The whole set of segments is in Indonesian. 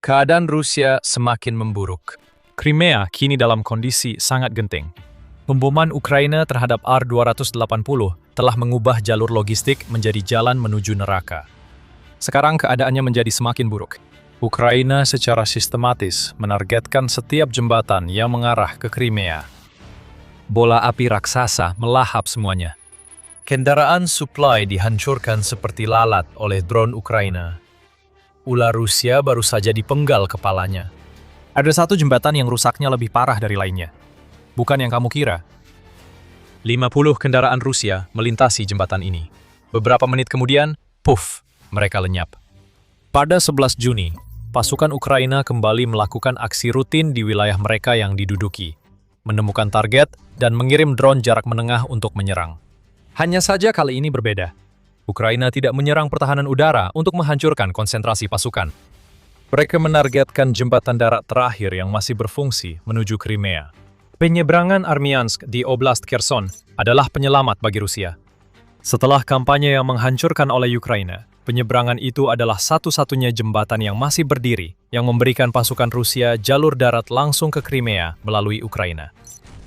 Keadaan Rusia semakin memburuk. Crimea kini dalam kondisi sangat genting. Pemboman Ukraina terhadap R-280 telah mengubah jalur logistik menjadi jalan menuju neraka. Sekarang keadaannya menjadi semakin buruk. Ukraina secara sistematis menargetkan setiap jembatan yang mengarah ke Crimea. Bola api raksasa melahap semuanya. Kendaraan suplai dihancurkan seperti lalat oleh drone Ukraina. Ular Rusia baru saja dipenggal kepalanya. Ada satu jembatan yang rusaknya lebih parah dari lainnya. Bukan yang kamu kira. 50 kendaraan Rusia melintasi jembatan ini. Beberapa menit kemudian, puff, mereka lenyap. Pada 11 Juni, pasukan Ukraina kembali melakukan aksi rutin di wilayah mereka yang diduduki, menemukan target dan mengirim drone jarak menengah untuk menyerang. Hanya saja kali ini berbeda. Ukraina tidak menyerang pertahanan udara untuk menghancurkan konsentrasi pasukan. Mereka menargetkan jembatan darat terakhir yang masih berfungsi menuju Crimea. Penyeberangan Armyansk di Oblast Kherson adalah penyelamat bagi Rusia. Setelah kampanye yang menghancurkan oleh Ukraina, penyeberangan itu adalah satu-satunya jembatan yang masih berdiri yang memberikan pasukan Rusia jalur darat langsung ke Crimea melalui Ukraina.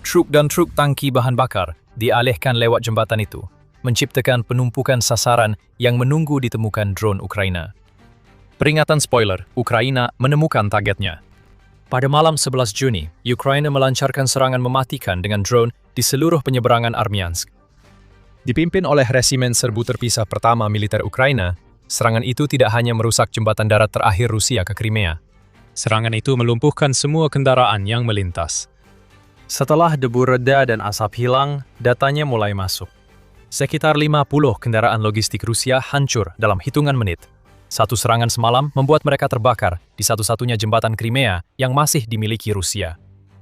Truk dan truk tangki bahan bakar dialihkan lewat jembatan itu, menciptakan penumpukan sasaran yang menunggu ditemukan drone Ukraina. Peringatan spoiler, Ukraina menemukan targetnya. Pada malam 11 Juni, Ukraina melancarkan serangan mematikan dengan drone di seluruh penyeberangan Armyansk. Dipimpin oleh Resimen Serbu Terpisah Pertama Militer Ukraina, serangan itu tidak hanya merusak jembatan darat terakhir Rusia ke Crimea. Serangan itu melumpuhkan semua kendaraan yang melintas. Setelah debu reda dan asap hilang, datanya mulai masuk. Sekitar 50 kendaraan logistik Rusia hancur dalam hitungan menit. Satu serangan semalam membuat mereka terbakar di satu-satunya jembatan Crimea yang masih dimiliki Rusia.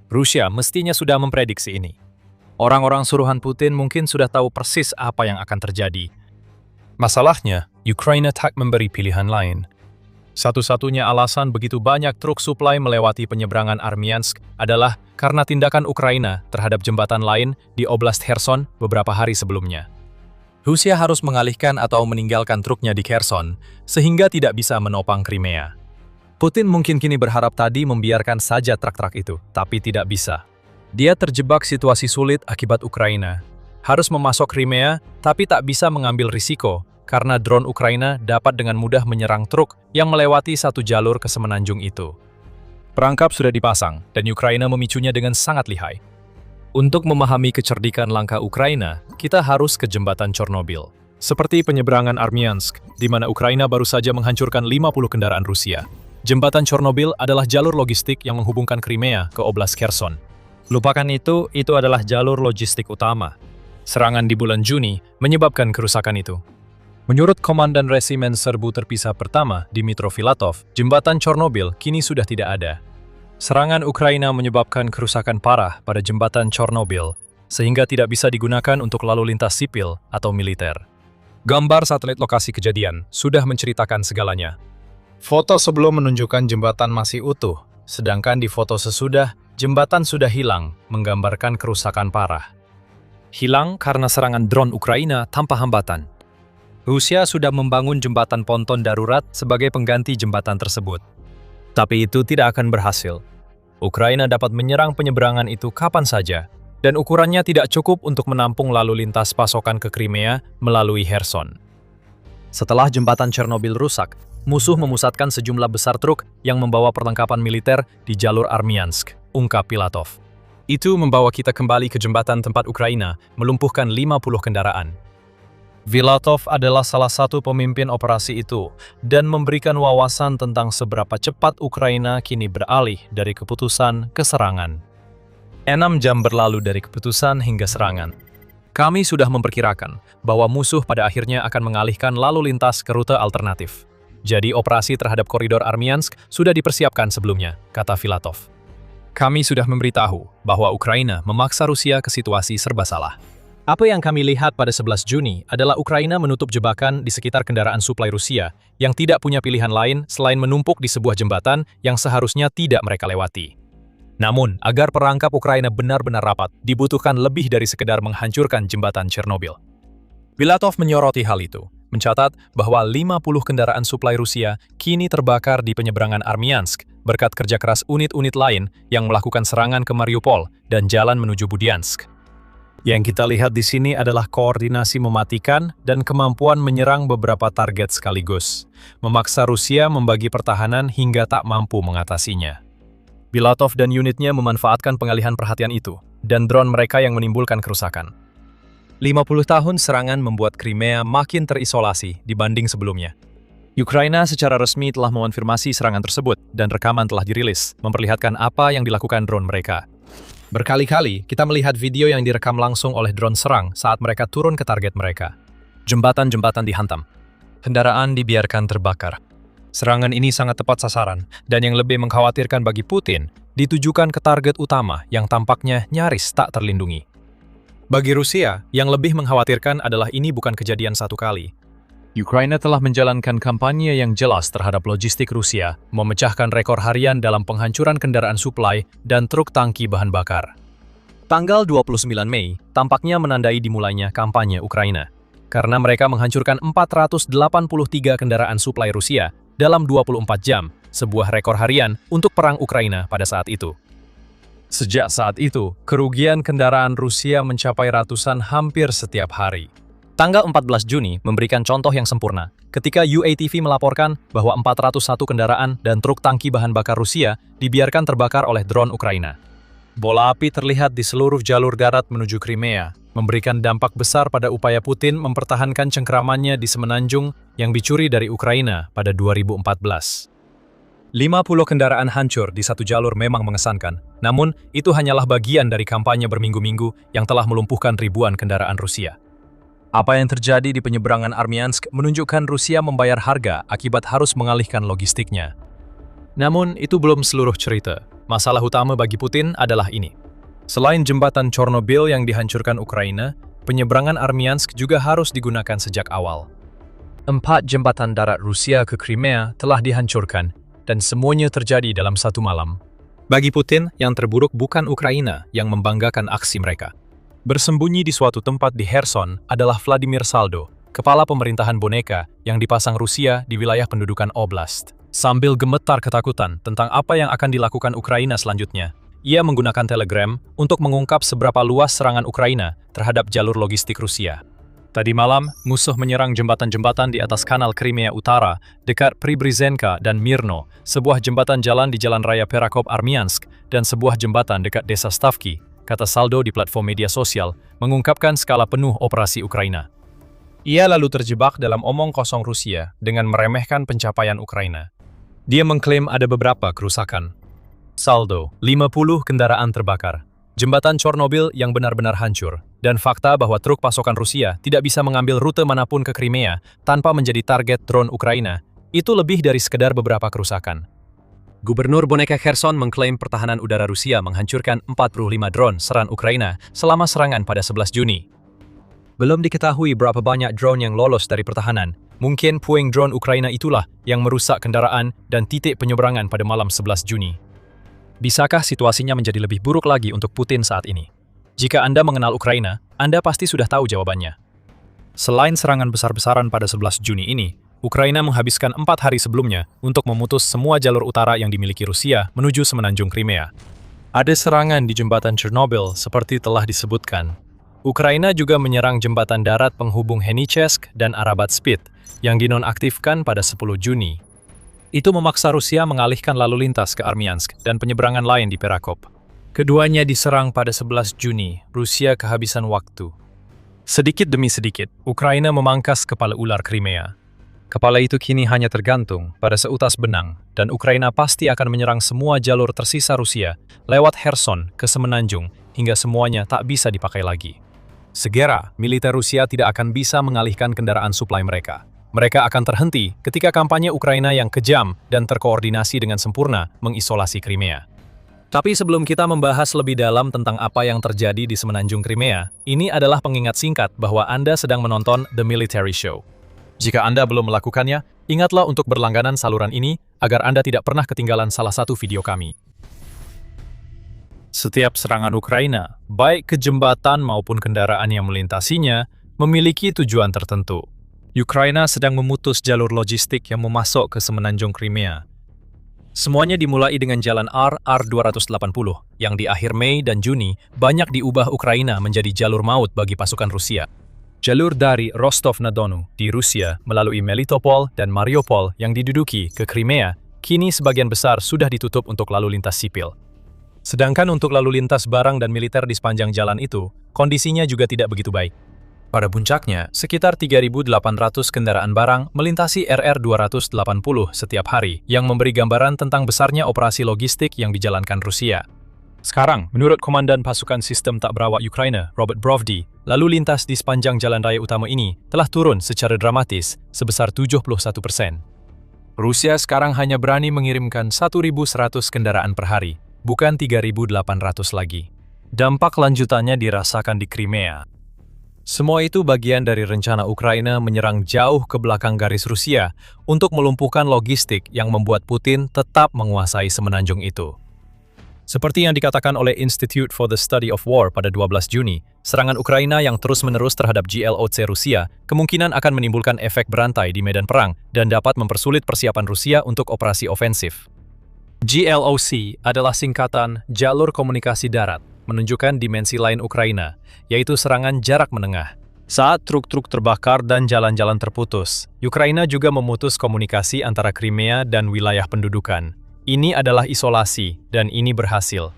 Rusia mestinya sudah memprediksi ini. Orang-orang suruhan Putin mungkin sudah tahu persis apa yang akan terjadi. Masalahnya, Ukraina tak memberi pilihan lain. Satu-satunya alasan begitu banyak truk suplai melewati penyeberangan Armyansk adalah karena tindakan Ukraina terhadap jembatan lain di Oblast Kherson beberapa hari sebelumnya. Rusia harus mengalihkan atau meninggalkan truknya di Kherson, sehingga tidak bisa menopang Crimea. Putin mungkin kini berharap tadi membiarkan saja truk-truk itu, tapi tidak bisa. Dia terjebak situasi sulit akibat Ukraina. Harus memasok Crimea, tapi tak bisa mengambil risiko, karena drone Ukraina dapat dengan mudah menyerang truk yang melewati satu jalur ke semenanjung itu. Perangkap sudah dipasang, dan Ukraina memicunya dengan sangat lihai. Untuk memahami kecerdikan langkah Ukraina, kita harus ke jembatan Chernobyl. Seperti penyeberangan Armyansk, di mana Ukraina baru saja menghancurkan 50 kendaraan Rusia. Jembatan Chernobyl adalah jalur logistik yang menghubungkan Crimea ke Oblast Kherson. Lupakan itu adalah jalur logistik utama. Serangan di bulan Juni menyebabkan kerusakan itu. Menurut Komandan Resimen Serbu Terpisah Pertama, Dmytro Filatov, jembatan Chernobyl kini sudah tidak ada. Serangan Ukraina menyebabkan kerusakan parah pada jembatan Chernobyl, sehingga tidak bisa digunakan untuk lalu lintas sipil atau militer. Gambar satelit lokasi kejadian sudah menceritakan segalanya. Foto sebelum menunjukkan jembatan masih utuh, sedangkan di foto sesudah, jembatan sudah hilang, menggambarkan kerusakan parah. Hilang karena serangan drone Ukraina tanpa hambatan. Rusia sudah membangun jembatan ponton darurat sebagai pengganti jembatan tersebut. Tapi itu tidak akan berhasil. Ukraina dapat menyerang penyeberangan itu kapan saja, dan ukurannya tidak cukup untuk menampung lalu lintas pasokan ke Crimea melalui Kherson. Setelah jembatan Chernobyl rusak, musuh memusatkan sejumlah besar truk yang membawa perlengkapan militer di jalur Armyansk, ungkap Filatov. Itu membawa kita kembali ke jembatan tempat Ukraina melumpuhkan 50 kendaraan. Filatov adalah salah satu pemimpin operasi itu dan memberikan wawasan tentang seberapa cepat Ukraina kini beralih dari keputusan ke serangan. 6 jam berlalu dari keputusan hingga serangan. Kami sudah memperkirakan bahwa musuh pada akhirnya akan mengalihkan lalu lintas ke rute alternatif. Jadi operasi terhadap koridor Armyansk sudah dipersiapkan sebelumnya, kata Filatov. Kami sudah memberitahu bahwa Ukraina memaksa Rusia ke situasi serba salah. Apa yang kami lihat pada 11 Juni adalah Ukraina menutup jebakan di sekitar kendaraan suplai Rusia yang tidak punya pilihan lain selain menumpuk di sebuah jembatan yang seharusnya tidak mereka lewati. Namun, agar perangkap Ukraina benar-benar rapat, dibutuhkan lebih dari sekedar menghancurkan jembatan Chernobyl. Filatov menyoroti hal itu. mencatat bahwa 50 kendaraan suplai Rusia kini terbakar di penyeberangan Armyansk berkat kerja keras unit-unit lain yang melakukan serangan ke Mariupol dan jalan menuju Budiansk. Yang kita lihat di sini adalah koordinasi mematikan dan kemampuan menyerang beberapa target sekaligus, memaksa Rusia membagi pertahanan hingga tak mampu mengatasinya. Bilatov dan unitnya memanfaatkan pengalihan perhatian itu, dan drone mereka yang menimbulkan kerusakan. 50 tahun serangan membuat Crimea makin terisolasi dibanding sebelumnya. Ukraina secara resmi telah mengonfirmasi serangan tersebut, dan rekaman telah dirilis, memperlihatkan apa yang dilakukan drone mereka. Berkali-kali, kita melihat video yang direkam langsung oleh drone serang saat mereka turun ke target mereka. Jembatan-jembatan dihantam. Kendaraan dibiarkan terbakar. Serangan ini sangat tepat sasaran, dan yang lebih mengkhawatirkan bagi Putin, ditujukan ke target utama yang tampaknya nyaris tak terlindungi. Bagi Rusia, yang lebih mengkhawatirkan adalah ini bukan kejadian satu kali. Ukraina telah menjalankan kampanye yang jelas terhadap logistik Rusia, memecahkan rekor harian dalam penghancuran kendaraan suplai dan truk tangki bahan bakar. Tanggal 29 Mei tampaknya menandai dimulainya kampanye Ukraina, karena mereka menghancurkan 483 kendaraan suplai Rusia dalam 24 jam, sebuah rekor harian untuk perang Ukraina pada saat itu. Sejak saat itu, kerugian kendaraan Rusia mencapai ratusan hampir setiap hari. Tanggal 14 Juni memberikan contoh yang sempurna, ketika UATV melaporkan bahwa 401 kendaraan dan truk tangki bahan bakar Rusia dibiarkan terbakar oleh drone Ukraina. Bola api terlihat di seluruh jalur darat menuju Crimea, memberikan dampak besar pada upaya Putin mempertahankan cengkeramannya di semenanjung yang dicuri dari Ukraina pada 2014. 50 kendaraan hancur di satu jalur memang mengesankan, namun itu hanyalah bagian dari kampanye berminggu-minggu yang telah melumpuhkan ribuan kendaraan Rusia. Apa yang terjadi di penyeberangan Armyansk menunjukkan Rusia membayar harga akibat harus mengalihkan logistiknya. Namun itu belum seluruh cerita. Masalah utama bagi Putin adalah ini. Selain jembatan Chernobyl yang dihancurkan Ukraina, penyeberangan Armyansk juga harus digunakan sejak awal. 4 jembatan darat Rusia ke Crimea telah dihancurkan, dan semuanya terjadi dalam satu malam. Bagi Putin, yang terburuk bukan Ukraina yang membanggakan aksi mereka. Bersembunyi di suatu tempat di Kherson adalah Vladimir Saldo, kepala pemerintahan boneka yang dipasang Rusia di wilayah pendudukan Oblast. Sambil gemetar ketakutan tentang apa yang akan dilakukan Ukraina selanjutnya, ia menggunakan Telegram untuk mengungkap seberapa luas serangan Ukraina terhadap jalur logistik Rusia. Tadi malam, musuh menyerang jembatan-jembatan di atas kanal Crimea Utara, dekat Pribrizhenka dan Mirno, sebuah jembatan jalan di Jalan Raya Perakop-Armyansk, dan sebuah jembatan dekat desa Stavki, kata Saldo di platform media sosial, mengungkapkan skala penuh operasi Ukraina. Ia lalu terjebak dalam omong kosong Rusia dengan meremehkan pencapaian Ukraina. Dia mengklaim ada beberapa kerusakan. Saldo, 50 kendaraan terbakar. Jembatan Chernobyl yang benar-benar hancur, dan fakta bahwa truk pasokan Rusia tidak bisa mengambil rute manapun ke Crimea tanpa menjadi target drone Ukraina, itu lebih dari sekedar beberapa kerusakan. Gubernur boneka Kherson mengklaim pertahanan udara Rusia menghancurkan 45 drone serang Ukraina selama serangan pada 11 Juni. Belum diketahui berapa banyak drone yang lolos dari pertahanan. Mungkin puing drone Ukraina itulah yang merusak kendaraan dan titik penyeberangan pada malam 11 Juni. Bisakah situasinya menjadi lebih buruk lagi untuk Putin saat ini? Jika Anda mengenal Ukraina, Anda pasti sudah tahu jawabannya. Selain serangan besar-besaran pada 11 Juni ini, Ukraina menghabiskan 4 hari sebelumnya untuk memutus semua jalur utara yang dimiliki Rusia menuju semenanjung Crimea. Ada serangan di jembatan Chernobyl seperti telah disebutkan. Ukraina juga menyerang jembatan darat penghubung Henichesk dan Arabat-Spit yang dinonaktifkan pada 10 Juni. Itu memaksa Rusia mengalihkan lalu lintas ke Armyansk dan penyeberangan lain di Perakop. Keduanya diserang pada 11 Juni, Rusia kehabisan waktu. Sedikit demi sedikit, Ukraina memangkas kepala ular Crimea. Kepala itu kini hanya tergantung pada seutas benang, dan Ukraina pasti akan menyerang semua jalur tersisa Rusia lewat Kherson ke semenanjung hingga semuanya tak bisa dipakai lagi. Segera, militer Rusia tidak akan bisa mengalihkan kendaraan suplai mereka. Mereka akan terhenti ketika kampanye Ukraina yang kejam dan terkoordinasi dengan sempurna mengisolasi Crimea. Tapi sebelum kita membahas lebih dalam tentang apa yang terjadi di semenanjung Crimea, ini adalah pengingat singkat bahwa Anda sedang menonton The Military Show. Jika Anda belum melakukannya, ingatlah untuk berlangganan saluran ini agar Anda tidak pernah ketinggalan salah satu video kami. Setiap serangan Ukraina, baik ke jembatan maupun kendaraan yang melintasinya, memiliki tujuan tertentu. Ukraina sedang memutus jalur logistik yang memasok ke semenanjung Crimea. Semuanya dimulai dengan jalan R-280 yang di akhir Mei dan Juni banyak diubah Ukraina menjadi jalur maut bagi pasukan Rusia. Jalur dari Rostov-na-Donu di Rusia melalui Melitopol dan Mariupol yang diduduki ke Crimea, kini sebagian besar sudah ditutup untuk lalu lintas sipil. Sedangkan untuk lalu lintas barang dan militer di sepanjang jalan itu, kondisinya juga tidak begitu baik. Pada puncaknya, sekitar 3.800 kendaraan barang melintasi RR-280 setiap hari, yang memberi gambaran tentang besarnya operasi logistik yang dijalankan Rusia. Sekarang, menurut Komandan Pasukan Sistem Tak Berawak Ukraina, Robert Brovdi, lalu lintas di sepanjang jalan raya utama ini telah turun secara dramatis, sebesar 71%. Rusia sekarang hanya berani mengirimkan 1.100 kendaraan per hari, bukan 3.800 lagi. Dampak lanjutannya dirasakan di Crimea. Semua itu bagian dari rencana Ukraina menyerang jauh ke belakang garis Rusia untuk melumpuhkan logistik yang membuat Putin tetap menguasai semenanjung itu. Seperti yang dikatakan oleh Institute for the Study of War pada 12 Juni, serangan Ukraina yang terus-menerus terhadap GLOC Rusia kemungkinan akan menimbulkan efek berantai di medan perang dan dapat mempersulit persiapan Rusia untuk operasi ofensif. GLOC adalah singkatan Jalur Komunikasi Darat, menunjukkan dimensi lain Ukraina, yaitu serangan jarak menengah. Saat truk-truk terbakar dan jalan-jalan terputus, Ukraina juga memutus komunikasi antara Crimea dan wilayah pendudukan. Ini adalah isolasi, dan ini berhasil.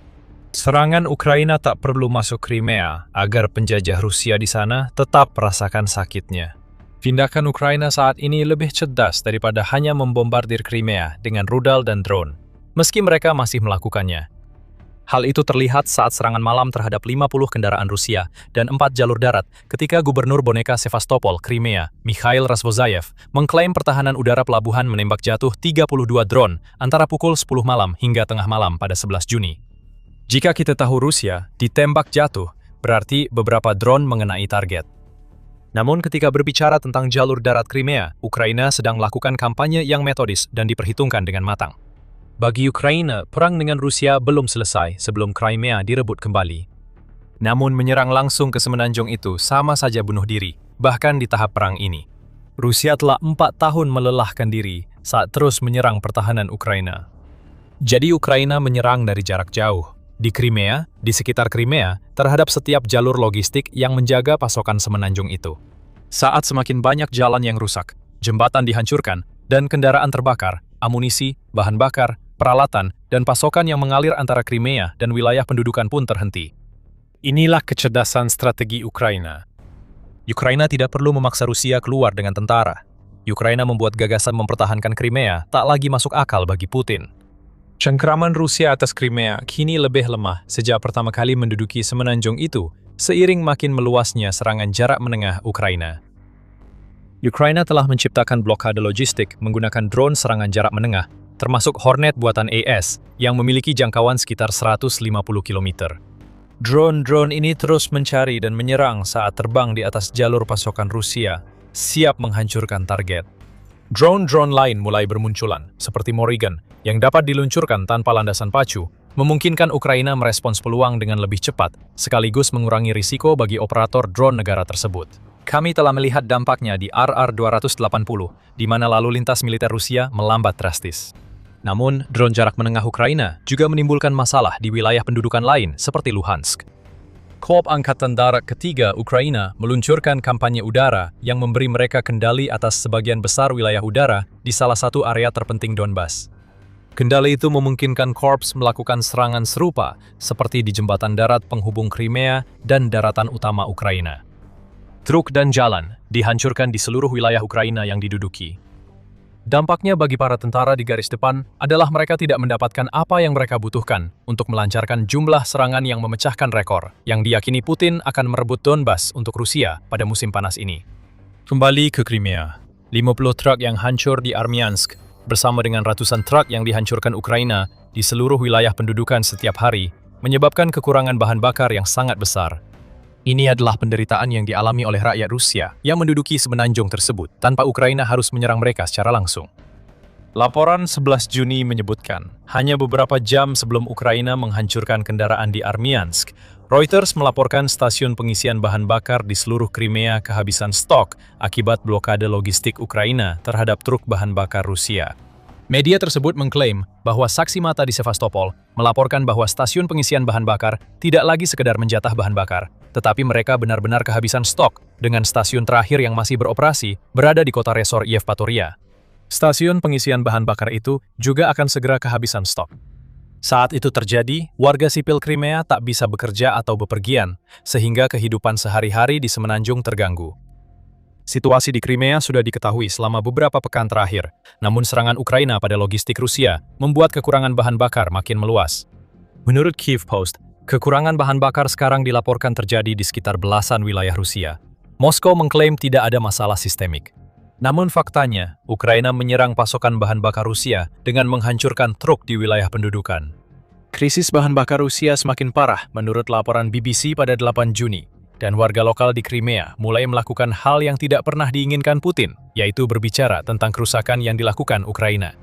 Serangan Ukraina tak perlu masuk Crimea agar penjajah Rusia di sana tetap merasakan sakitnya. Tindakan Ukraina saat ini lebih cerdas daripada hanya membombardir Crimea dengan rudal dan drone, meski mereka masih melakukannya. Hal itu terlihat saat serangan malam terhadap 50 kendaraan Rusia dan 4 jalur darat ketika Gubernur Boneka Sevastopol, Crimea, Mikhail Razvozayev, mengklaim pertahanan udara pelabuhan menembak jatuh 32 drone antara pukul 10 malam hingga tengah malam pada 11 Juni. Jika kita tahu Rusia ditembak jatuh, berarti beberapa drone mengenai target. Namun ketika berbicara tentang jalur darat Crimea, Ukraina sedang melakukan kampanye yang metodis dan diperhitungkan dengan matang. Bagi Ukraina, perang dengan Rusia belum selesai sebelum Crimea direbut kembali. Namun menyerang langsung ke semenanjung itu sama saja bunuh diri, bahkan di tahap perang ini. Rusia telah 4 tahun melelahkan diri saat terus menyerang pertahanan Ukraina. Jadi Ukraina menyerang dari jarak jauh, di Crimea, di sekitar Crimea, terhadap setiap jalur logistik yang menjaga pasokan semenanjung itu. Saat semakin banyak jalan yang rusak, jembatan dihancurkan, dan kendaraan terbakar, amunisi, bahan bakar, peralatan, dan pasokan yang mengalir antara Crimea dan wilayah pendudukan pun terhenti. Inilah kecerdasan strategi Ukraina. Ukraina tidak perlu memaksa Rusia keluar dengan tentara. Ukraina membuat gagasan mempertahankan Crimea tak lagi masuk akal bagi Putin. Cengkraman Rusia atas Crimea kini lebih lemah sejak pertama kali menduduki semenanjung itu, seiring makin meluasnya serangan jarak menengah Ukraina. Ukraina telah menciptakan blokade logistik menggunakan drone serangan jarak menengah, termasuk Hornet buatan AS yang memiliki jangkauan sekitar 150 km. Drone-drone ini terus mencari dan menyerang saat terbang di atas jalur pasokan Rusia, siap menghancurkan target. Drone-drone lain mulai bermunculan, seperti Morrigan, yang dapat diluncurkan tanpa landasan pacu, memungkinkan Ukraina merespons peluang dengan lebih cepat, sekaligus mengurangi risiko bagi operator drone negara tersebut. Kami telah melihat dampaknya di RR-280, di mana lalu lintas militer Rusia melambat drastis. Namun, drone jarak menengah Ukraina juga menimbulkan masalah di wilayah pendudukan lain seperti Luhansk. Korps Angkatan Darat Ketiga Ukraina meluncurkan kampanye udara yang memberi mereka kendali atas sebagian besar wilayah udara di salah satu area terpenting Donbas. Kendali itu memungkinkan korps melakukan serangan serupa seperti di jembatan darat penghubung Crimea dan daratan utama Ukraina. Truk dan jalan dihancurkan di seluruh wilayah Ukraina yang diduduki. Dampaknya bagi para tentara di garis depan adalah mereka tidak mendapatkan apa yang mereka butuhkan untuk melancarkan jumlah serangan yang memecahkan rekor, yang diyakini Putin akan merebut Donbas untuk Rusia pada musim panas ini. Kembali ke Crimea, 50 truk yang hancur di Armyansk, bersama dengan ratusan truk yang dihancurkan Ukraina di seluruh wilayah pendudukan setiap hari, menyebabkan kekurangan bahan bakar yang sangat besar. Ini adalah penderitaan yang dialami oleh rakyat Rusia yang menduduki semenanjung tersebut tanpa Ukraina harus menyerang mereka secara langsung. Laporan 11 Juni menyebutkan, hanya beberapa jam sebelum Ukraina menghancurkan kendaraan di Armyansk, Reuters melaporkan stasiun pengisian bahan bakar di seluruh Crimea kehabisan stok akibat blokade logistik Ukraina terhadap truk bahan bakar Rusia. Media tersebut mengklaim bahwa saksi mata di Sevastopol melaporkan bahwa stasiun pengisian bahan bakar tidak lagi sekedar menjatah bahan bakar, tetapi mereka benar-benar kehabisan stok dengan stasiun terakhir yang masih beroperasi berada di kota resor Yevpatoria. Stasiun pengisian bahan bakar itu juga akan segera kehabisan stok. Saat itu terjadi, warga sipil Crimea tak bisa bekerja atau bepergian, sehingga kehidupan sehari-hari di semenanjung terganggu. Situasi di Crimea sudah diketahui selama beberapa pekan terakhir, namun serangan Ukraina pada logistik Rusia membuat kekurangan bahan bakar makin meluas. Menurut Kyiv Post, kekurangan bahan bakar sekarang dilaporkan terjadi di sekitar belasan wilayah Rusia. Moskow mengklaim tidak ada masalah sistemik. Namun faktanya, Ukraina menyerang pasokan bahan bakar Rusia dengan menghancurkan truk di wilayah pendudukan. Krisis bahan bakar Rusia semakin parah menurut laporan BBC pada 8 Juni, dan warga lokal di Crimea mulai melakukan hal yang tidak pernah diinginkan Putin, yaitu berbicara tentang kerusakan yang dilakukan Ukraina.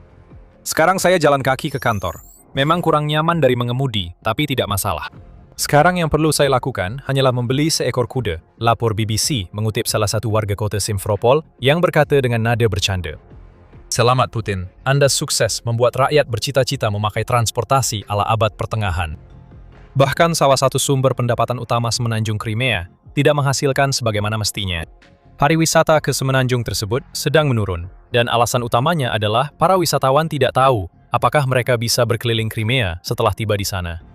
Sekarang saya jalan kaki ke kantor. Memang kurang nyaman dari mengemudi, tapi tidak masalah. Sekarang yang perlu saya lakukan hanyalah membeli seekor kuda, lapor BBC mengutip salah satu warga kota Simferopol yang berkata dengan nada bercanda. Selamat Putin, Anda sukses membuat rakyat bercita-cita memakai transportasi ala abad pertengahan. Bahkan salah satu sumber pendapatan utama semenanjung Crimea tidak menghasilkan sebagaimana mestinya. Pariwisata ke semenanjung tersebut sedang menurun, dan alasan utamanya adalah para wisatawan tidak tahu apakah mereka bisa berkeliling Crimea setelah tiba di sana.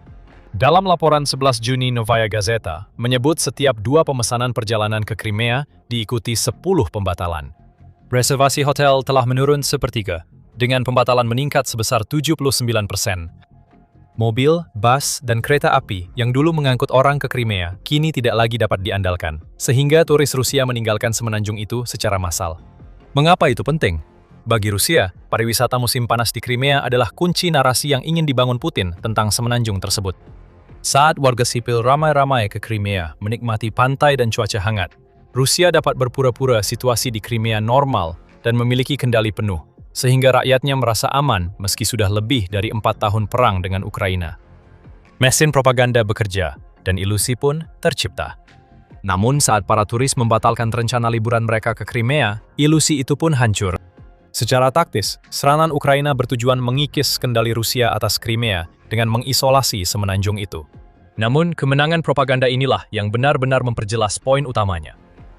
Dalam laporan 11 Juni Novaya Gazeta, menyebut setiap 2 pemesanan perjalanan ke Crimea diikuti 10 pembatalan. Reservasi hotel telah menurun sepertiga, dengan pembatalan meningkat sebesar 79%. Mobil, bus, dan kereta api yang dulu mengangkut orang ke Crimea kini tidak lagi dapat diandalkan, sehingga turis Rusia meninggalkan semenanjung itu secara massal. Mengapa itu penting? Bagi Rusia, pariwisata musim panas di Crimea adalah kunci narasi yang ingin dibangun Putin tentang semenanjung tersebut. Saat warga sipil ramai-ramai ke Crimea menikmati pantai dan cuaca hangat, Rusia dapat berpura-pura situasi di Crimea normal dan memiliki kendali penuh, sehingga rakyatnya merasa aman meski sudah lebih dari 4 tahun perang dengan Ukraina. Mesin propaganda bekerja, dan ilusi pun tercipta. Namun saat para turis membatalkan rencana liburan mereka ke Crimea, ilusi itu pun hancur. Secara taktis, serangan Ukraina bertujuan mengikis kendali Rusia atas Crimea dengan mengisolasi semenanjung itu. Namun, kemenangan propaganda inilah yang benar-benar memperjelas poin utamanya.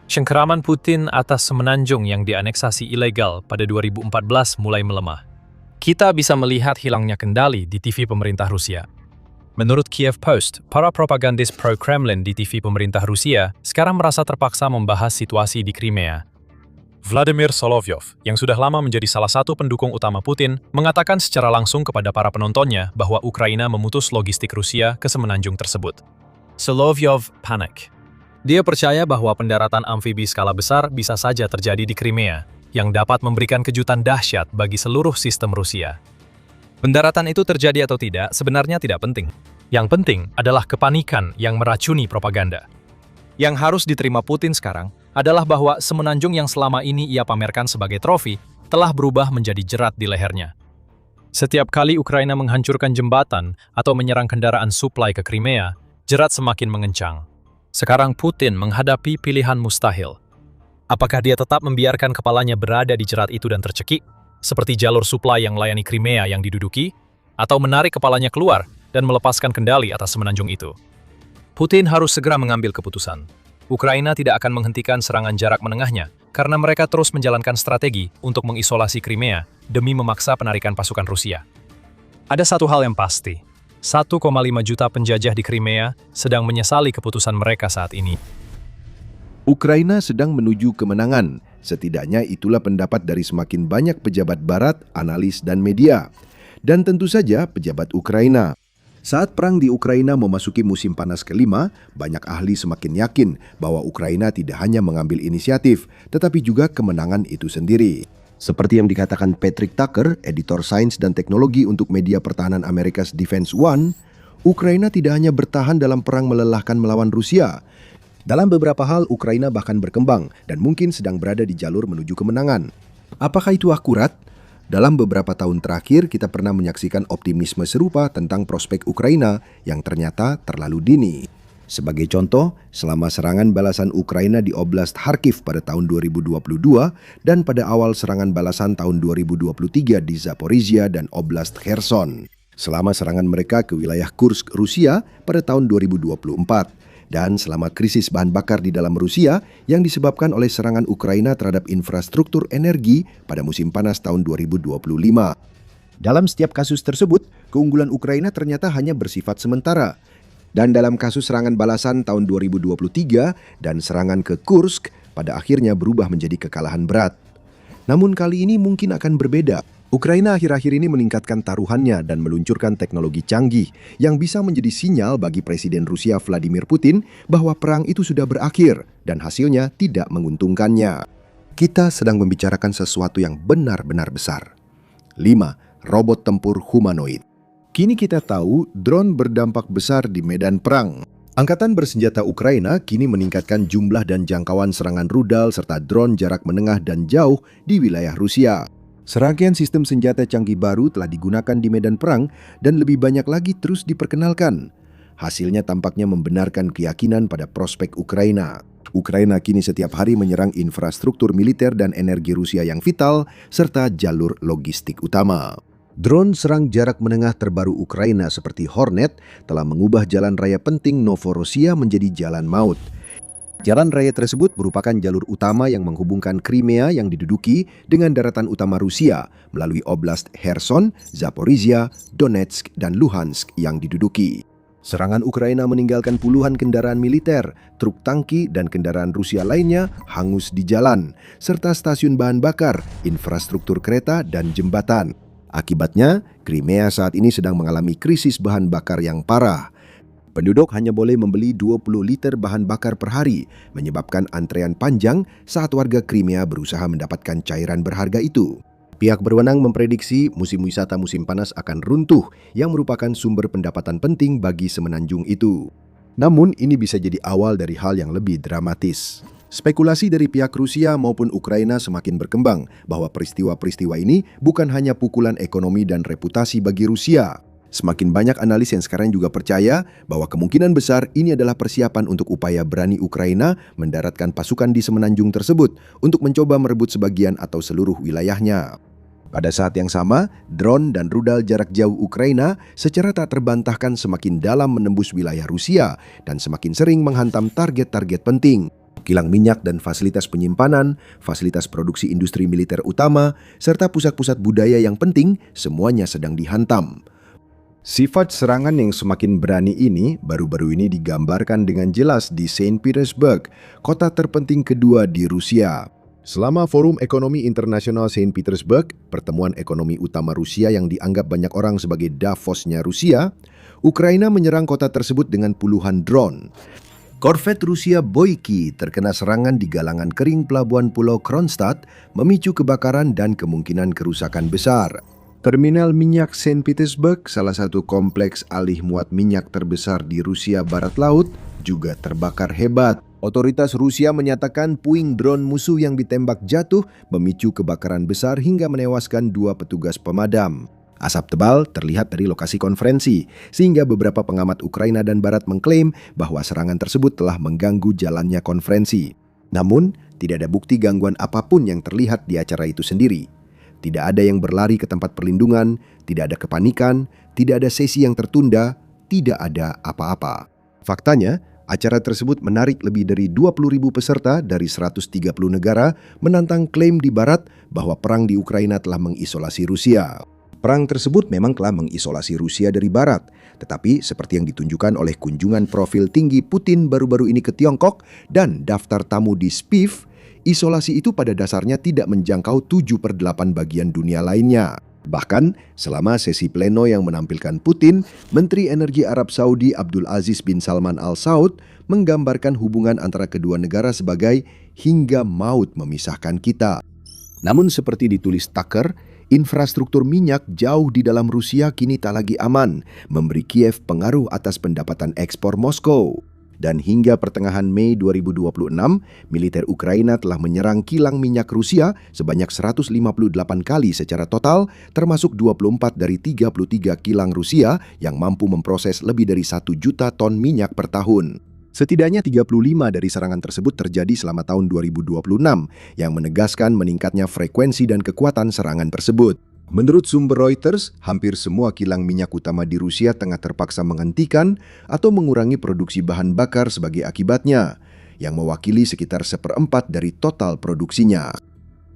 Cengkeraman Putin atas semenanjung yang dianeksasi ilegal pada 2014 mulai melemah. Kita bisa melihat hilangnya kendali di TV pemerintah Rusia. Menurut Kyiv Post, para propagandis pro-Kremlin di TV pemerintah Rusia sekarang merasa terpaksa membahas situasi di Crimea. Vladimir Solovyov, yang sudah lama menjadi salah satu pendukung utama Putin, mengatakan secara langsung kepada para penontonnya bahwa Ukraina memutus logistik Rusia ke semenanjung tersebut. Solovyov panik. Dia percaya bahwa pendaratan amfibi skala besar bisa saja terjadi di Crimea, yang dapat memberikan kejutan dahsyat bagi seluruh sistem Rusia. Pendaratan itu terjadi atau tidak sebenarnya tidak penting. Yang penting adalah kepanikan yang meracuni propaganda. Yang harus diterima Putin sekarang adalah bahwa semenanjung yang selama ini ia pamerkan sebagai trofi telah berubah menjadi jerat di lehernya. Setiap kali Ukraina menghancurkan jembatan atau menyerang kendaraan suplai ke Crimea, jerat semakin mengencang. Sekarang Putin menghadapi pilihan mustahil. Apakah dia tetap membiarkan kepalanya berada di jerat itu dan tercekik, seperti jalur suplai yang melayani Crimea yang diduduki, atau menarik kepalanya keluar dan melepaskan kendali atas semenanjung itu? Putin harus segera mengambil keputusan. Ukraina tidak akan menghentikan serangan jarak menengahnya karena mereka terus menjalankan strategi untuk mengisolasi Crimea demi memaksa penarikan pasukan Rusia. Ada satu hal yang pasti, 1,5 juta penjajah di Crimea sedang menyesali keputusan mereka saat ini. Ukraina sedang menuju kemenangan, setidaknya itulah pendapat dari semakin banyak pejabat barat, analis, dan media. Dan tentu saja pejabat Ukraina. Saat perang di Ukraina memasuki musim panas kelima, banyak ahli semakin yakin bahwa Ukraina tidak hanya mengambil inisiatif, tetapi juga kemenangan itu sendiri. Seperti yang dikatakan Patrick Tucker, editor sains dan teknologi untuk media pertahanan America's Defense One, Ukraina tidak hanya bertahan dalam perang melelahkan melawan Rusia. Dalam beberapa hal, Ukraina bahkan berkembang dan mungkin sedang berada di jalur menuju kemenangan. Apakah itu akurat? Dalam beberapa tahun terakhir, kita pernah menyaksikan optimisme serupa tentang prospek Ukraina yang ternyata terlalu dini. Sebagai contoh, selama serangan balasan Ukraina di Oblast Kharkiv pada tahun 2022 dan pada awal serangan balasan tahun 2023 di Zaporizhia dan Oblast Kherson. Selama serangan mereka ke wilayah Kursk, Rusia pada tahun 2024. Dan selama krisis bahan bakar di dalam Rusia yang disebabkan oleh serangan Ukraina terhadap infrastruktur energi pada musim panas tahun 2025. Dalam setiap kasus tersebut, keunggulan Ukraina ternyata hanya bersifat sementara. Dan dalam kasus serangan balasan tahun 2023 dan serangan ke Kursk pada akhirnya berubah menjadi kekalahan berat. Namun kali ini mungkin akan berbeda. Ukraina akhir-akhir ini meningkatkan taruhannya dan meluncurkan teknologi canggih yang bisa menjadi sinyal bagi Presiden Rusia Vladimir Putin bahwa perang itu sudah berakhir dan hasilnya tidak menguntungkannya. Kita sedang membicarakan sesuatu yang benar-benar besar. 5. Robot tempur humanoid. Kini kita tahu drone berdampak besar di medan perang. Angkatan bersenjata Ukraina kini meningkatkan jumlah dan jangkauan serangan rudal serta drone jarak menengah dan jauh di wilayah Rusia. Serangkaian sistem senjata canggih baru telah digunakan di medan perang dan lebih banyak lagi terus diperkenalkan. Hasilnya tampaknya membenarkan keyakinan pada prospek Ukraina. Ukraina kini setiap hari menyerang infrastruktur militer dan energi Rusia yang vital serta jalur logistik utama. Drone serang jarak menengah terbaru Ukraina seperti Hornet telah mengubah jalan raya penting Novorossiya menjadi jalan maut. Jalan raya tersebut merupakan jalur utama yang menghubungkan Crimea yang diduduki dengan daratan utama Rusia melalui Oblast Kherson, Zaporizhia, Donetsk, dan Luhansk yang diduduki. Serangan Ukraina meninggalkan puluhan kendaraan militer, truk tangki, dan kendaraan Rusia lainnya hangus di jalan, serta stasiun bahan bakar, infrastruktur kereta, dan jembatan. Akibatnya, Crimea saat ini sedang mengalami krisis bahan bakar yang parah. Penduduk hanya boleh membeli 20 liter bahan bakar per hari, menyebabkan antrean panjang saat warga Crimea berusaha mendapatkan cairan berharga itu. Pihak berwenang memprediksi musim wisata musim panas akan runtuh, yang merupakan sumber pendapatan penting bagi semenanjung itu. Namun, ini bisa jadi awal dari hal yang lebih dramatis. Spekulasi dari pihak Rusia maupun Ukraina semakin berkembang bahwa peristiwa-peristiwa ini bukan hanya pukulan ekonomi dan reputasi bagi Rusia. Semakin banyak analis yang sekarang juga percaya bahwa kemungkinan besar ini adalah persiapan untuk upaya berani Ukraina mendaratkan pasukan di semenanjung tersebut untuk mencoba merebut sebagian atau seluruh wilayahnya. Pada saat yang sama, drone dan rudal jarak jauh Ukraina secara tak terbantahkan semakin dalam menembus wilayah Rusia dan semakin sering menghantam target-target penting. Kilang minyak dan fasilitas penyimpanan, fasilitas produksi industri militer utama, serta pusat-pusat budaya yang penting, semuanya sedang dihantam. Sifat serangan yang semakin berani ini baru-baru ini digambarkan dengan jelas di Saint Petersburg, kota terpenting kedua di Rusia. Selama Forum Ekonomi Internasional Saint Petersburg, pertemuan ekonomi utama Rusia yang dianggap banyak orang sebagai Davos-nya Rusia, Ukraina menyerang kota tersebut dengan puluhan drone. Korvet Rusia Boyki terkena serangan di galangan kering pelabuhan Pulau Kronstadt, memicu kebakaran dan kemungkinan kerusakan besar. Terminal minyak Saint Petersburg, salah satu kompleks alih muat minyak terbesar di Rusia Barat Laut, juga terbakar hebat. Otoritas Rusia menyatakan puing drone musuh yang ditembak jatuh memicu kebakaran besar hingga menewaskan 2 petugas pemadam. Asap tebal terlihat dari lokasi konferensi, sehingga beberapa pengamat Ukraina dan Barat mengklaim bahwa serangan tersebut telah mengganggu jalannya konferensi. Namun, tidak ada bukti gangguan apapun yang terlihat di acara itu sendiri. Tidak ada yang berlari ke tempat perlindungan, tidak ada kepanikan, tidak ada sesi yang tertunda, tidak ada apa-apa. Faktanya, acara tersebut menarik lebih dari 20.000 peserta dari 130 negara menantang klaim di Barat bahwa perang di Ukraina telah mengisolasi Rusia. Perang tersebut memang telah mengisolasi Rusia dari Barat, tetapi seperti yang ditunjukkan oleh kunjungan profil tinggi Putin baru-baru ini ke Tiongkok dan daftar tamu di SPIF, isolasi itu pada dasarnya tidak menjangkau 7/8 bagian dunia lainnya. Bahkan, selama sesi pleno yang menampilkan Putin, Menteri Energi Arab Saudi Abdul Aziz bin Salman Al Saud menggambarkan hubungan antara kedua negara sebagai hingga maut memisahkan kita. Namun seperti ditulis Tucker, infrastruktur minyak jauh di dalam Rusia kini tak lagi aman, memberi Kiev pengaruh atas pendapatan ekspor Moskow. Dan hingga pertengahan Mei 2026, militer Ukraina telah menyerang kilang minyak Rusia sebanyak 158 kali secara total, termasuk 24 dari 33 kilang Rusia yang mampu memproses lebih dari 1 juta ton minyak per tahun. Setidaknya 35 dari serangan tersebut terjadi selama tahun 2026 yang menegaskan meningkatnya frekuensi dan kekuatan serangan tersebut. Menurut sumber Reuters, hampir semua kilang minyak utama di Rusia tengah terpaksa menghentikan atau mengurangi produksi bahan bakar sebagai akibatnya, yang mewakili sekitar 1/4 dari total produksinya.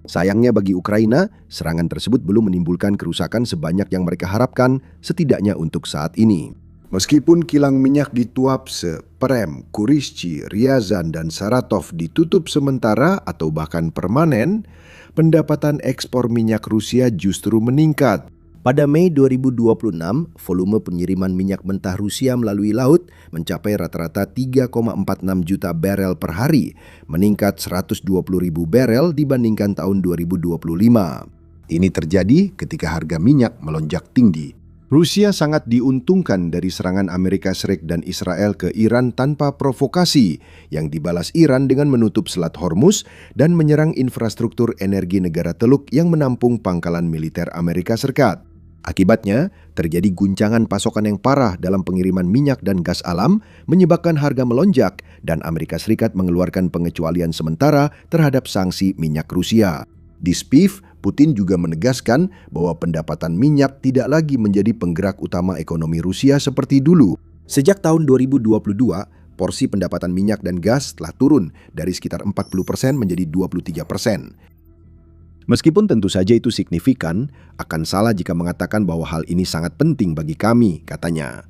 Sayangnya bagi Ukraina, serangan tersebut belum menimbulkan kerusakan sebanyak yang mereka harapkan, setidaknya untuk saat ini. Meskipun kilang minyak di Tuapse, Perem, Kurischy, Ryazan, dan Saratov ditutup sementara atau bahkan permanen, pendapatan ekspor minyak Rusia justru meningkat. Pada Mei 2026, volume pengiriman minyak mentah Rusia melalui laut mencapai rata-rata 3,46 juta barel per hari, meningkat 120.000 barel dibandingkan tahun 2025. Ini terjadi ketika harga minyak melonjak tinggi. Rusia sangat diuntungkan dari serangan Amerika Serikat dan Israel ke Iran tanpa provokasi, yang dibalas Iran dengan menutup Selat Hormuz dan menyerang infrastruktur energi negara Teluk yang menampung pangkalan militer Amerika Serikat. Akibatnya, terjadi guncangan pasokan yang parah dalam pengiriman minyak dan gas alam, menyebabkan harga melonjak, dan Amerika Serikat mengeluarkan pengecualian sementara terhadap sanksi minyak Rusia. Di SPIF, Putin juga menegaskan bahwa pendapatan minyak tidak lagi menjadi penggerak utama ekonomi Rusia seperti dulu. Sejak tahun 2022, porsi pendapatan minyak dan gas telah turun dari sekitar 40% menjadi 23%. Meskipun tentu saja itu signifikan, akan salah jika mengatakan bahwa hal ini sangat penting bagi kami, katanya.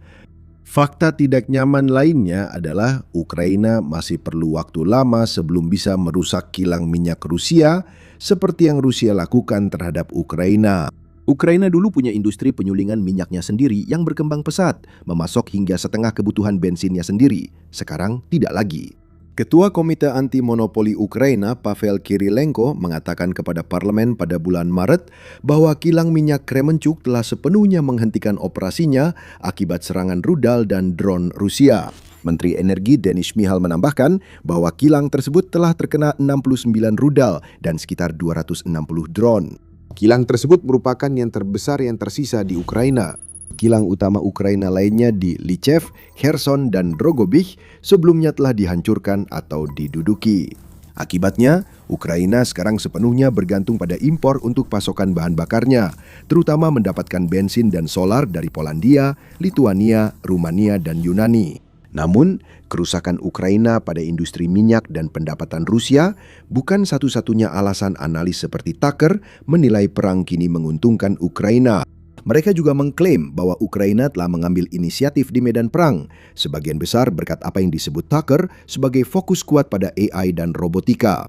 Fakta tidak nyaman lainnya adalah Ukraina masih perlu waktu lama sebelum bisa merusak kilang minyak Rusia seperti yang Rusia lakukan terhadap Ukraina. Ukraina dulu punya industri penyulingan minyaknya sendiri yang berkembang pesat, memasok hingga setengah kebutuhan bensinnya sendiri. Sekarang tidak lagi. Ketua Komite Anti-Monopoli Ukraina, Pavel Kirilenko, mengatakan kepada parlemen pada bulan Maret bahwa kilang minyak Kremenchuk telah sepenuhnya menghentikan operasinya akibat serangan rudal dan drone Rusia. Menteri Energi Denis Shmyhal menambahkan bahwa kilang tersebut telah terkena 69 rudal dan sekitar 260 drone. Kilang tersebut merupakan yang terbesar yang tersisa di Ukraina. Kilang utama Ukraina lainnya di Lychev, Kherson, dan Drogobych sebelumnya telah dihancurkan atau diduduki. Akibatnya, Ukraina sekarang sepenuhnya bergantung pada impor untuk pasokan bahan bakarnya, terutama mendapatkan bensin dan solar dari Polandia, Lituania, Rumania, dan Yunani. Namun, kerusakan Ukraina pada industri minyak dan pendapatan Rusia bukan satu-satunya alasan analis seperti Tucker menilai perang kini menguntungkan Ukraina. Mereka juga mengklaim bahwa Ukraina telah mengambil inisiatif di medan perang, sebagian besar berkat apa yang disebut Tucker sebagai fokus kuat pada AI dan robotika.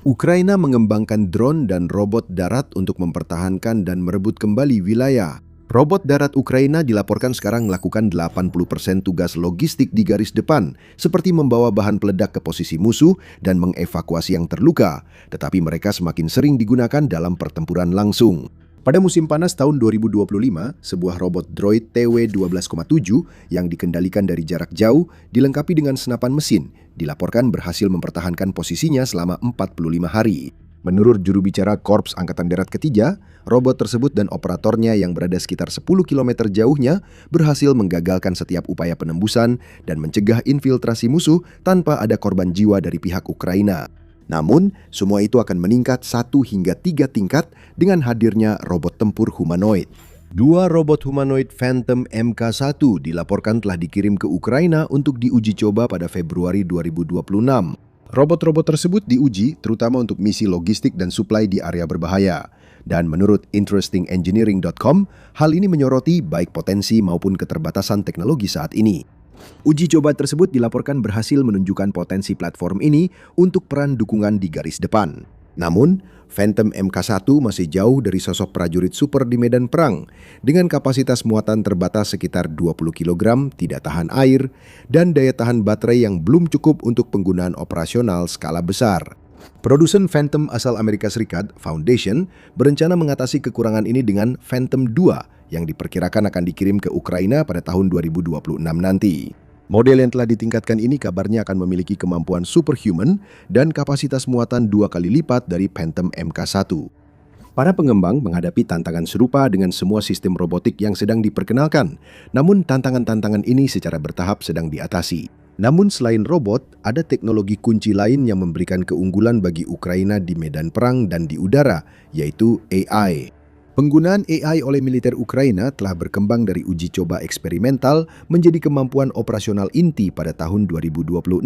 Ukraina mengembangkan drone dan robot darat untuk mempertahankan dan merebut kembali wilayah. Robot darat Ukraina dilaporkan sekarang melakukan 80% tugas logistik di garis depan, seperti membawa bahan peledak ke posisi musuh dan mengevakuasi yang terluka, tetapi mereka semakin sering digunakan dalam pertempuran langsung. Pada musim panas tahun 2025, sebuah robot droid TW-12,7 yang dikendalikan dari jarak jauh, dilengkapi dengan senapan mesin, dilaporkan berhasil mempertahankan posisinya selama 45 hari. Menurut juru bicara Korps Angkatan Darat Ketiga, robot tersebut dan operatornya yang berada sekitar 10 km jauhnya berhasil menggagalkan setiap upaya penembusan dan mencegah infiltrasi musuh tanpa ada korban jiwa dari pihak Ukraina. Namun, semua itu akan meningkat 1 hingga 3 tingkat dengan hadirnya robot tempur humanoid. 2 robot humanoid Phantom MK1 dilaporkan telah dikirim ke Ukraina untuk diuji coba pada Februari 2026. Robot-robot tersebut diuji terutama untuk misi logistik dan suplai di area berbahaya. Dan menurut interestingengineering.com, hal ini menyoroti baik potensi maupun keterbatasan teknologi saat ini. Uji coba tersebut dilaporkan berhasil menunjukkan potensi platform ini untuk peran dukungan di garis depan. Namun, Phantom MK1 masih jauh dari sosok prajurit super di medan perang, dengan kapasitas muatan terbatas sekitar 20 kg, tidak tahan air, dan daya tahan baterai yang belum cukup untuk penggunaan operasional skala besar. Produsen Phantom asal Amerika Serikat, Foundation, berencana mengatasi kekurangan ini dengan Phantom 2 yang diperkirakan akan dikirim ke Ukraina pada tahun 2026 nanti. Model yang telah ditingkatkan ini kabarnya akan memiliki kemampuan superhuman dan kapasitas muatan 2 kali lipat dari Phantom MK1. Para pengembang menghadapi tantangan serupa dengan semua sistem robotik yang sedang diperkenalkan, namun tantangan-tantangan ini secara bertahap sedang diatasi. Namun selain robot, ada teknologi kunci lain yang memberikan keunggulan bagi Ukraina di medan perang dan di udara, yaitu AI. Penggunaan AI oleh militer Ukraina telah berkembang dari uji coba eksperimental menjadi kemampuan operasional inti pada tahun 2026,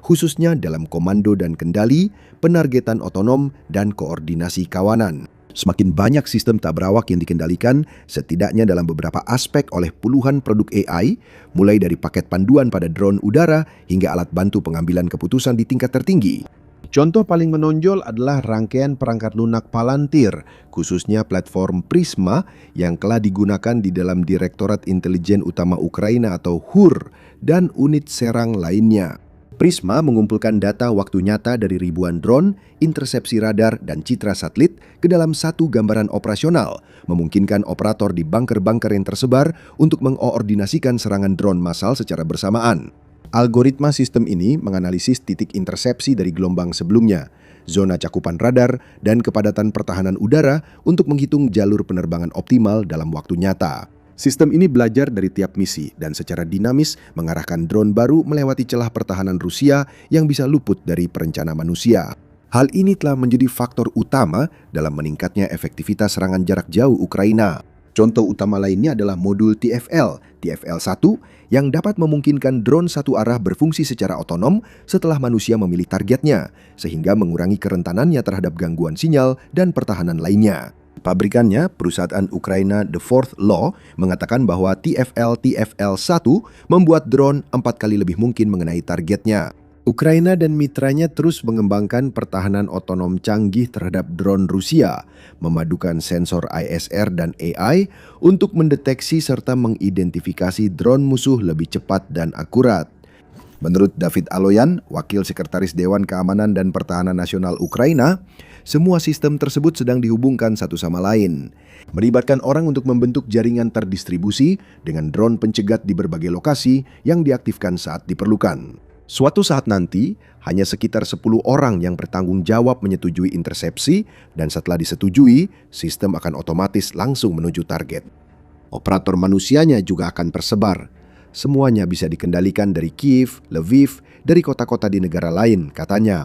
khususnya dalam komando dan kendali, penargetan otonom, dan koordinasi kawanan. Semakin banyak sistem tak berawak yang dikendalikan, setidaknya dalam beberapa aspek oleh puluhan produk AI, mulai dari paket panduan pada drone udara hingga alat bantu pengambilan keputusan di tingkat tertinggi. Contoh paling menonjol adalah rangkaian perangkat lunak Palantir, khususnya platform Prisma yang telah digunakan di dalam Direktorat Intelijen Utama Ukraina atau HUR dan unit serang lainnya. Prisma mengumpulkan data waktu nyata dari ribuan drone, intersepsi radar, dan citra satelit ke dalam satu gambaran operasional, memungkinkan operator di bunker-bunker yang tersebar untuk mengkoordinasikan serangan drone massal secara bersamaan. Algoritma sistem ini menganalisis titik intersepsi dari gelombang sebelumnya, zona cakupan radar, dan kepadatan pertahanan udara untuk menghitung jalur penerbangan optimal dalam waktu nyata. Sistem ini belajar dari tiap misi dan secara dinamis mengarahkan drone baru melewati celah pertahanan Rusia yang bisa luput dari perencana manusia. Hal ini telah menjadi faktor utama dalam meningkatnya efektivitas serangan jarak jauh Ukraina. Contoh utama lainnya adalah modul TFL-1 yang dapat memungkinkan drone satu arah berfungsi secara otonom setelah manusia memilih targetnya, sehingga mengurangi kerentanannya terhadap gangguan sinyal dan pertahanan lainnya. Pabrikannya, perusahaan Ukraina The Fourth Law, mengatakan bahwa TFL-1 membuat drone 4 kali lebih mungkin mengenai targetnya. Ukraina dan mitranya terus mengembangkan pertahanan otonom canggih terhadap drone Rusia, memadukan sensor ISR dan AI untuk mendeteksi serta mengidentifikasi drone musuh lebih cepat dan akurat. Menurut David Aloyan, Wakil Sekretaris Dewan Keamanan dan Pertahanan Nasional Ukraina, semua sistem tersebut sedang dihubungkan satu sama lain, melibatkan orang untuk membentuk jaringan terdistribusi dengan drone pencegat di berbagai lokasi yang diaktifkan saat diperlukan. Suatu saat nanti, hanya sekitar 10 orang yang bertanggung jawab menyetujui intersepsi, dan setelah disetujui, sistem akan otomatis langsung menuju target. Operator manusianya juga akan tersebar. Semuanya bisa dikendalikan dari Kiev, Lviv, dari kota-kota di negara lain, katanya.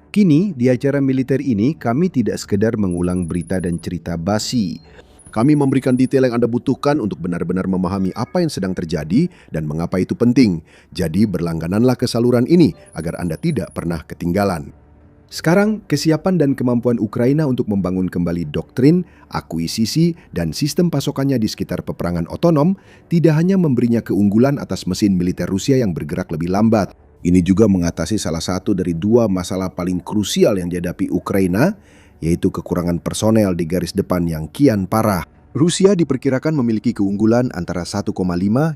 Kini, di acara militer ini, kami tidak sekedar mengulang berita dan cerita basi. Kami memberikan detail yang Anda butuhkan untuk benar-benar memahami apa yang sedang terjadi dan mengapa itu penting. Jadi berlanggananlah ke saluran ini agar Anda tidak pernah ketinggalan. Sekarang, kesiapan dan kemampuan Ukraina untuk membangun kembali doktrin, akuisisi, dan sistem pasokannya di sekitar peperangan otonom tidak hanya memberinya keunggulan atas mesin militer Rusia yang bergerak lebih lambat. Ini juga mengatasi salah satu dari dua masalah paling krusial yang dihadapi Ukraina, yaitu kekurangan personel di garis depan yang kian parah. Rusia diperkirakan memiliki keunggulan antara 1,5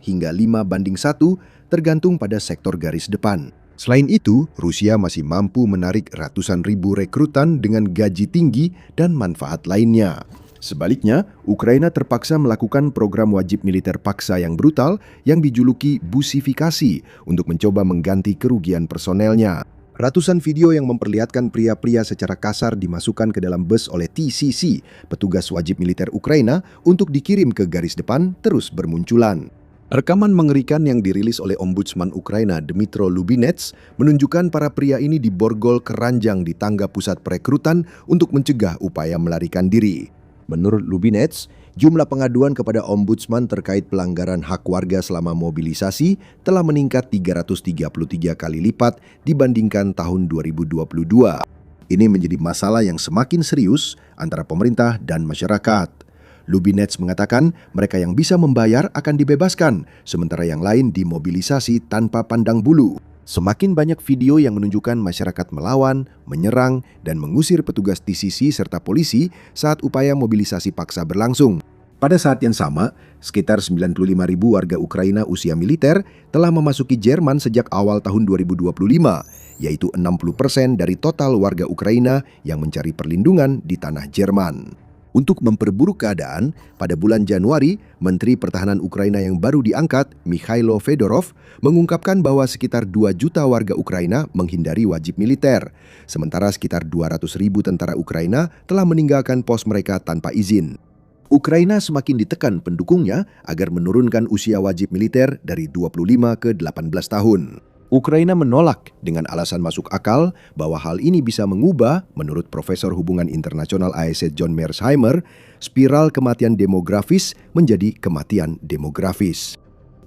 hingga 5:1 tergantung pada sektor garis depan. Selain itu, Rusia masih mampu menarik ratusan ribu rekrutan dengan gaji tinggi dan manfaat lainnya. Sebaliknya, Ukraina terpaksa melakukan program wajib militer paksa yang brutal yang dijuluki busifikasi untuk mencoba mengganti kerugian personelnya. Ratusan video yang memperlihatkan pria-pria secara kasar dimasukkan ke dalam bus oleh TCC, petugas wajib militer Ukraina, untuk dikirim ke garis depan terus bermunculan. Rekaman mengerikan yang dirilis oleh Ombudsman Ukraina Dmytro Lubinets menunjukkan para pria ini diborgol keranjang di tangga pusat perekrutan untuk mencegah upaya melarikan diri. Menurut Lubinets, jumlah pengaduan kepada Ombudsman terkait pelanggaran hak warga selama mobilisasi telah meningkat 333 kali lipat dibandingkan tahun 2022. Ini menjadi masalah yang semakin serius antara pemerintah dan masyarakat. Lubinets mengatakan mereka yang bisa membayar akan dibebaskan, sementara yang lain dimobilisasi tanpa pandang bulu. Semakin banyak video yang menunjukkan masyarakat melawan, menyerang, dan mengusir petugas TCC serta polisi saat upaya mobilisasi paksa berlangsung. Pada saat yang sama, sekitar 95.000 warga Ukraina usia militer telah memasuki Jerman sejak awal tahun 2025, yaitu 60% dari total warga Ukraina yang mencari perlindungan di tanah Jerman. Untuk memperburuk keadaan, pada bulan Januari, Menteri Pertahanan Ukraina yang baru diangkat, Mikhailo Fedorov, mengungkapkan bahwa sekitar 2 juta warga Ukraina menghindari wajib militer, sementara sekitar 200.000 tentara Ukraina telah meninggalkan pos mereka tanpa izin. Ukraina semakin ditekan pendukungnya agar menurunkan usia wajib militer dari 25 ke 18 tahun. Ukraina menolak dengan alasan masuk akal bahwa hal ini bisa mengubah, menurut Profesor Hubungan Internasional ASC John Mearsheimer, spiral kematian demografis menjadi kematian demografis.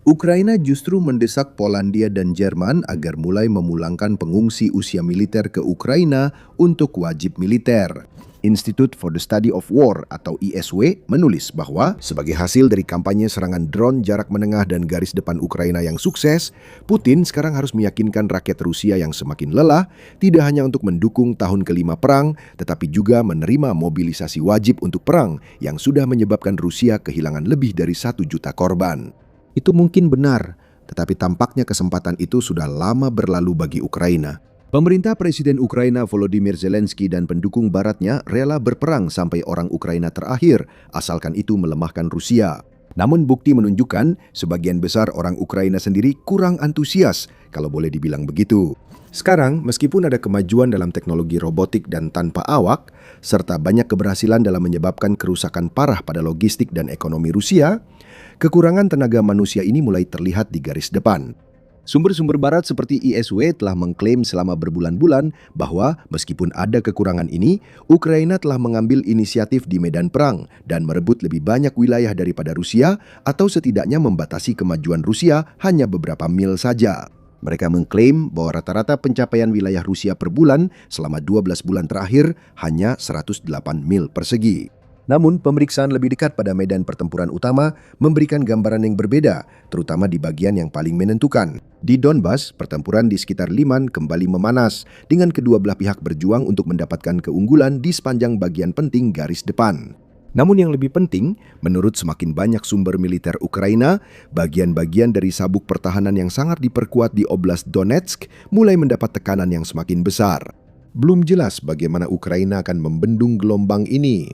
Ukraina justru mendesak Polandia dan Jerman agar mulai memulangkan pengungsi usia militer ke Ukraina untuk wajib militer. Institute for the Study of War atau ISW menulis bahwa sebagai hasil dari kampanye serangan drone jarak menengah dan garis depan Ukraina yang sukses, Putin sekarang harus meyakinkan rakyat Rusia yang semakin lelah tidak hanya untuk mendukung tahun kelima perang, tetapi juga menerima mobilisasi wajib untuk perang yang sudah menyebabkan Rusia kehilangan lebih dari 1 juta korban. Itu mungkin benar, tetapi tampaknya kesempatan itu sudah lama berlalu bagi Ukraina. Pemerintah Presiden Ukraina Volodymyr Zelensky dan pendukung baratnya rela berperang sampai orang Ukraina terakhir, asalkan itu melemahkan Rusia. Namun bukti menunjukkan sebagian besar orang Ukraina sendiri kurang antusias, kalau boleh dibilang begitu. Sekarang, meskipun ada kemajuan dalam teknologi robotik dan tanpa awak, serta banyak keberhasilan dalam menyebabkan kerusakan parah pada logistik dan ekonomi Rusia, kekurangan tenaga manusia ini mulai terlihat di garis depan. Sumber-sumber barat seperti ISW telah mengklaim selama berbulan-bulan bahwa meskipun ada kekurangan ini, Ukraina telah mengambil inisiatif di medan perang dan merebut lebih banyak wilayah daripada Rusia atau setidaknya membatasi kemajuan Rusia hanya beberapa mil saja. Mereka mengklaim bahwa rata-rata pencapaian wilayah Rusia per bulan selama 12 bulan terakhir hanya 108 mil persegi. Namun, pemeriksaan lebih dekat pada medan pertempuran utama memberikan gambaran yang berbeda, terutama di bagian yang paling menentukan. Di Donbas, pertempuran di sekitar Liman kembali memanas, dengan kedua belah pihak berjuang untuk mendapatkan keunggulan di sepanjang bagian penting garis depan. Namun yang lebih penting, menurut semakin banyak sumber militer Ukraina, bagian-bagian dari sabuk pertahanan yang sangat diperkuat di Oblast Donetsk mulai mendapat tekanan yang semakin besar. Belum jelas bagaimana Ukraina akan membendung gelombang ini.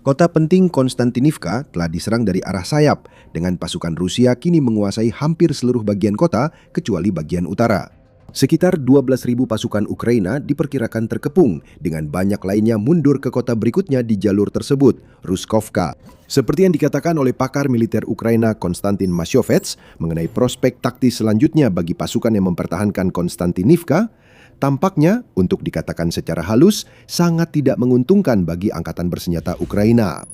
Kota penting Konstantinivka telah diserang dari arah sayap, dengan pasukan Rusia kini menguasai hampir seluruh bagian kota kecuali bagian utara. Sekitar 12.000 pasukan Ukraina diperkirakan terkepung, dengan banyak lainnya mundur ke kota berikutnya di jalur tersebut, Ruskovka. Seperti yang dikatakan oleh pakar militer Ukraina Konstantin Masyovets mengenai prospek taktis selanjutnya bagi pasukan yang mempertahankan Konstantinivka, tampaknya, untuk dikatakan secara halus, sangat tidak menguntungkan bagi angkatan bersenjata Ukraina.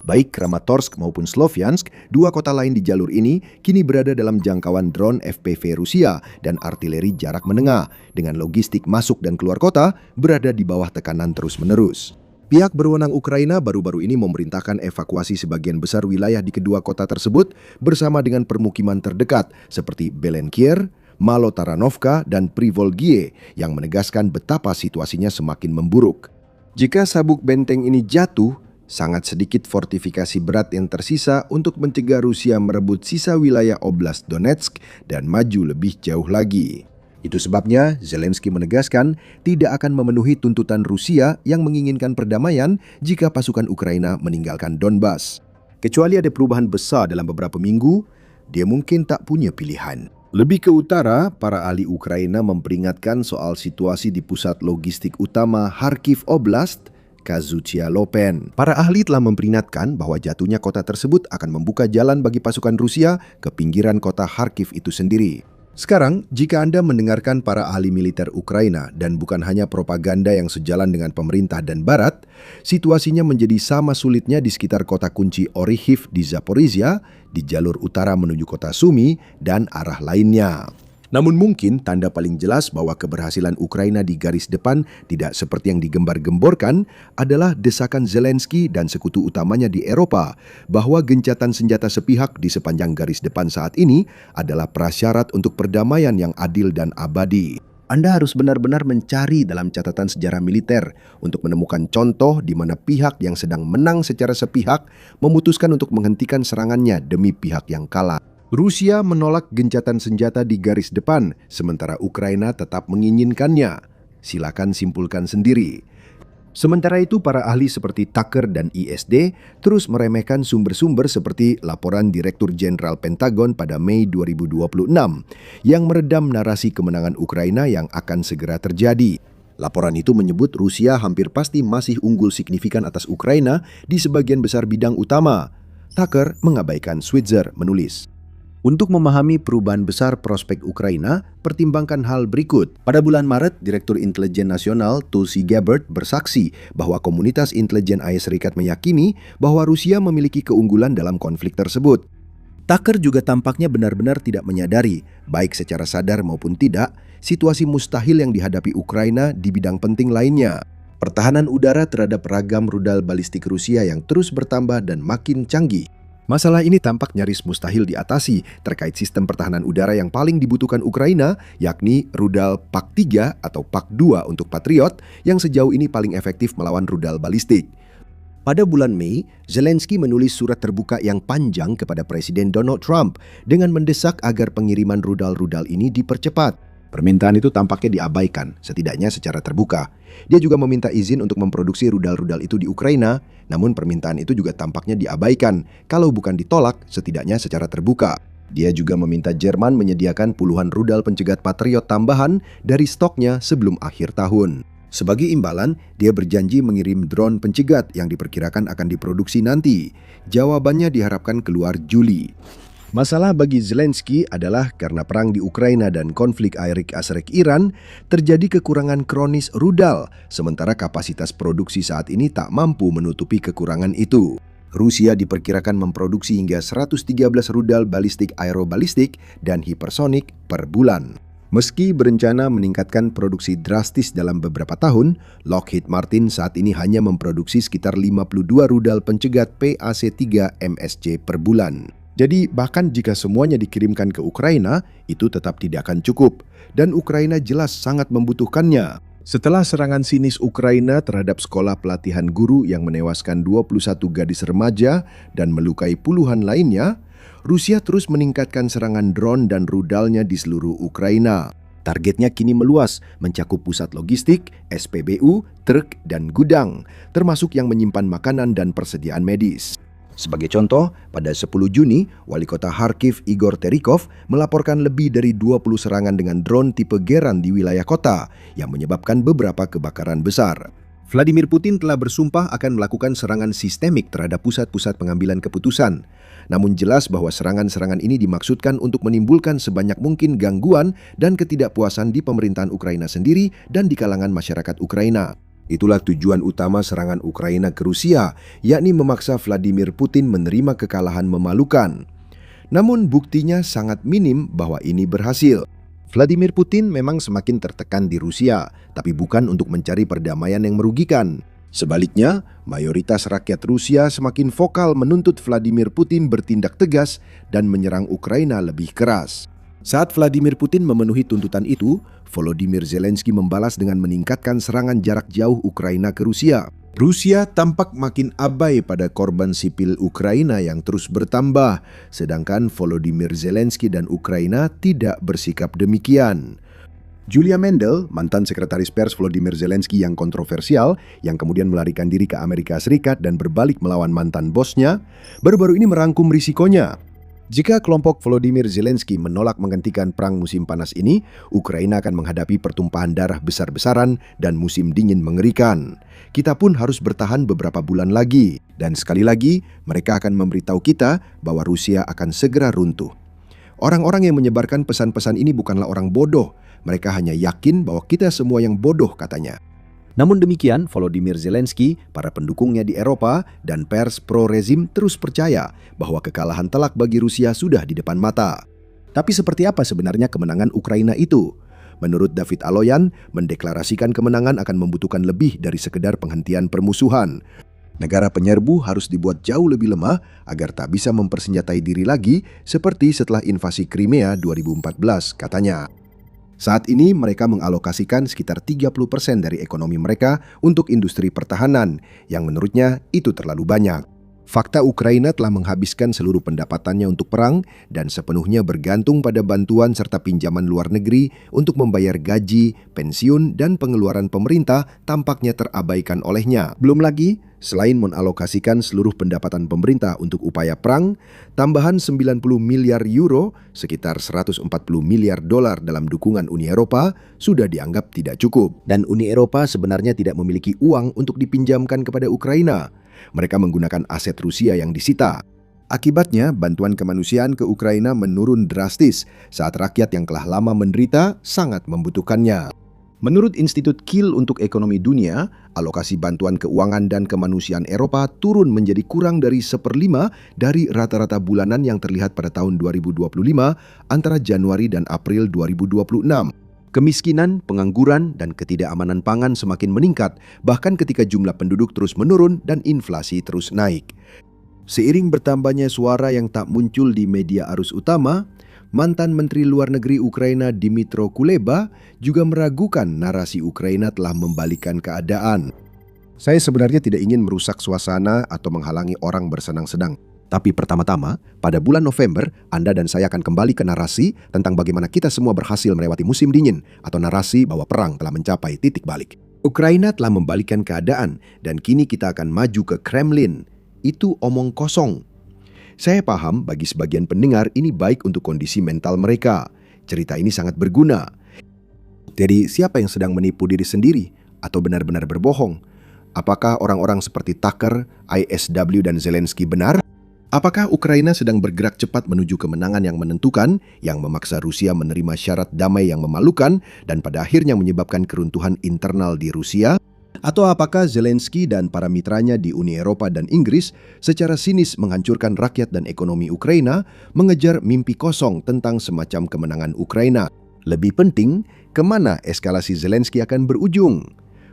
Baik Kramatorsk maupun Sloviansk, dua kota lain di jalur ini, kini berada dalam jangkauan drone FPV Rusia dan artileri jarak menengah, dengan logistik masuk dan keluar kota berada di bawah tekanan terus-menerus. Pihak berwenang Ukraina baru-baru ini memerintahkan evakuasi sebagian besar wilayah di kedua kota tersebut bersama dengan permukiman terdekat seperti Belenkier, Malotaranovka, dan Privolgie yang menegaskan betapa situasinya semakin memburuk. Jika sabuk benteng ini jatuh, sangat sedikit fortifikasi berat yang tersisa untuk mencegah Rusia merebut sisa wilayah Oblast Donetsk dan maju lebih jauh lagi. Itu sebabnya Zelensky menegaskan tidak akan memenuhi tuntutan Rusia yang menginginkan perdamaian jika pasukan Ukraina meninggalkan Donbas. Kecuali ada perubahan besar dalam beberapa minggu, dia mungkin tak punya pilihan. Lebih ke utara, para ahli Ukraina memperingatkan soal situasi di pusat logistik utama Kharkiv Oblast, Kazuchia Lopen. Para ahli telah memperingatkan bahwa jatuhnya kota tersebut akan membuka jalan bagi pasukan Rusia ke pinggiran kota Kharkiv itu sendiri. Sekarang, jika Anda mendengarkan para ahli militer Ukraina dan bukan hanya propaganda yang sejalan dengan pemerintah dan Barat, situasinya menjadi sama sulitnya di sekitar kota kunci Orikhiv di Zaporizhia, di jalur utara menuju kota Sumy, dan arah lainnya. Namun mungkin tanda paling jelas bahwa keberhasilan Ukraina di garis depan tidak seperti yang digembar-gemborkan adalah desakan Zelensky dan sekutu utamanya di Eropa bahwa gencatan senjata sepihak di sepanjang garis depan saat ini adalah prasyarat untuk perdamaian yang adil dan abadi. Anda harus benar-benar mencari dalam catatan sejarah militer untuk menemukan contoh di mana pihak yang sedang menang secara sepihak memutuskan untuk menghentikan serangannya demi pihak yang kalah. Rusia menolak gencatan senjata di garis depan, sementara Ukraina tetap menginginkannya. Silakan simpulkan sendiri. Sementara itu, para ahli seperti Tucker dan ISD terus meremehkan sumber-sumber seperti laporan Direktur Jenderal Pentagon pada Mei 2026 yang meredam narasi kemenangan Ukraina yang akan segera terjadi. Laporan itu menyebut Rusia hampir pasti masih unggul signifikan atas Ukraina di sebagian besar bidang utama. Tucker mengabaikan Switzer menulis, Untuk memahami perubahan besar prospek Ukraina, pertimbangkan hal berikut. Pada bulan Maret, Direktur Intelijen Nasional Tulsi Gabbard bersaksi bahwa komunitas intelijen AS Serikat meyakini bahwa Rusia memiliki keunggulan dalam konflik tersebut. Tucker juga tampaknya benar-benar tidak menyadari, baik secara sadar maupun tidak, situasi mustahil yang dihadapi Ukraina di bidang penting lainnya. Pertahanan udara terhadap ragam rudal balistik Rusia yang terus bertambah dan makin canggih. Masalah ini tampak nyaris mustahil diatasi terkait sistem pertahanan udara yang paling dibutuhkan Ukraina, yakni rudal PAK-3 atau PAK-2 untuk Patriot yang sejauh ini paling efektif melawan rudal balistik. Pada bulan Mei, Zelensky menulis surat terbuka yang panjang kepada Presiden Donald Trump dengan mendesak agar pengiriman rudal-rudal ini dipercepat. Permintaan itu tampaknya diabaikan, setidaknya secara terbuka. Dia juga meminta izin untuk memproduksi rudal-rudal itu di Ukraina, namun permintaan itu juga tampaknya diabaikan, kalau bukan ditolak, setidaknya secara terbuka. Dia juga meminta Jerman menyediakan puluhan rudal pencegat Patriot tambahan dari stoknya sebelum akhir tahun. Sebagai imbalan, dia berjanji mengirim drone pencegat yang diperkirakan akan diproduksi nanti. Jawabannya diharapkan keluar Juli. Masalah bagi Zelensky adalah karena perang di Ukraina dan konflik Irak Iran terjadi kekurangan kronis rudal, sementara kapasitas produksi saat ini tak mampu menutupi kekurangan itu. Rusia diperkirakan memproduksi hingga 113 rudal balistik aerobalistik dan hipersonik per bulan. Meski berencana meningkatkan produksi drastis dalam beberapa tahun, Lockheed Martin saat ini hanya memproduksi sekitar 52 rudal pencegat PAC-3 MSC per bulan. Jadi bahkan jika semuanya dikirimkan ke Ukraina, itu tetap tidak akan cukup. Dan Ukraina jelas sangat membutuhkannya. Setelah serangan sinis Ukraina terhadap sekolah pelatihan guru yang menewaskan 21 gadis remaja dan melukai puluhan lainnya, Rusia terus meningkatkan serangan drone dan rudalnya di seluruh Ukraina. Targetnya kini meluas, mencakup pusat logistik, SPBU, truk, dan gudang, termasuk yang menyimpan makanan dan persediaan medis. Sebagai contoh, pada 10 Juni, Wali Kota Kharkiv Igor Terikov melaporkan lebih dari 20 serangan dengan drone tipe Geran di wilayah kota yang menyebabkan beberapa kebakaran besar. Vladimir Putin telah bersumpah akan melakukan serangan sistemik terhadap pusat-pusat pengambilan keputusan. Namun jelas bahwa serangan-serangan ini dimaksudkan untuk menimbulkan sebanyak mungkin gangguan dan ketidakpuasan di pemerintahan Ukraina sendiri dan di kalangan masyarakat Ukraina. Itulah tujuan utama serangan Ukraina ke Rusia, yakni memaksa Vladimir Putin menerima kekalahan memalukan. Namun buktinya sangat minim bahwa ini berhasil. Vladimir Putin memang semakin tertekan di Rusia, tapi bukan untuk mencari perdamaian yang merugikan. Sebaliknya, mayoritas rakyat Rusia semakin vokal menuntut Vladimir Putin bertindak tegas dan menyerang Ukraina lebih keras. Saat Vladimir Putin memenuhi tuntutan itu, Volodymyr Zelensky membalas dengan meningkatkan serangan jarak jauh Ukraina ke Rusia. Rusia tampak makin abai pada korban sipil Ukraina yang terus bertambah, sedangkan Volodymyr Zelensky dan Ukraina tidak bersikap demikian. Julia Mendel, mantan sekretaris pers Volodymyr Zelensky yang kontroversial, yang kemudian melarikan diri ke Amerika Serikat dan berbalik melawan mantan bosnya, baru-baru ini merangkum risikonya. Jika kelompok Volodymyr Zelensky menolak menghentikan perang musim panas ini, Ukraina akan menghadapi pertumpahan darah besar-besaran dan musim dingin mengerikan. Kita pun harus bertahan beberapa bulan lagi. Dan sekali lagi, mereka akan memberitahu kita bahwa Rusia akan segera runtuh. Orang-orang yang menyebarkan pesan-pesan ini bukanlah orang bodoh. Mereka hanya yakin bahwa kita semua yang bodoh, katanya. Namun demikian, Volodymyr Zelensky, para pendukungnya di Eropa, dan pers pro-rezim terus percaya bahwa kekalahan telak bagi Rusia sudah di depan mata. Tapi seperti apa sebenarnya kemenangan Ukraina itu? Menurut David Aloyan, mendeklarasikan kemenangan akan membutuhkan lebih dari sekedar penghentian permusuhan. Negara penyerbu harus dibuat jauh lebih lemah agar tak bisa mempersenjatai diri lagi seperti setelah invasi Crimea 2014, katanya. Saat ini mereka mengalokasikan sekitar 30% dari ekonomi mereka untuk industri pertahanan, yang menurutnya itu terlalu banyak. Fakta Ukraina telah menghabiskan seluruh pendapatannya untuk perang dan sepenuhnya bergantung pada bantuan serta pinjaman luar negeri untuk membayar gaji, pensiun, dan pengeluaran pemerintah tampaknya terabaikan olehnya. Belum lagi, selain mengalokasikan seluruh pendapatan pemerintah untuk upaya perang, tambahan 90 miliar euro, sekitar 140 miliar dolar dalam dukungan Uni Eropa, sudah dianggap tidak cukup. Dan Uni Eropa sebenarnya tidak memiliki uang untuk dipinjamkan kepada Ukraina. Mereka menggunakan aset Rusia yang disita. Akibatnya, bantuan kemanusiaan ke Ukraina menurun drastis saat rakyat yang telah lama menderita sangat membutuhkannya. Menurut Institut Kiel untuk Ekonomi Dunia, alokasi bantuan keuangan dan kemanusiaan Eropa turun menjadi kurang dari 1/5 dari rata-rata bulanan yang terlihat pada tahun 2025 antara Januari dan April 2026. Kemiskinan, pengangguran, dan ketidakamanan pangan semakin meningkat, bahkan ketika jumlah penduduk terus menurun dan inflasi terus naik. Seiring bertambahnya suara yang tak muncul di media arus utama, mantan Menteri Luar Negeri Ukraina Dmytro Kuleba juga meragukan narasi Ukraina telah membalikkan keadaan. Saya sebenarnya tidak ingin merusak suasana atau menghalangi orang bersenang-senang. Tapi pertama-tama, pada bulan November, Anda dan saya akan kembali ke narasi tentang bagaimana kita semua berhasil melewati musim dingin atau narasi bahwa perang telah mencapai titik balik. Ukraina telah membalikkan keadaan dan kini kita akan maju ke Kremlin. Itu omong kosong. Saya paham bagi sebagian pendengar ini baik untuk kondisi mental mereka. Cerita ini sangat berguna. Jadi siapa yang sedang menipu diri sendiri atau benar-benar berbohong? Apakah orang-orang seperti Tucker, ISW, dan Zelensky benar? Apakah Ukraina sedang bergerak cepat menuju kemenangan yang menentukan, yang memaksa Rusia menerima syarat damai yang memalukan dan pada akhirnya menyebabkan keruntuhan internal di Rusia? Atau apakah Zelensky dan para mitranya di Uni Eropa dan Inggris secara sinis menghancurkan rakyat dan ekonomi Ukraina, mengejar mimpi kosong tentang semacam kemenangan Ukraina? Lebih penting, kemana eskalasi Zelensky akan berujung?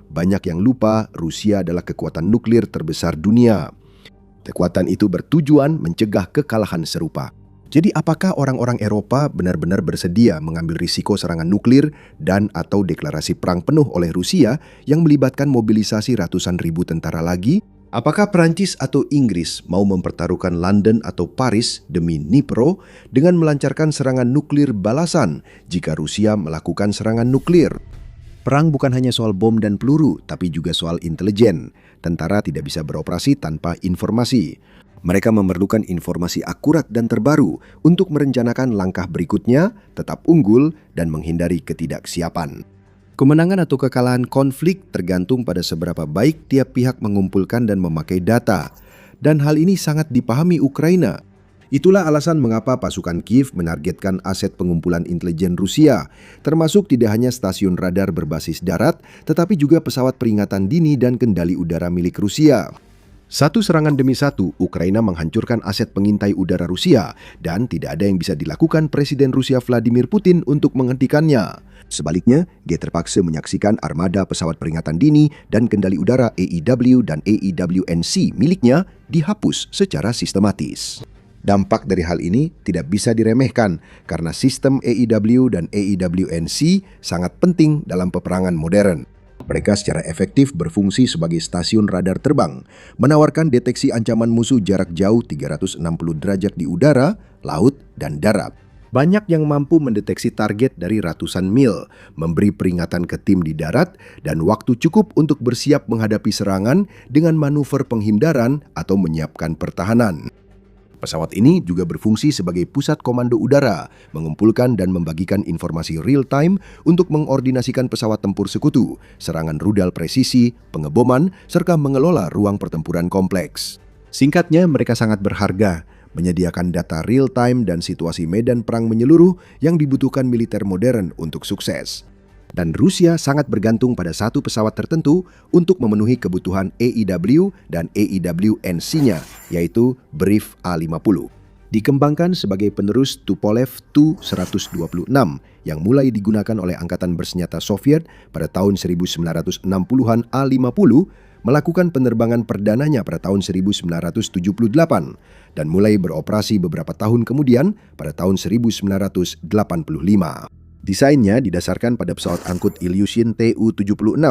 Banyak yang lupa Rusia adalah kekuatan nuklir terbesar dunia. Kekuatan itu bertujuan mencegah kekalahan serupa. Jadi apakah orang-orang Eropa benar-benar bersedia mengambil risiko serangan nuklir dan atau deklarasi perang penuh oleh Rusia yang melibatkan mobilisasi ratusan ribu tentara lagi? Apakah Perancis atau Inggris mau mempertaruhkan London atau Paris demi Dnipro dengan melancarkan serangan nuklir balasan jika Rusia melakukan serangan nuklir? Perang bukan hanya soal bom dan peluru, tapi juga soal intelijen. Tentara tidak bisa beroperasi tanpa informasi. Mereka memerlukan informasi akurat dan terbaru untuk merencanakan langkah berikutnya, tetap unggul, dan menghindari ketidaksiapan. Kemenangan atau kekalahan konflik tergantung pada seberapa baik tiap pihak mengumpulkan dan memakai data. Dan hal ini sangat dipahami Ukraina. Itulah alasan mengapa pasukan Kiev menargetkan aset pengumpulan intelijen Rusia, termasuk tidak hanya stasiun radar berbasis darat, tetapi juga pesawat peringatan dini dan kendali udara milik Rusia. Satu serangan demi satu, Ukraina menghancurkan aset pengintai udara Rusia dan tidak ada yang bisa dilakukan Presiden Rusia Vladimir Putin untuk menghentikannya. Sebaliknya, dia terpaksa menyaksikan armada pesawat peringatan dini dan kendali udara AEW dan AEWNC miliknya dihapus secara sistematis. Dampak dari hal ini tidak bisa diremehkan karena sistem AEW dan AEWNC sangat penting dalam peperangan modern. Mereka secara efektif berfungsi sebagai stasiun radar terbang, menawarkan deteksi ancaman musuh jarak jauh 360 derajat di udara, laut, dan darat. Banyak yang mampu mendeteksi target dari ratusan mil, memberi peringatan ke tim di darat, dan waktu cukup untuk bersiap menghadapi serangan dengan manuver penghindaran atau menyiapkan pertahanan. Pesawat ini juga berfungsi sebagai pusat komando udara, mengumpulkan dan membagikan informasi real-time untuk mengordinasikan pesawat tempur sekutu, serangan rudal presisi, pengeboman, serta mengelola ruang pertempuran kompleks. Singkatnya, mereka sangat berharga, menyediakan data real-time dan situasi medan perang menyeluruh yang dibutuhkan militer modern untuk sukses. Dan Rusia sangat bergantung pada satu pesawat tertentu untuk memenuhi kebutuhan AEW dan AEWNC-nya, yaitu Brief A-50. Dikembangkan sebagai penerus Tupolev Tu-126 yang mulai digunakan oleh Angkatan Bersenjata Soviet pada tahun 1960-an. A-50 melakukan penerbangan perdananya pada tahun 1978 dan mulai beroperasi beberapa tahun kemudian pada tahun 1985. Desainnya didasarkan pada pesawat angkut Ilyushin Tu-76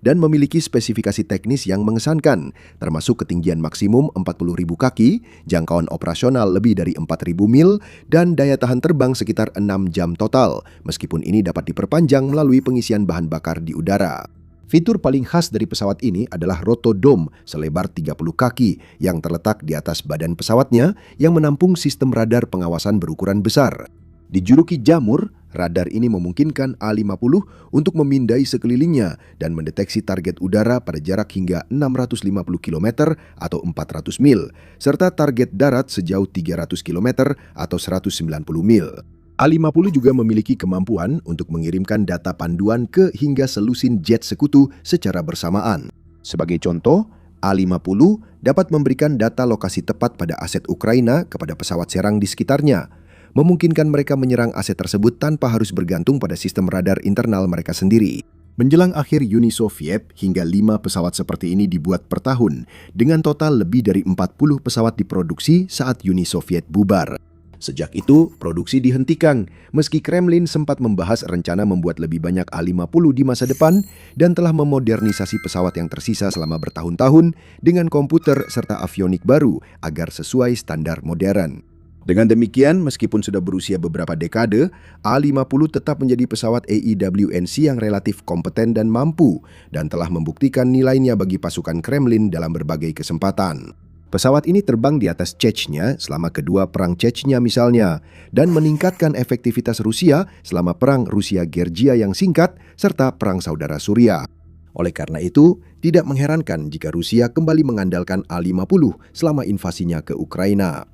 dan memiliki spesifikasi teknis yang mengesankan, termasuk ketinggian maksimum 40.000 kaki, jangkauan operasional lebih dari 4.000 mil, dan daya tahan terbang sekitar 6 jam total, meskipun ini dapat diperpanjang melalui pengisian bahan bakar di udara. Fitur paling khas dari pesawat ini adalah rotodome selebar 30 kaki yang terletak di atas badan pesawatnya yang menampung sistem radar pengawasan berukuran besar. Dijuluki jamur, Radar ini memungkinkan A-50 untuk memindai sekelilingnya dan mendeteksi target udara pada jarak hingga 650 km atau 400 mil, serta target darat sejauh 300 km atau 190 mil. A-50 juga memiliki kemampuan untuk mengirimkan data panduan ke hingga selusin jet sekutu secara bersamaan. Sebagai contoh, A-50 dapat memberikan data lokasi tepat pada aset Ukraina kepada pesawat serang di sekitarnya, memungkinkan mereka menyerang aset tersebut tanpa harus bergantung pada sistem radar internal mereka sendiri. Menjelang akhir Uni Soviet, hingga 5 pesawat seperti ini dibuat per tahun, dengan total lebih dari 40 pesawat diproduksi saat Uni Soviet bubar. Sejak itu, produksi dihentikan, meski Kremlin sempat membahas rencana membuat lebih banyak A-50 di masa depan dan telah memodernisasi pesawat yang tersisa selama bertahun-tahun dengan komputer serta avionik baru agar sesuai standar modern. Dengan demikian, meskipun sudah berusia beberapa dekade, A-50 tetap menjadi pesawat AEWNC yang relatif kompeten dan mampu, dan telah membuktikan nilainya bagi pasukan Kremlin dalam berbagai kesempatan. Pesawat ini terbang di atas Chechnya selama kedua perang Chechnya misalnya, dan meningkatkan efektivitas Rusia selama perang Rusia-Georgia yang singkat, serta perang saudara Suria. Oleh karena itu, tidak mengherankan jika Rusia kembali mengandalkan A-50 selama invasinya ke Ukraina.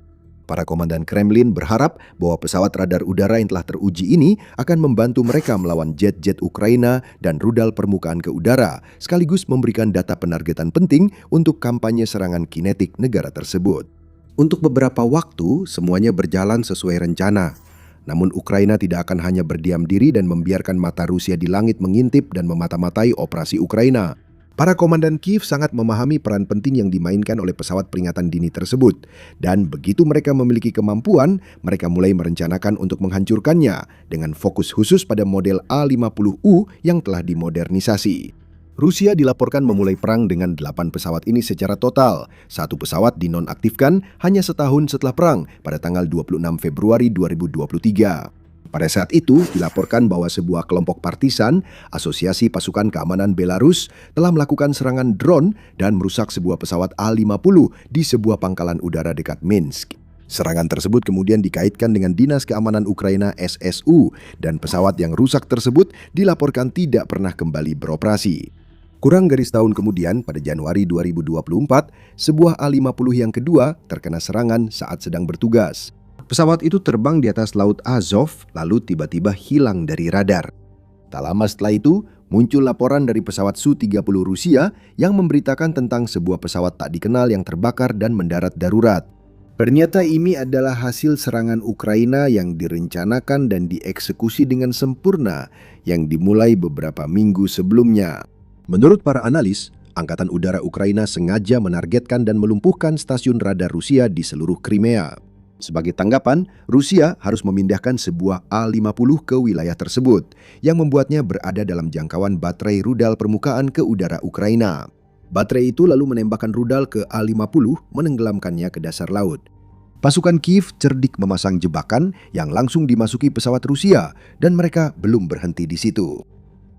Para komandan Kremlin berharap bahwa pesawat radar udara yang telah teruji ini akan membantu mereka melawan jet-jet Ukraina dan rudal permukaan ke udara, sekaligus memberikan data penargetan penting untuk kampanye serangan kinetik negara tersebut. Untuk beberapa waktu, semuanya berjalan sesuai rencana. Namun Ukraina tidak akan hanya berdiam diri dan membiarkan mata Rusia di langit mengintip dan memata-matai operasi Ukraina. Para komandan Kiev sangat memahami peran penting yang dimainkan oleh pesawat peringatan dini tersebut. Dan begitu mereka memiliki kemampuan, mereka mulai merencanakan untuk menghancurkannya dengan fokus khusus pada model A-50U yang telah dimodernisasi. Rusia dilaporkan memulai perang dengan 8 pesawat ini secara total. 1 pesawat dinonaktifkan hanya setahun setelah perang pada tanggal 26 Februari 2023. Pada saat itu, dilaporkan bahwa sebuah kelompok partisan, Asosiasi Pasukan Keamanan Belarus, telah melakukan serangan drone dan merusak sebuah pesawat A-50 di sebuah pangkalan udara dekat Minsk. Serangan tersebut kemudian dikaitkan dengan Dinas Keamanan Ukraina SSU, dan pesawat yang rusak tersebut dilaporkan tidak pernah kembali beroperasi. Kurang dari setahun kemudian, pada Januari 2024, sebuah A-50 yang kedua terkena serangan saat sedang bertugas. Pesawat itu terbang di atas Laut Azov, lalu tiba-tiba hilang dari radar. Tak lama setelah itu, muncul laporan dari pesawat Su-30 Rusia yang memberitakan tentang sebuah pesawat tak dikenal yang terbakar dan mendarat darurat. Ternyata ini adalah hasil serangan Ukraina yang direncanakan dan dieksekusi dengan sempurna yang dimulai beberapa minggu sebelumnya. Menurut para analis, Angkatan Udara Ukraina sengaja menargetkan dan melumpuhkan stasiun radar Rusia di seluruh Crimea. Sebagai tanggapan, Rusia harus memindahkan sebuah A-50 ke wilayah tersebut, yang membuatnya berada dalam jangkauan baterai rudal permukaan ke udara Ukraina. Baterai itu lalu menembakkan rudal ke A-50, menenggelamkannya ke dasar laut. Pasukan Kiev cerdik memasang jebakan yang langsung dimasuki pesawat Rusia, dan mereka belum berhenti di situ.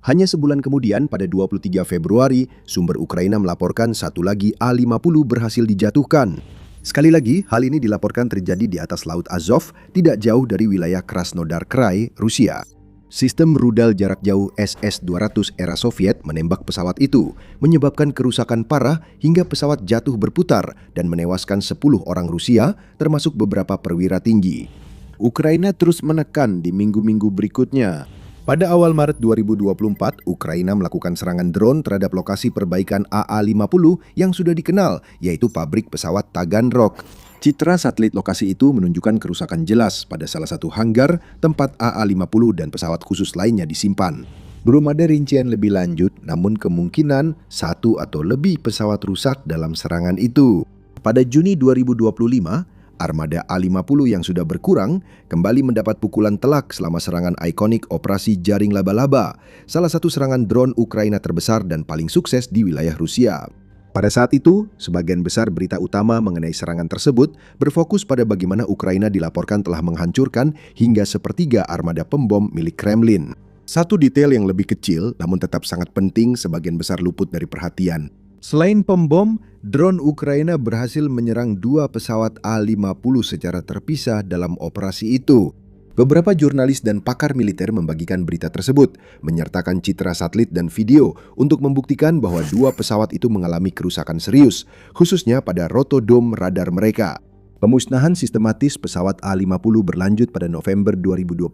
Hanya sebulan kemudian, pada 23 Februari, sumber Ukraina melaporkan satu lagi A-50 berhasil dijatuhkan. Sekali lagi, hal ini dilaporkan terjadi di atas Laut Azov, tidak jauh dari wilayah Krasnodar Krai, Rusia. Sistem rudal jarak jauh SS-200 era Soviet menembak pesawat itu, menyebabkan kerusakan parah hingga pesawat jatuh berputar dan menewaskan 10 orang Rusia, termasuk beberapa perwira tinggi. Ukraina terus menekan di minggu-minggu berikutnya. Pada awal Maret 2024, Ukraina melakukan serangan drone terhadap lokasi perbaikan AA-50 yang sudah dikenal, yaitu pabrik pesawat Taganrog. Citra satelit lokasi itu menunjukkan kerusakan jelas pada salah satu hanggar tempat AA-50 dan pesawat khusus lainnya disimpan. Belum ada rincian lebih lanjut, namun kemungkinan satu atau lebih pesawat rusak dalam serangan itu. Pada Juni 2025, armada A-50 yang sudah berkurang kembali mendapat pukulan telak selama serangan ikonik Operasi Jaring Laba-Laba, salah satu serangan drone Ukraina terbesar dan paling sukses di wilayah Rusia. Pada saat itu, sebagian besar berita utama mengenai serangan tersebut berfokus pada bagaimana Ukraina dilaporkan telah menghancurkan hingga sepertiga armada pembom milik Kremlin. Satu detail yang lebih kecil namun tetap sangat penting sebagian besar luput dari perhatian. Selain pembom, drone Ukraina berhasil menyerang 2 pesawat A-50 secara terpisah dalam operasi itu. Beberapa jurnalis dan pakar militer membagikan berita tersebut, menyertakan citra satelit dan video untuk membuktikan bahwa dua pesawat itu mengalami kerusakan serius, khususnya pada rotodom radar mereka. Pemusnahan sistematis pesawat A-50 berlanjut pada November 2025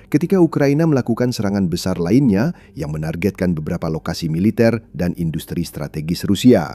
ketika Ukraina melakukan serangan besar lainnya yang menargetkan beberapa lokasi militer dan industri strategis Rusia.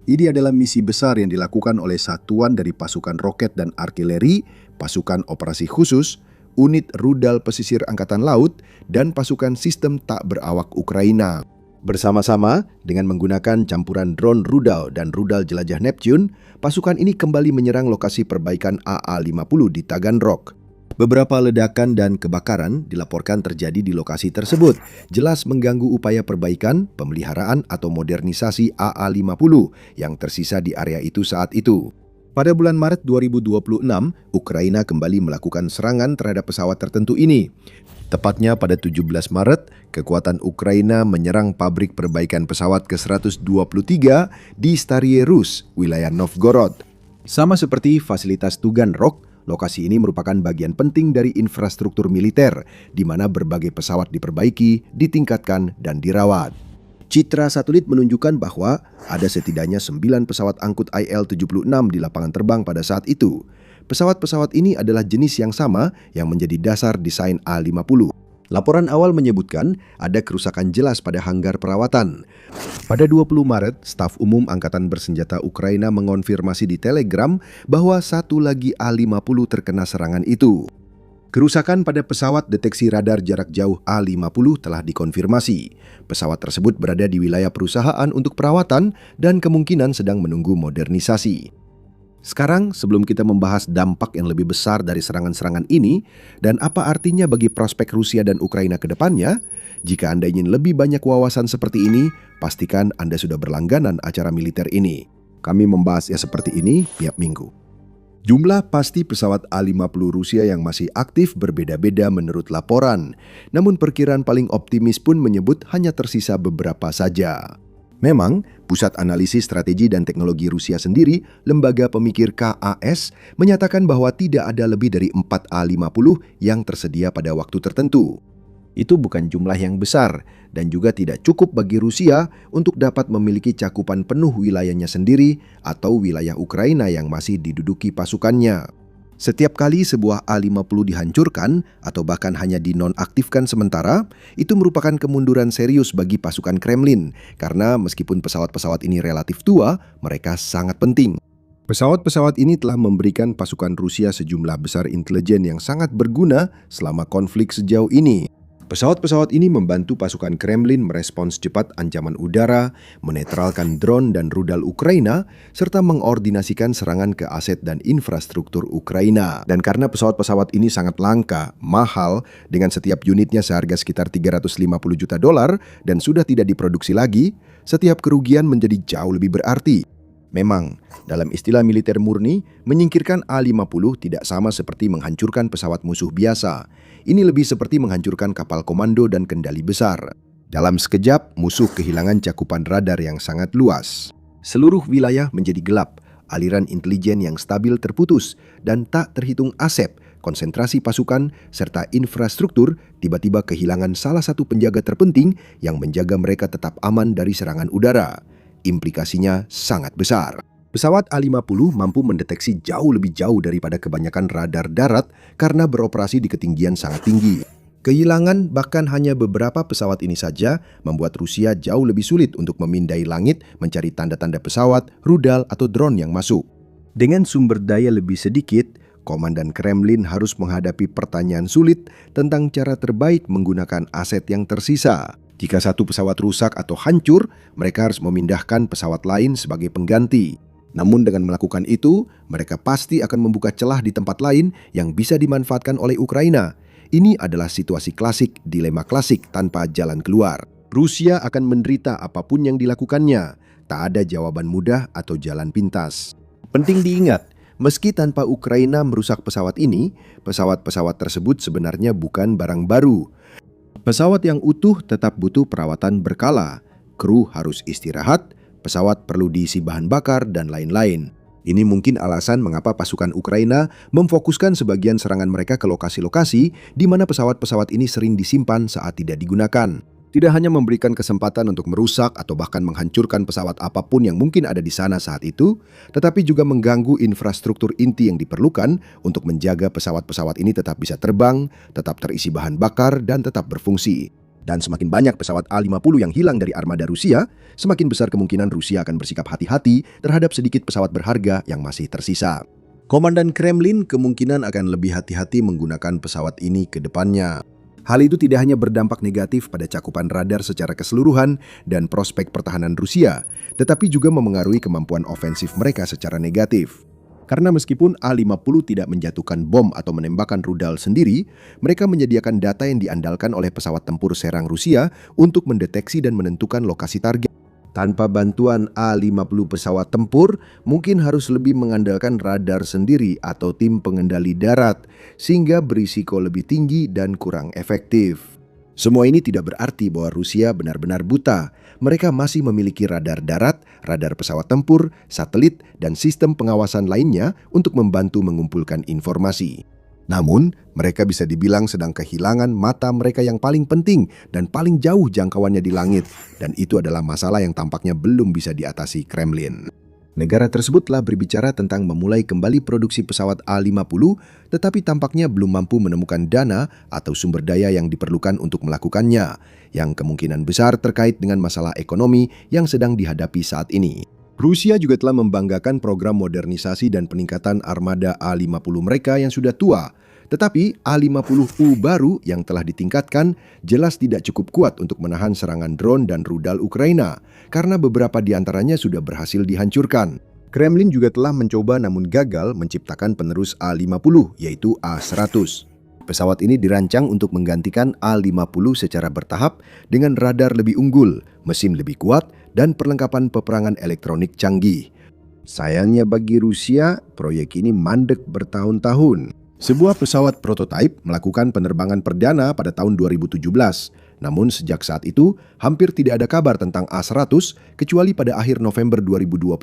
Ini adalah misi besar yang dilakukan oleh satuan dari pasukan roket dan artileri, pasukan operasi khusus, unit rudal pesisir Angkatan Laut, dan pasukan sistem tak berawak Ukraina. Bersama-sama, dengan menggunakan campuran drone rudal dan rudal jelajah Neptune, pasukan ini kembali menyerang lokasi perbaikan AA-50 di Taganrog. Beberapa ledakan dan kebakaran dilaporkan terjadi di lokasi tersebut, jelas mengganggu upaya perbaikan, pemeliharaan, atau modernisasi AA-50 yang tersisa di area itu saat itu. Pada bulan Maret 2026, Ukraina kembali melakukan serangan terhadap pesawat tertentu ini. Tepatnya pada 17 Maret, kekuatan Ukraina menyerang pabrik perbaikan pesawat ke-123 di Starie Rus, wilayah Novgorod. Sama seperti fasilitas Taganrog, lokasi ini merupakan bagian penting dari infrastruktur militer, di mana berbagai pesawat diperbaiki, ditingkatkan, dan dirawat. Citra satelit menunjukkan bahwa ada setidaknya 9 pesawat angkut IL-76 di lapangan terbang pada saat itu. Pesawat-pesawat ini adalah jenis yang sama yang menjadi dasar desain A-50. Laporan awal menyebutkan ada kerusakan jelas pada hanggar perawatan. Pada 20 Maret, Staf Umum Angkatan Bersenjata Ukraina mengonfirmasi di Telegram bahwa satu lagi A-50 terkena serangan itu. Kerusakan pada pesawat deteksi radar jarak jauh A-50 telah dikonfirmasi. Pesawat tersebut berada di wilayah perusahaan untuk perawatan dan kemungkinan sedang menunggu modernisasi. Sekarang, sebelum kita membahas dampak yang lebih besar dari serangan-serangan ini dan apa artinya bagi prospek Rusia dan Ukraina ke depannya, jika Anda ingin lebih banyak wawasan seperti ini, pastikan Anda sudah berlangganan acara militer ini. Kami membahasnya seperti ini tiap minggu. Jumlah pasti pesawat A-50 Rusia yang masih aktif berbeda-beda menurut laporan. Namun perkiraan paling optimis pun menyebut hanya tersisa beberapa saja. Memang, Pusat Analisis Strategi dan Teknologi Rusia sendiri, lembaga pemikir KAS, menyatakan bahwa tidak ada lebih dari 4 A-50 yang tersedia pada waktu tertentu. Itu bukan jumlah yang besar dan juga tidak cukup bagi Rusia untuk dapat memiliki cakupan penuh wilayahnya sendiri atau wilayah Ukraina yang masih diduduki pasukannya. Setiap kali sebuah A-50 dihancurkan atau bahkan hanya dinonaktifkan sementara, itu merupakan kemunduran serius bagi pasukan Kremlin karena meskipun pesawat-pesawat ini relatif tua, mereka sangat penting. Pesawat-pesawat ini telah memberikan pasukan Rusia sejumlah besar intelijen yang sangat berguna selama konflik sejauh ini. Pesawat-pesawat ini membantu pasukan Kremlin merespons cepat ancaman udara, menetralkan drone dan rudal Ukraina, serta mengordinasikan serangan ke aset dan infrastruktur Ukraina. Dan karena pesawat-pesawat ini sangat langka, mahal, dengan setiap unitnya seharga sekitar $350 juta dan sudah tidak diproduksi lagi, setiap kerugian menjadi jauh lebih berarti. Memang, dalam istilah militer murni, menyingkirkan A-50 tidak sama seperti menghancurkan pesawat musuh biasa. Ini lebih seperti menghancurkan kapal komando dan kendali besar. Dalam sekejap, musuh kehilangan cakupan radar yang sangat luas. Seluruh wilayah menjadi gelap, aliran intelijen yang stabil terputus, dan tak terhitung aset, konsentrasi pasukan, serta infrastruktur tiba-tiba kehilangan salah satu penjaga terpenting yang menjaga mereka tetap aman dari serangan udara. Implikasinya sangat besar. Pesawat A-50 mampu mendeteksi jauh lebih jauh daripada kebanyakan radar darat karena beroperasi di ketinggian sangat tinggi. Kehilangan bahkan hanya beberapa pesawat ini saja membuat Rusia jauh lebih sulit untuk memindai langit mencari tanda-tanda pesawat, rudal, atau drone yang masuk. Dengan sumber daya lebih sedikit, Komandan Kremlin harus menghadapi pertanyaan sulit tentang cara terbaik menggunakan aset yang tersisa. Jika satu pesawat rusak atau hancur, mereka harus memindahkan pesawat lain sebagai pengganti. Namun dengan melakukan itu, mereka pasti akan membuka celah di tempat lain yang bisa dimanfaatkan oleh Ukraina. Ini adalah situasi klasik, dilema klasik tanpa jalan keluar. Rusia akan menderita apapun yang dilakukannya. Tak ada jawaban mudah atau jalan pintas. Penting diingat, meski tanpa Ukraina merusak pesawat ini, pesawat-pesawat tersebut sebenarnya bukan barang baru. Pesawat yang utuh tetap butuh perawatan berkala, kru harus istirahat, pesawat perlu diisi bahan bakar, dan lain-lain. Ini mungkin alasan mengapa pasukan Ukraina memfokuskan sebagian serangan mereka ke lokasi-lokasi di mana pesawat-pesawat ini sering disimpan saat tidak digunakan. Tidak hanya memberikan kesempatan untuk merusak atau bahkan menghancurkan pesawat apapun yang mungkin ada di sana saat itu, tetapi juga mengganggu infrastruktur inti yang diperlukan untuk menjaga pesawat-pesawat ini tetap bisa terbang, tetap terisi bahan bakar, dan tetap berfungsi. Dan semakin banyak pesawat A-50 yang hilang dari armada Rusia, semakin besar kemungkinan Rusia akan bersikap hati-hati terhadap sedikit pesawat berharga yang masih tersisa. Komandan Kremlin kemungkinan akan lebih hati-hati menggunakan pesawat ini ke depannya. Hal itu tidak hanya berdampak negatif pada cakupan radar secara keseluruhan dan prospek pertahanan Rusia, tetapi juga memengaruhi kemampuan ofensif mereka secara negatif. Karena meskipun A-50 tidak menjatuhkan bom atau menembakkan rudal sendiri, mereka menyediakan data yang diandalkan oleh pesawat tempur serang Rusia untuk mendeteksi dan menentukan lokasi target. Tanpa bantuan A-50 pesawat tempur, mungkin harus lebih mengandalkan radar sendiri atau tim pengendali darat, sehingga berisiko lebih tinggi dan kurang efektif. Semua ini tidak berarti bahwa Rusia benar-benar buta. Mereka masih memiliki radar darat, radar pesawat tempur, satelit, dan sistem pengawasan lainnya untuk membantu mengumpulkan informasi. Namun, mereka bisa dibilang sedang kehilangan mata mereka yang paling penting dan paling jauh jangkauannya di langit, dan itu adalah masalah yang tampaknya belum bisa diatasi Kremlin. Negara tersebut telah berbicara tentang memulai kembali produksi pesawat A-50, tetapi tampaknya belum mampu menemukan dana atau sumber daya yang diperlukan untuk melakukannya, yang kemungkinan besar terkait dengan masalah ekonomi yang sedang dihadapi saat ini. Rusia juga telah membanggakan program modernisasi dan peningkatan armada A-50 mereka yang sudah tua, tetapi A-50U baru yang telah ditingkatkan jelas tidak cukup kuat untuk menahan serangan drone dan rudal Ukraina, karena beberapa di antaranya sudah berhasil dihancurkan. Kremlin juga telah mencoba namun gagal menciptakan penerus A-50, yaitu A-100. Pesawat ini dirancang untuk menggantikan A-50 secara bertahap dengan radar lebih unggul, mesin lebih kuat, dan perlengkapan peperangan elektronik canggih. Sayangnya bagi Rusia, proyek ini mandek bertahun-tahun. Sebuah pesawat prototipe melakukan penerbangan perdana pada tahun 2017. Namun sejak saat itu, hampir tidak ada kabar tentang A-100 kecuali pada akhir November 2025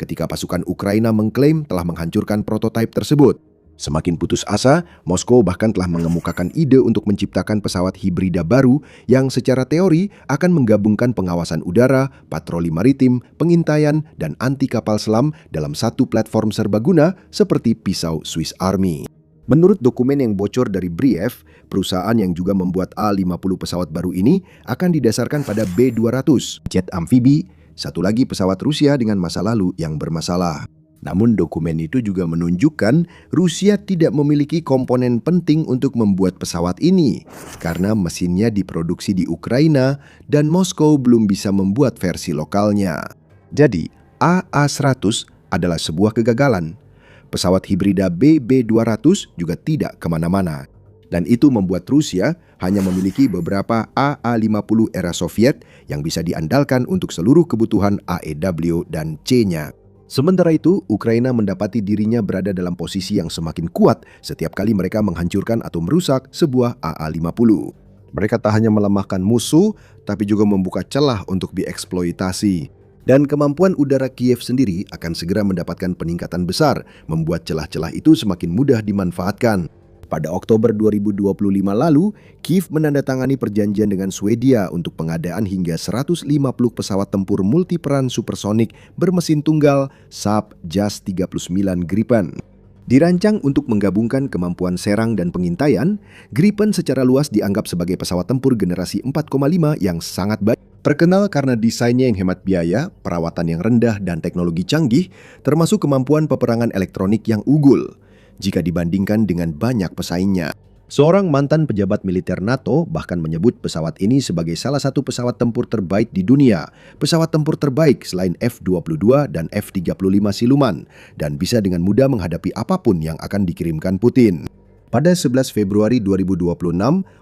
ketika pasukan Ukraina mengklaim telah menghancurkan prototipe tersebut. Semakin putus asa, Moskow bahkan telah mengemukakan ide untuk menciptakan pesawat hibrida baru yang secara teori akan menggabungkan pengawasan udara, patroli maritim, pengintaian, dan anti kapal selam dalam satu platform serbaguna seperti pisau Swiss Army. Menurut dokumen yang bocor dari Brief, perusahaan yang juga membuat A-50 pesawat baru ini akan didasarkan pada B-200, jet amfibi, satu lagi pesawat Rusia dengan masa lalu yang bermasalah. Namun dokumen itu juga menunjukkan Rusia tidak memiliki komponen penting untuk membuat pesawat ini karena mesinnya diproduksi di Ukraina dan Moskow belum bisa membuat versi lokalnya. Jadi, AA-100 adalah sebuah kegagalan. Pesawat hibrida BB-200 juga tidak kemana-mana. Dan itu membuat Rusia hanya memiliki beberapa AA-50 era Soviet yang bisa diandalkan untuk seluruh kebutuhan AEW dan C-nya. Sementara itu, Ukraina mendapati dirinya berada dalam posisi yang semakin kuat setiap kali mereka menghancurkan atau merusak sebuah AA-50. Mereka tak hanya melemahkan musuh, tapi juga membuka celah untuk dieksploitasi. Dan kemampuan udara Kiev sendiri akan segera mendapatkan peningkatan besar, membuat celah-celah itu semakin mudah dimanfaatkan. Pada Oktober 2025 lalu, Kiev menandatangani perjanjian dengan Swedia untuk pengadaan hingga 150 pesawat tempur multiperan supersonik bermesin tunggal Saab JAS-39 Gripen. Dirancang untuk menggabungkan kemampuan serang dan pengintaian, Gripen secara luas dianggap sebagai pesawat tempur generasi 4,5 yang sangat baik. Terkenal karena desainnya yang hemat biaya, perawatan yang rendah, dan teknologi canggih, termasuk kemampuan peperangan elektronik yang unggul jika dibandingkan dengan banyak pesaingnya. Seorang mantan pejabat militer NATO bahkan menyebut pesawat ini sebagai salah satu pesawat tempur terbaik di dunia, pesawat tempur terbaik selain F-22 dan F-35 siluman, dan bisa dengan mudah menghadapi apapun yang akan dikirimkan Putin. Pada 11 Februari 2026,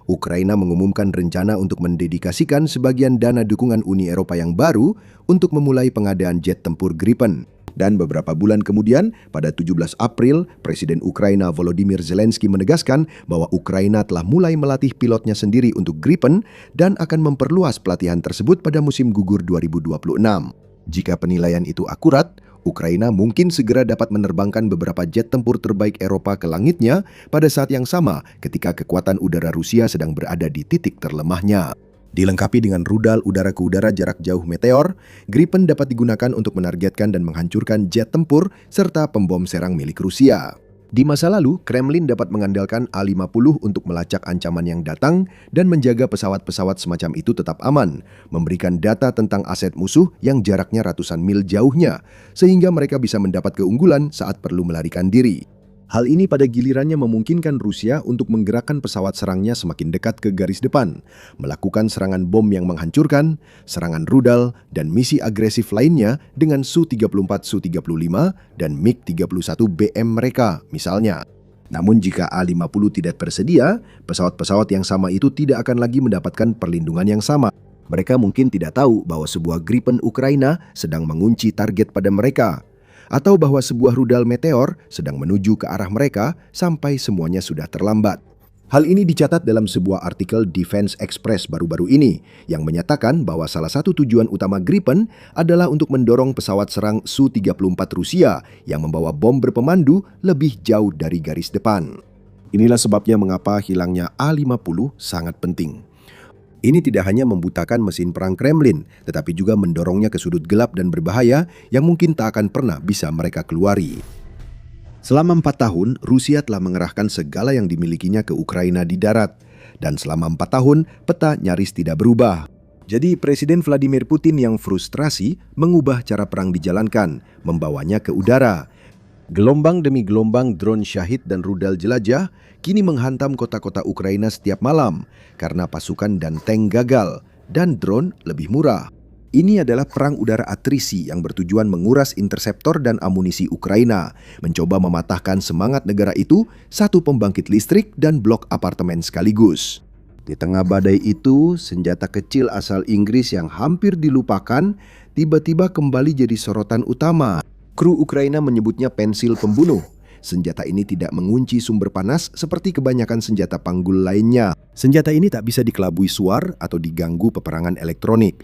Ukraina mengumumkan rencana untuk mendedikasikan sebagian dana dukungan Uni Eropa yang baru untuk memulai pengadaan jet tempur Gripen. Dan beberapa bulan kemudian, pada 17 April, Presiden Ukraina Volodymyr Zelensky menegaskan bahwa Ukraina telah mulai melatih pilotnya sendiri untuk Gripen dan akan memperluas pelatihan tersebut pada musim gugur 2026. Jika penilaian itu akurat, Ukraina mungkin segera dapat menerbangkan beberapa jet tempur terbaik Eropa ke langitnya pada saat yang sama ketika kekuatan udara Rusia sedang berada di titik terlemahnya. Dilengkapi dengan rudal udara-ke-udara jarak jauh Meteor, Gripen dapat digunakan untuk menargetkan dan menghancurkan jet tempur serta pembom serang milik Rusia. Di masa lalu, Kremlin dapat mengandalkan A-50 untuk melacak ancaman yang datang dan menjaga pesawat-pesawat semacam itu tetap aman, memberikan data tentang aset musuh yang jaraknya ratusan mil jauhnya, sehingga mereka bisa mendapat keunggulan saat perlu melarikan diri. Hal ini pada gilirannya memungkinkan Rusia untuk menggerakkan pesawat serangnya semakin dekat ke garis depan, melakukan serangan bom yang menghancurkan, serangan rudal, dan misi agresif lainnya dengan Su-34, Su-35, dan MiG-31BM mereka, misalnya. Namun jika A-50 tidak tersedia, pesawat-pesawat yang sama itu tidak akan lagi mendapatkan perlindungan yang sama. Mereka mungkin tidak tahu bahwa sebuah Gripen Ukraina sedang mengunci target pada mereka, atau bahwa sebuah rudal Meteor sedang menuju ke arah mereka sampai semuanya sudah terlambat. Hal ini dicatat dalam sebuah artikel Defense Express baru-baru ini yang menyatakan bahwa salah satu tujuan utama Gripen adalah untuk mendorong pesawat serang Su-34 Rusia yang membawa bom berpemandu lebih jauh dari garis depan. Inilah sebabnya mengapa hilangnya A-50 sangat penting. Ini tidak hanya membutakan mesin perang Kremlin, tetapi juga mendorongnya ke sudut gelap dan berbahaya yang mungkin tak akan pernah bisa mereka keluari. Selama 4 tahun, Rusia telah mengerahkan segala yang dimilikinya ke Ukraina di darat. Dan selama 4 tahun, peta nyaris tidak berubah. Jadi Presiden Vladimir Putin yang frustrasi mengubah cara perang dijalankan, membawanya ke udara. Gelombang demi gelombang drone Shahid dan rudal jelajah kini menghantam kota-kota Ukraina setiap malam karena pasukan dan tank gagal dan drone lebih murah. Ini adalah perang udara atrisi yang bertujuan menguras interseptor dan amunisi Ukraina, mencoba mematahkan semangat negara itu, satu pembangkit listrik dan blok apartemen sekaligus. Di tengah badai itu, senjata kecil asal Inggris yang hampir dilupakan tiba-tiba kembali jadi sorotan utama. Kru Ukraina menyebutnya pensil pembunuh. Senjata ini tidak mengunci sumber panas seperti kebanyakan senjata panggul lainnya. Senjata ini tak bisa dikelabui suar atau diganggu peperangan elektronik.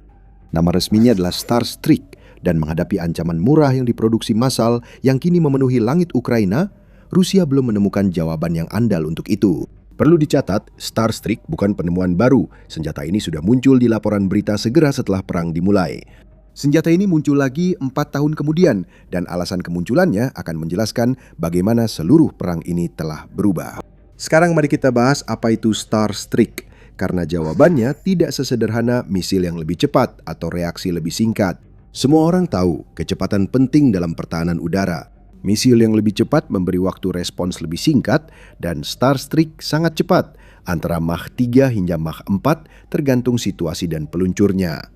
Nama resminya adalah Starstreak dan menghadapi ancaman murah yang diproduksi massal yang kini memenuhi langit Ukraina, Rusia belum menemukan jawaban yang andal untuk itu. Perlu dicatat, Starstreak bukan penemuan baru. Senjata ini sudah muncul di laporan berita segera setelah perang dimulai. Senjata ini muncul lagi 4 tahun kemudian dan alasan kemunculannya akan menjelaskan bagaimana seluruh perang ini telah berubah. Sekarang mari kita bahas apa itu Starstreak, karena jawabannya tidak sesederhana misil yang lebih cepat atau reaksi lebih singkat. Semua orang tahu kecepatan penting dalam pertahanan udara. Misil yang lebih cepat memberi waktu respons lebih singkat dan Starstreak sangat cepat, antara Mach 3 hingga Mach 4 tergantung situasi dan peluncurnya.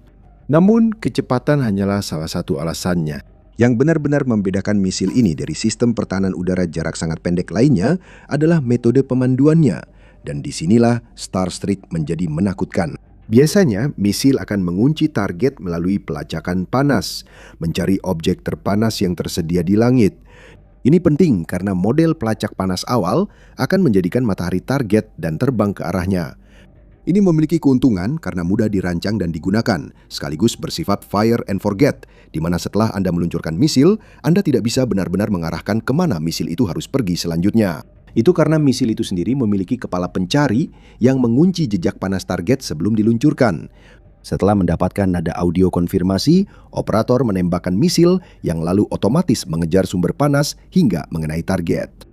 Namun, kecepatan hanyalah salah satu alasannya. Yang benar-benar membedakan misil ini dari sistem pertahanan udara jarak sangat pendek lainnya adalah metode pemanduannya. Dan disinilah Starstreak menjadi menakutkan. Biasanya, misil akan mengunci target melalui pelacakan panas, mencari objek terpanas yang tersedia di langit. Ini penting karena model pelacak panas awal akan menjadikan matahari target dan terbang ke arahnya. Ini memiliki keuntungan karena mudah dirancang dan digunakan, sekaligus bersifat fire and forget, di mana setelah Anda meluncurkan misil, Anda tidak bisa benar-benar mengarahkan kemana misil itu harus pergi selanjutnya. Itu karena misil itu sendiri memiliki kepala pencari yang mengunci jejak panas target sebelum diluncurkan. Setelah mendapatkan nada audio konfirmasi, operator menembakkan misil yang lalu otomatis mengejar sumber panas hingga mengenai target.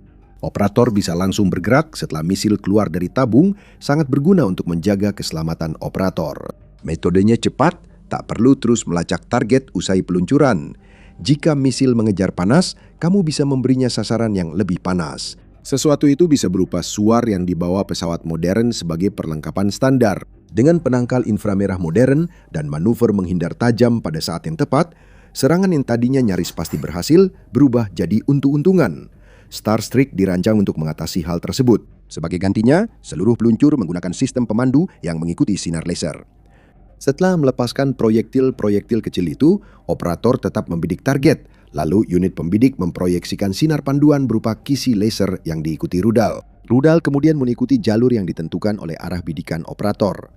Operator bisa langsung bergerak setelah misil keluar dari tabung, sangat berguna untuk menjaga keselamatan operator. Metodenya cepat, tak perlu terus melacak target usai peluncuran. Jika misil mengejar panas, kamu bisa memberinya sasaran yang lebih panas. Sesuatu itu bisa berupa suar yang dibawa pesawat modern sebagai perlengkapan standar. Dengan penangkal inframerah modern dan manuver menghindar tajam pada saat yang tepat, serangan yang tadinya nyaris pasti berhasil berubah jadi untung-untungan. Starstreak dirancang untuk mengatasi hal tersebut. Sebagai gantinya, seluruh peluncur menggunakan sistem pemandu yang mengikuti sinar laser. Setelah melepaskan proyektil-proyektil kecil itu, operator tetap membidik target. Lalu unit pembidik memproyeksikan sinar panduan berupa kisi laser yang diikuti rudal. Rudal kemudian mengikuti jalur yang ditentukan oleh arah bidikan operator.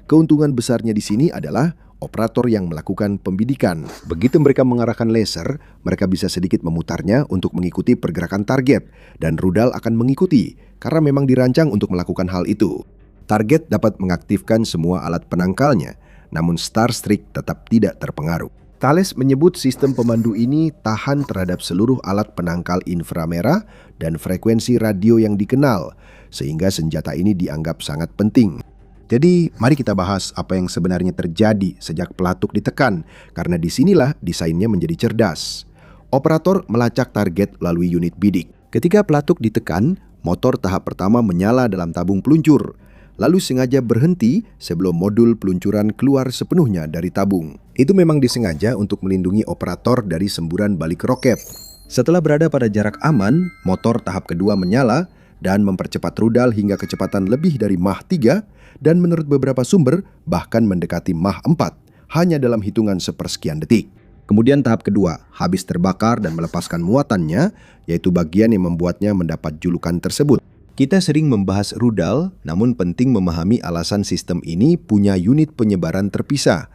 Keuntungan besarnya di sini adalah operator yang melakukan pembidikan. Begitu mereka mengarahkan laser, mereka bisa sedikit memutarnya untuk mengikuti pergerakan target, dan rudal akan mengikuti karena memang dirancang untuk melakukan hal itu. Target dapat mengaktifkan semua alat penangkalnya, namun Starstreak tetap tidak terpengaruh. Thales menyebut sistem pemandu ini tahan terhadap seluruh alat penangkal inframerah dan frekuensi radio yang dikenal, sehingga senjata ini dianggap sangat penting. Jadi, mari kita bahas apa yang sebenarnya terjadi sejak pelatuk ditekan, karena disinilah desainnya menjadi cerdas. Operator melacak target melalui unit bidik. Ketika pelatuk ditekan, motor tahap pertama menyala dalam tabung peluncur, lalu sengaja berhenti sebelum modul peluncuran keluar sepenuhnya dari tabung. Itu memang disengaja untuk melindungi operator dari semburan balik roket. Setelah berada pada jarak aman, motor tahap kedua menyala dan mempercepat rudal hingga kecepatan lebih dari Mach 3 dan menurut beberapa sumber bahkan mendekati Mach 4 hanya dalam hitungan sepersekian detik. Kemudian tahap kedua habis terbakar dan melepaskan muatannya, yaitu bagian yang membuatnya mendapat julukan tersebut. Kita sering membahas rudal, namun penting memahami alasan sistem ini punya unit penyebaran terpisah.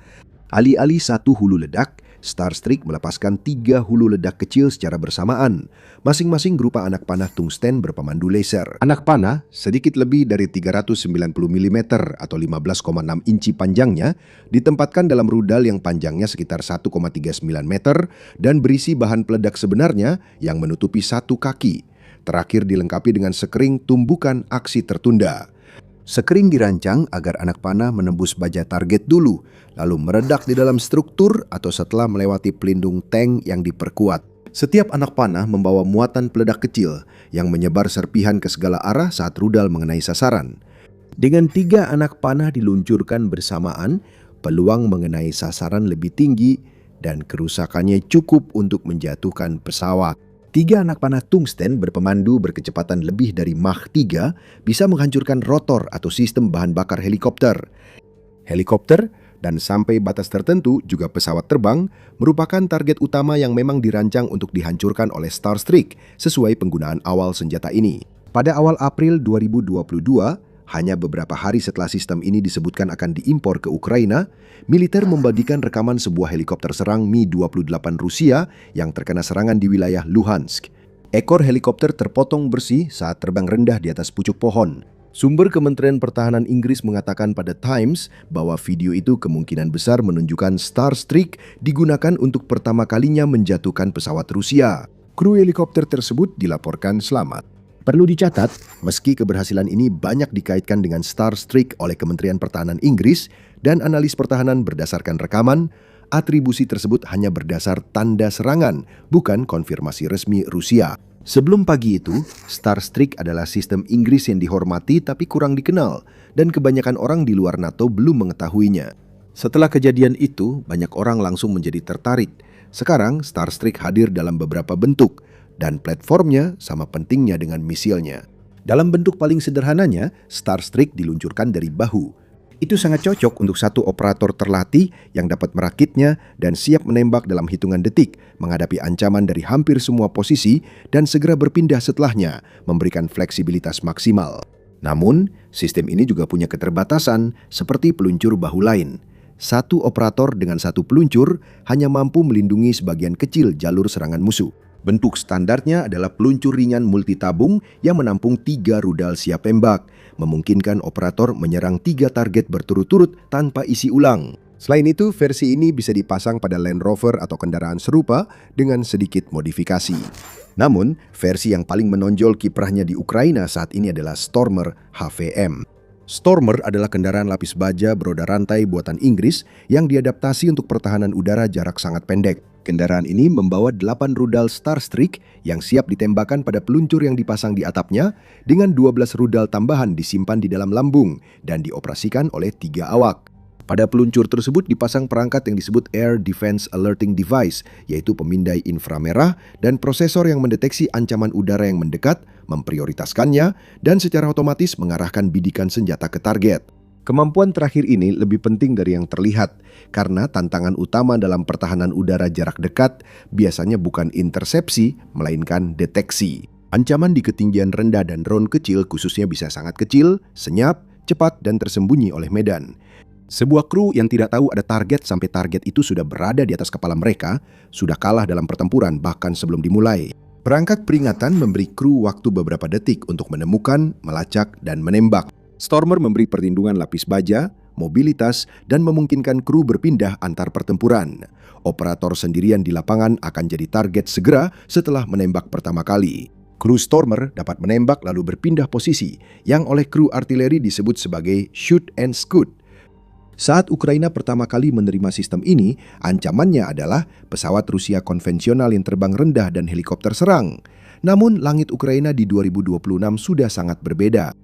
Alih-alih satu hulu ledak, Starstreak melepaskan 3 hulu ledak kecil secara bersamaan, masing-masing berupa anak panah tungsten berpemandu laser. Anak panah sedikit lebih dari 390 mm atau 15,6 inci panjangnya ditempatkan dalam rudal yang panjangnya sekitar 1,39 meter dan berisi bahan peledak sebenarnya yang menutupi satu kaki. Terakhir dilengkapi dengan sekering tumbukan aksi tertunda. Sekering dirancang agar anak panah menembus baja target dulu, lalu meredak di dalam struktur atau setelah melewati pelindung tank yang diperkuat. Setiap anak panah membawa muatan peledak kecil yang menyebar serpihan ke segala arah saat rudal mengenai sasaran. Dengan 3 anak panah diluncurkan bersamaan, peluang mengenai sasaran lebih tinggi dan kerusakannya cukup untuk menjatuhkan pesawat. 3 anak panah tungsten berpemandu berkecepatan lebih dari Mach 3 bisa menghancurkan rotor atau sistem bahan bakar helikopter. Helikopter dan sampai batas tertentu juga pesawat terbang merupakan target utama yang memang dirancang untuk dihancurkan oleh Starstreak sesuai penggunaan awal senjata ini. Pada awal April 2022, hanya beberapa hari setelah sistem ini disebutkan akan diimpor ke Ukraina, militer membagikan rekaman sebuah helikopter serang Mi-28 Rusia yang terkena serangan di wilayah Luhansk. Ekor helikopter terpotong bersih saat terbang rendah di atas pucuk pohon. Sumber Kementerian Pertahanan Inggris mengatakan pada Times bahwa video itu kemungkinan besar menunjukkan Starstreak digunakan untuk pertama kalinya menjatuhkan pesawat Rusia. Kru helikopter tersebut dilaporkan selamat. Perlu dicatat, meski keberhasilan ini banyak dikaitkan dengan Starstreak oleh Kementerian Pertahanan Inggris dan analis pertahanan berdasarkan rekaman, atribusi tersebut hanya berdasar tanda serangan, bukan konfirmasi resmi Rusia. Sebelum pagi itu, Starstreak adalah sistem Inggris yang dihormati tapi kurang dikenal, dan kebanyakan orang di luar NATO belum mengetahuinya. Setelah kejadian itu, banyak orang langsung menjadi tertarik. Sekarang, Starstreak hadir dalam beberapa bentuk, dan platformnya sama pentingnya dengan misilnya. Dalam bentuk paling sederhananya, Starstreak diluncurkan dari bahu. Itu sangat cocok untuk satu operator terlatih yang dapat merakitnya dan siap menembak dalam hitungan detik, menghadapi ancaman dari hampir semua posisi dan segera berpindah setelahnya, memberikan fleksibilitas maksimal. Namun, sistem ini juga punya keterbatasan seperti peluncur bahu lain. Satu operator dengan satu peluncur hanya mampu melindungi sebagian kecil jalur serangan musuh. Bentuk standarnya adalah peluncur ringan multitabung yang menampung 3 rudal siap tembak, memungkinkan operator menyerang 3 target berturut-turut tanpa isi ulang. Selain itu, versi ini bisa dipasang pada Land Rover atau kendaraan serupa dengan sedikit modifikasi. Namun, versi yang paling menonjol kiprahnya di Ukraina saat ini adalah Stormer HVM. Stormer adalah kendaraan lapis baja beroda rantai buatan Inggris yang diadaptasi untuk pertahanan udara jarak sangat pendek. Kendaraan ini membawa 8 rudal Starstreak yang siap ditembakkan pada peluncur yang dipasang di atapnya dengan 12 rudal tambahan disimpan di dalam lambung dan dioperasikan oleh 3 awak. Pada peluncur tersebut dipasang perangkat yang disebut Air Defense Alerting Device, yaitu pemindai inframerah dan prosesor yang mendeteksi ancaman udara yang mendekat, memprioritaskannya, dan secara otomatis mengarahkan bidikan senjata ke target. Kemampuan terakhir ini lebih penting dari yang terlihat, karena tantangan utama dalam pertahanan udara jarak dekat biasanya bukan intersepsi, melainkan deteksi. Ancaman di ketinggian rendah dan drone kecil khususnya bisa sangat kecil, senyap, cepat, dan tersembunyi oleh medan. Sebuah kru yang tidak tahu ada target sampai target itu sudah berada di atas kepala mereka, sudah kalah dalam pertempuran bahkan sebelum dimulai. Perangkat peringatan memberi kru waktu beberapa detik untuk menemukan, melacak, dan menembak. Stormer memberi perlindungan lapis baja, mobilitas, dan memungkinkan kru berpindah antar pertempuran. Operator sendirian di lapangan akan jadi target segera setelah menembak pertama kali. Kru Stormer dapat menembak lalu berpindah posisi, yang oleh kru artileri disebut sebagai shoot and scoot. Saat Ukraina pertama kali menerima sistem ini, ancamannya adalah pesawat Rusia konvensional yang terbang rendah dan helikopter serang. Namun, langit Ukraina di 2026 sudah sangat berbeda.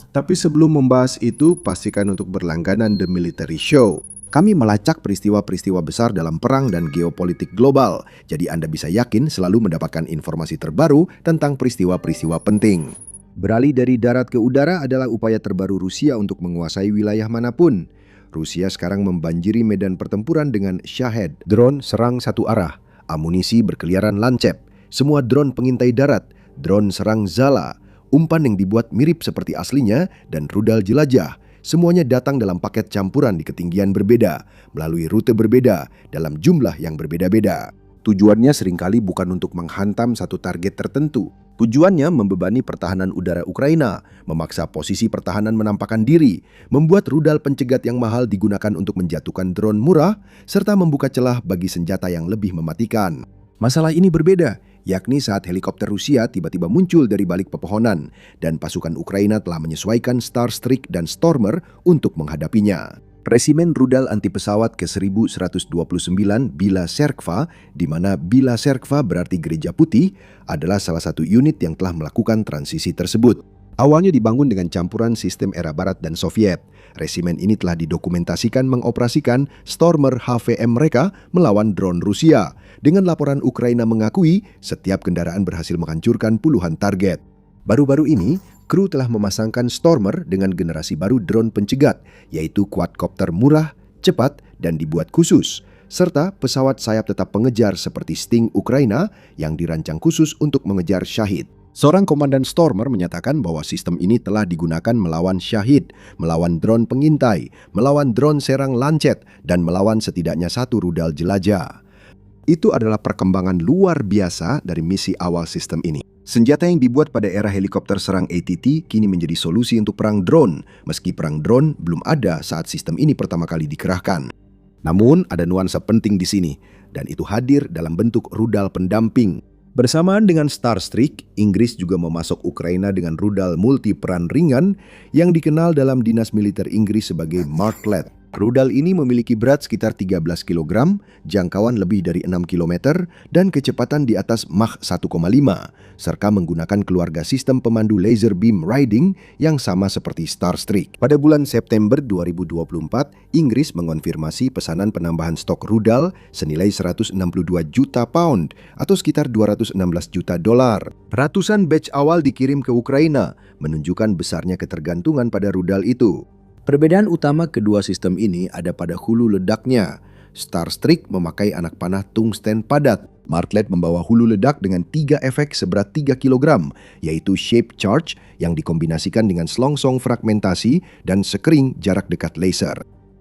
Tapi sebelum membahas itu, pastikan untuk berlangganan The Military Show. Kami melacak peristiwa-peristiwa besar dalam perang dan geopolitik global, jadi Anda bisa yakin selalu mendapatkan informasi terbaru tentang peristiwa-peristiwa penting. Beralih dari darat ke udara adalah upaya terbaru Rusia untuk menguasai wilayah manapun. Rusia sekarang membanjiri medan pertempuran dengan Shahed, drone serang satu arah, amunisi berkeliaran lancep, semua drone pengintai darat, drone serang Zala, umpan yang dibuat mirip seperti aslinya, dan rudal jelajah. Semuanya datang dalam paket campuran di ketinggian berbeda, melalui rute berbeda, dalam jumlah yang berbeda-beda. Tujuannya seringkali bukan untuk menghantam satu target tertentu. Tujuannya membebani pertahanan udara Ukraina, memaksa posisi pertahanan menampakkan diri, membuat rudal pencegat yang mahal digunakan untuk menjatuhkan drone murah, serta membuka celah bagi senjata yang lebih mematikan. Masalah ini berbeda, yakni saat helikopter Rusia tiba-tiba muncul dari balik pepohonan, dan pasukan Ukraina telah menyesuaikan Starstreak dan Stormer untuk menghadapinya. Resimen rudal anti pesawat ke-1129 Bila Serkva, di mana Bila Serkva berarti gereja putih, adalah salah satu unit yang telah melakukan transisi tersebut. Awalnya dibangun dengan campuran sistem era Barat dan Soviet. Resimen ini telah didokumentasikan mengoperasikan Stormer HVM mereka melawan drone Rusia. Dengan laporan Ukraina mengakui setiap kendaraan berhasil menghancurkan puluhan target. Baru-baru ini, kru telah memasangkan Stormer dengan generasi baru drone pencegat, yaitu quadcopter murah, cepat, dan dibuat khusus, serta pesawat sayap tetap pengejar seperti Sting Ukraina yang dirancang khusus untuk mengejar Shahed. Seorang komandan Stormer menyatakan bahwa sistem ini telah digunakan melawan Shahed, melawan drone pengintai, melawan drone serang Lancet, dan melawan setidaknya satu rudal jelajah. Itu adalah perkembangan luar biasa dari misi awal sistem ini. Senjata yang dibuat pada era helikopter serang ATT kini menjadi solusi untuk perang drone, meski perang drone belum ada saat sistem ini pertama kali dikerahkan. Namun ada nuansa penting di sini, dan itu hadir dalam bentuk rudal pendamping. Bersamaan dengan Starstreak, Inggris juga memasok Ukraina dengan rudal multi peran ringan yang dikenal dalam dinas militer Inggris sebagai Martlet. Rudal ini memiliki berat sekitar 13 kg, jangkauan lebih dari 6 km, dan kecepatan di atas Mach 1,5, serta menggunakan keluarga sistem pemandu laser beam riding yang sama seperti Starstreak. Pada bulan September 2024, Inggris mengonfirmasi pesanan penambahan stok rudal senilai 162 juta pound atau sekitar 216 juta dolar. Ratusan batch awal dikirim ke Ukraina, menunjukkan besarnya ketergantungan pada rudal itu. Perbedaan utama kedua sistem ini ada pada hulu ledaknya. Starstreak memakai anak panah tungsten padat. Martlet membawa hulu ledak dengan 3 efek seberat 3 kg, yaitu shape charge yang dikombinasikan dengan selongsong fragmentasi dan sekering jarak dekat laser.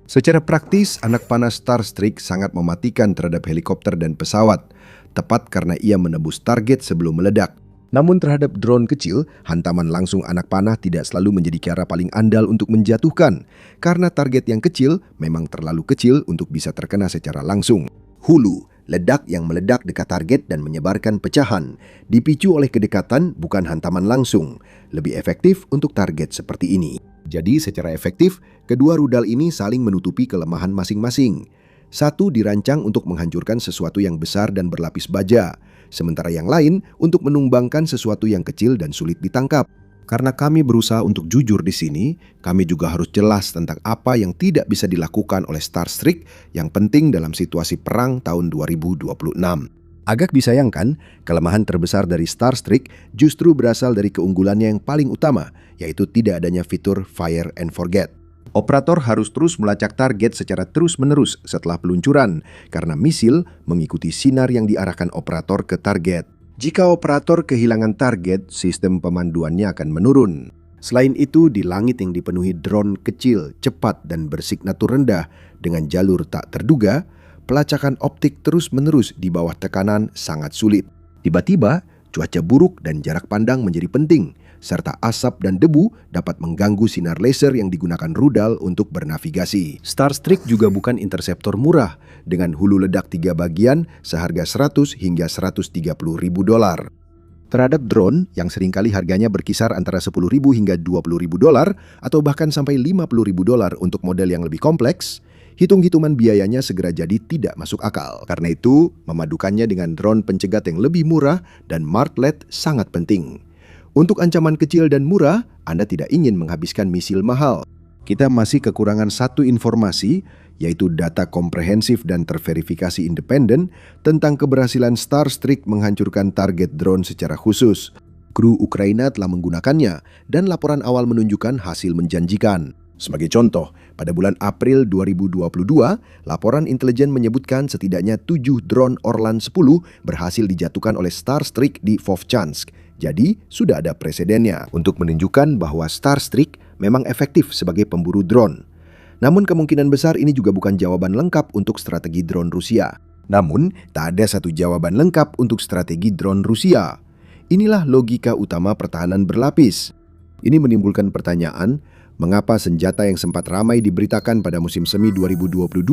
Secara praktis, anak panah Starstreak sangat mematikan terhadap helikopter dan pesawat, tepat karena ia menembus target sebelum meledak. Namun terhadap drone kecil, hantaman langsung anak panah tidak selalu menjadi cara paling andal untuk menjatuhkan, karena target yang kecil memang terlalu kecil untuk bisa terkena secara langsung. Hulu, ledak yang meledak dekat target dan menyebarkan pecahan, dipicu oleh kedekatan bukan hantaman langsung, lebih efektif untuk target seperti ini. Jadi secara efektif, kedua rudal ini saling menutupi kelemahan masing-masing. Satu dirancang untuk menghancurkan sesuatu yang besar dan berlapis baja, sementara yang lain untuk menumbangkan sesuatu yang kecil dan sulit ditangkap. Karena kami berusaha untuk jujur di sini, kami juga harus jelas tentang apa yang tidak bisa dilakukan oleh Starstreak yang penting dalam situasi perang tahun 2026. Agak disayangkan, kelemahan terbesar dari Starstreak justru berasal dari keunggulannya yang paling utama, yaitu tidak adanya fitur Fire and Forget. Operator harus terus melacak target secara terus-menerus setelah peluncuran, karena misil mengikuti sinar yang diarahkan operator ke target. Jika operator kehilangan target, sistem pemanduannya akan menurun. Selain itu, di langit yang dipenuhi drone kecil, cepat, dan bersignatur rendah dengan jalur tak terduga, pelacakan optik terus-menerus di bawah tekanan sangat sulit. Tiba-tiba, cuaca buruk dan jarak pandang menjadi penting, serta asap dan debu dapat mengganggu sinar laser yang digunakan rudal untuk bernavigasi. Starstreak juga bukan interseptor murah, dengan hulu ledak 3 bagian seharga 100 hingga 130 ribu dolar. Terhadap drone yang seringkali harganya berkisar antara 10.000 hingga 20.000 dolar atau bahkan sampai 50.000 dolar untuk model yang lebih kompleks, hitung-hitungan biayanya segera jadi tidak masuk akal. Karena itu, memadukannya dengan drone pencegat yang lebih murah dan martlet sangat penting. Untuk ancaman kecil dan murah, Anda tidak ingin menghabiskan misil mahal. Kita masih kekurangan satu informasi, yaitu data komprehensif dan terverifikasi independen tentang keberhasilan Starstreak menghancurkan target drone secara khusus. Kru Ukraina telah menggunakannya dan laporan awal menunjukkan hasil menjanjikan. Sebagai contoh, pada bulan April 2022, laporan intelijen menyebutkan setidaknya 7 drone Orlan 10 berhasil dijatuhkan oleh Starstreak di Vovchansk. Jadi, sudah ada presidennya untuk menunjukkan bahwa Starstreak memang efektif sebagai pemburu drone. Namun kemungkinan besar ini juga bukan jawaban lengkap untuk strategi drone Rusia. Namun, tak ada satu jawaban lengkap untuk strategi drone Rusia. Inilah logika utama pertahanan berlapis. Ini menimbulkan pertanyaan, mengapa senjata yang sempat ramai diberitakan pada musim semi 2022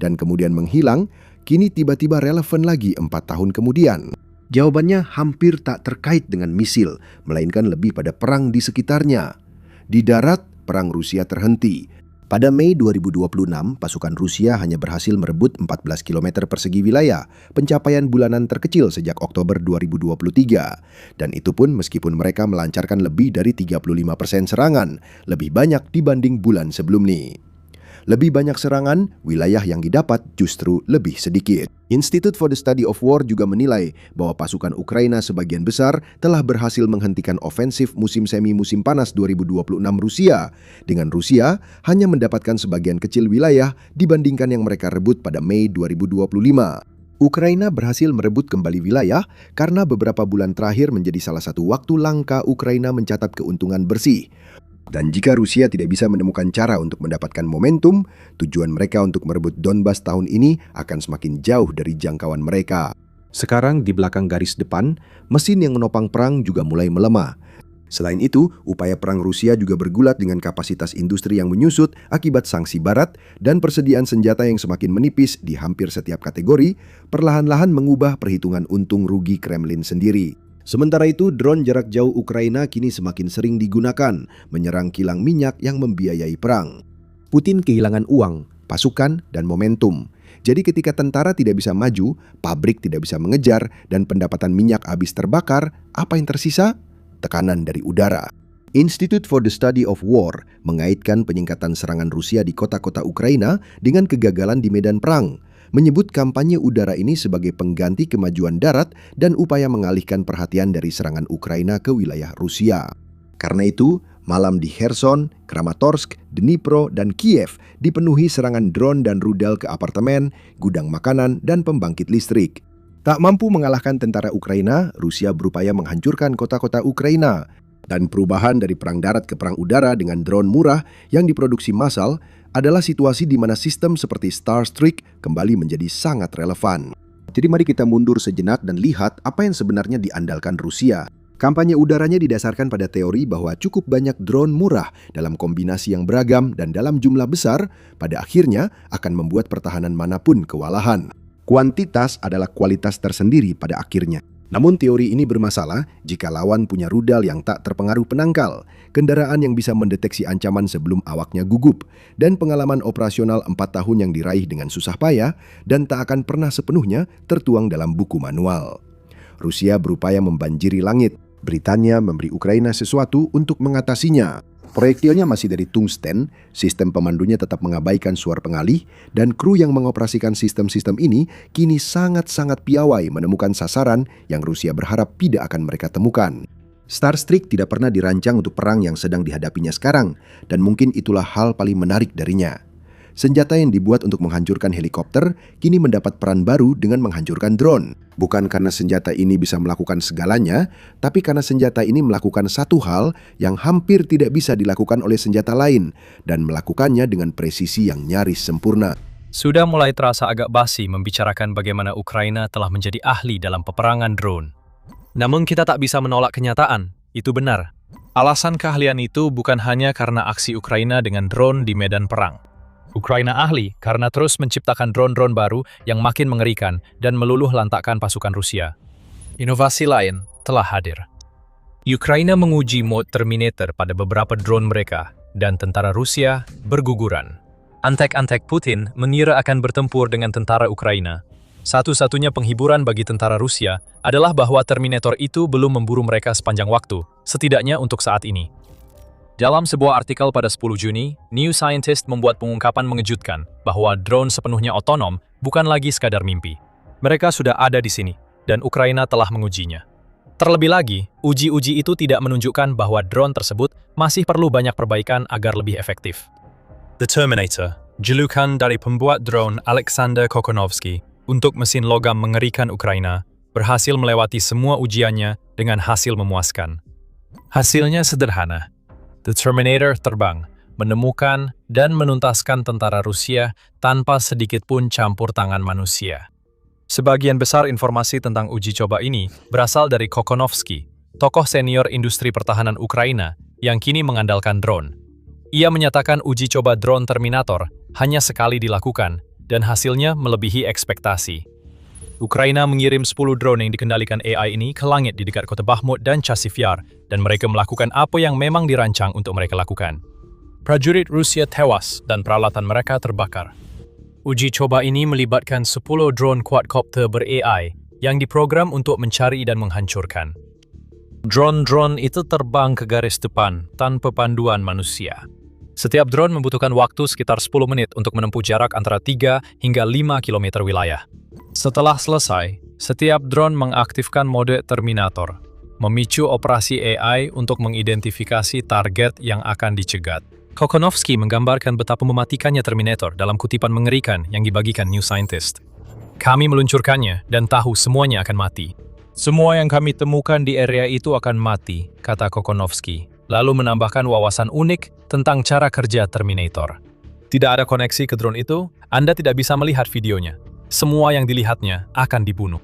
dan kemudian menghilang, kini tiba-tiba relevan lagi 4 tahun kemudian? Jawabannya hampir tak terkait dengan misil, melainkan lebih pada perang di sekitarnya. Di darat, perang Rusia terhenti. Pada Mei 2026, pasukan Rusia hanya berhasil merebut 14 km persegi wilayah, pencapaian bulanan terkecil sejak Oktober 2023. Dan itu pun meskipun mereka melancarkan lebih dari 35% serangan, lebih banyak dibanding bulan sebelumnya. Lebih banyak serangan, wilayah yang didapat justru lebih sedikit. Institute for the Study of War juga menilai bahwa pasukan Ukraina sebagian besar telah berhasil menghentikan ofensif musim semi musim panas 2026 Rusia, dengan Rusia hanya mendapatkan sebagian kecil wilayah dibandingkan yang mereka rebut pada Mei 2025. Ukraina berhasil merebut kembali wilayah karena beberapa bulan terakhir menjadi salah satu waktu langka Ukraina mencatat keuntungan bersih. Dan jika Rusia tidak bisa menemukan cara untuk mendapatkan momentum, tujuan mereka untuk merebut Donbas tahun ini akan semakin jauh dari jangkauan mereka. Sekarang di belakang garis depan, mesin yang menopang perang juga mulai melemah. Selain itu, upaya perang Rusia juga bergulat dengan kapasitas industri yang menyusut akibat sanksi Barat dan persediaan senjata yang semakin menipis di hampir setiap kategori, perlahan-lahan mengubah perhitungan untung rugi Kremlin sendiri. Sementara itu, drone jarak jauh Ukraina kini semakin sering digunakan, menyerang kilang minyak yang membiayai perang. Putin kehilangan uang, pasukan, dan momentum. Jadi ketika tentara tidak bisa maju, pabrik tidak bisa mengejar, dan pendapatan minyak habis terbakar, apa yang tersisa? Tekanan dari udara. Institute for the Study of War mengaitkan penyingkatan serangan Rusia di kota-kota Ukraina dengan kegagalan di medan perang, menyebut kampanye udara ini sebagai pengganti kemajuan darat dan upaya mengalihkan perhatian dari serangan Ukraina ke wilayah Rusia. Karena itu, malam di Kherson, Kramatorsk, Dnipro, dan Kiev dipenuhi serangan drone dan rudal ke apartemen, gudang makanan, dan pembangkit listrik. Tak mampu mengalahkan tentara Ukraina, Rusia berupaya menghancurkan kota-kota Ukraina. Dan perubahan dari perang darat ke perang udara dengan drone murah yang diproduksi massal adalah situasi di mana sistem seperti Starstreak kembali menjadi sangat relevan. Jadi mari kita mundur sejenak dan lihat apa yang sebenarnya diandalkan Rusia. Kampanye udaranya didasarkan pada teori bahwa cukup banyak drone murah dalam kombinasi yang beragam dan dalam jumlah besar pada akhirnya akan membuat pertahanan manapun kewalahan. Kuantitas adalah kualitas tersendiri pada akhirnya. Namun teori ini bermasalah jika lawan punya rudal yang tak terpengaruh penangkal, kendaraan yang bisa mendeteksi ancaman sebelum awaknya gugup, dan pengalaman operasional 4 tahun yang diraih dengan susah payah dan tak akan pernah sepenuhnya tertuang dalam buku manual. Rusia berupaya membanjiri langit. Britania memberi Ukraina sesuatu untuk mengatasinya. Proyektilnya masih dari tungsten, sistem pemandunya tetap mengabaikan suara pengalih, dan kru yang mengoperasikan sistem-sistem ini kini sangat-sangat piawai menemukan sasaran yang Rusia berharap tidak akan mereka temukan. Starstreak tidak pernah dirancang untuk perang yang sedang dihadapinya sekarang, dan mungkin itulah hal paling menarik darinya. senjata yang dibuat untuk menghancurkan helikopter kini mendapat peran baru dengan menghancurkan drone. Bukan karena senjata ini bisa melakukan segalanya, tapi karena senjata ini melakukan satu hal yang hampir tidak bisa dilakukan oleh senjata lain dan melakukannya dengan presisi yang nyaris sempurna. Sudah mulai terasa agak basi membicarakan bagaimana Ukraina telah menjadi ahli dalam peperangan drone. Namun kita tak bisa menolak kenyataan, itu benar. Alasan keahlian itu bukan hanya karena aksi Ukraina dengan drone di medan perang. Ukraina ahli karena terus menciptakan drone-drone baru yang makin mengerikan dan meluluh lantakkan pasukan Rusia. Inovasi lain telah hadir. Ukraina menguji mode Terminator pada beberapa drone mereka, dan tentara Rusia berguguran. Antek-antek Putin mengira akan bertempur dengan tentara Ukraina. Satu-satunya penghiburan bagi tentara Rusia adalah bahwa Terminator itu belum memburu mereka sepanjang waktu, setidaknya untuk saat ini. Dalam sebuah artikel pada 10 Juni, New Scientist membuat pengungkapan mengejutkan bahwa drone sepenuhnya otonom bukan lagi sekadar mimpi. Mereka sudah ada di sini, dan Ukraina telah mengujinya. Terlebih lagi, uji-uji itu tidak menunjukkan bahwa drone tersebut masih perlu banyak perbaikan agar lebih efektif. The Terminator, julukan dari pembuat drone Alexander Kokonovsky, untuk mesin logam mengerikan Ukraina, berhasil melewati semua ujiannya dengan hasil memuaskan. Hasilnya sederhana. The Terminator terbang, menemukan dan menuntaskan tentara Rusia tanpa sedikit pun campur tangan manusia. Sebagian besar informasi tentang uji coba ini berasal dari Kokonovsky, tokoh senior industri pertahanan Ukraina yang kini mengandalkan drone. Ia menyatakan uji coba drone Terminator hanya sekali dilakukan, dan hasilnya melebihi ekspektasi. Ukraina mengirim 10 drone yang dikendalikan AI ini ke langit di dekat kota Bakhmut dan Chasiv Yar, dan mereka melakukan apa yang memang dirancang untuk mereka lakukan. Prajurit Rusia tewas dan peralatan mereka terbakar. Uji coba ini melibatkan 10 drone quadcopter ber-AI yang diprogram untuk mencari dan menghancurkan. Drone-drone itu terbang ke garis depan tanpa panduan manusia. Setiap drone membutuhkan waktu sekitar 10 menit untuk menempuh jarak antara 3 hingga 5 km wilayah. Setelah selesai, setiap drone mengaktifkan mode Terminator, memicu operasi AI untuk mengidentifikasi target yang akan dicegat. Kokonovsky menggambarkan betapa mematikannya Terminator dalam kutipan mengerikan yang dibagikan New Scientist. Kami meluncurkannya dan tahu semuanya akan mati. Semua yang kami temukan di area itu akan mati, kata Kokonovsky, lalu menambahkan wawasan unik tentang cara kerja Terminator. Tidak ada koneksi ke drone itu, Anda tidak bisa melihat videonya. Semua yang dilihatnya akan dibunuh.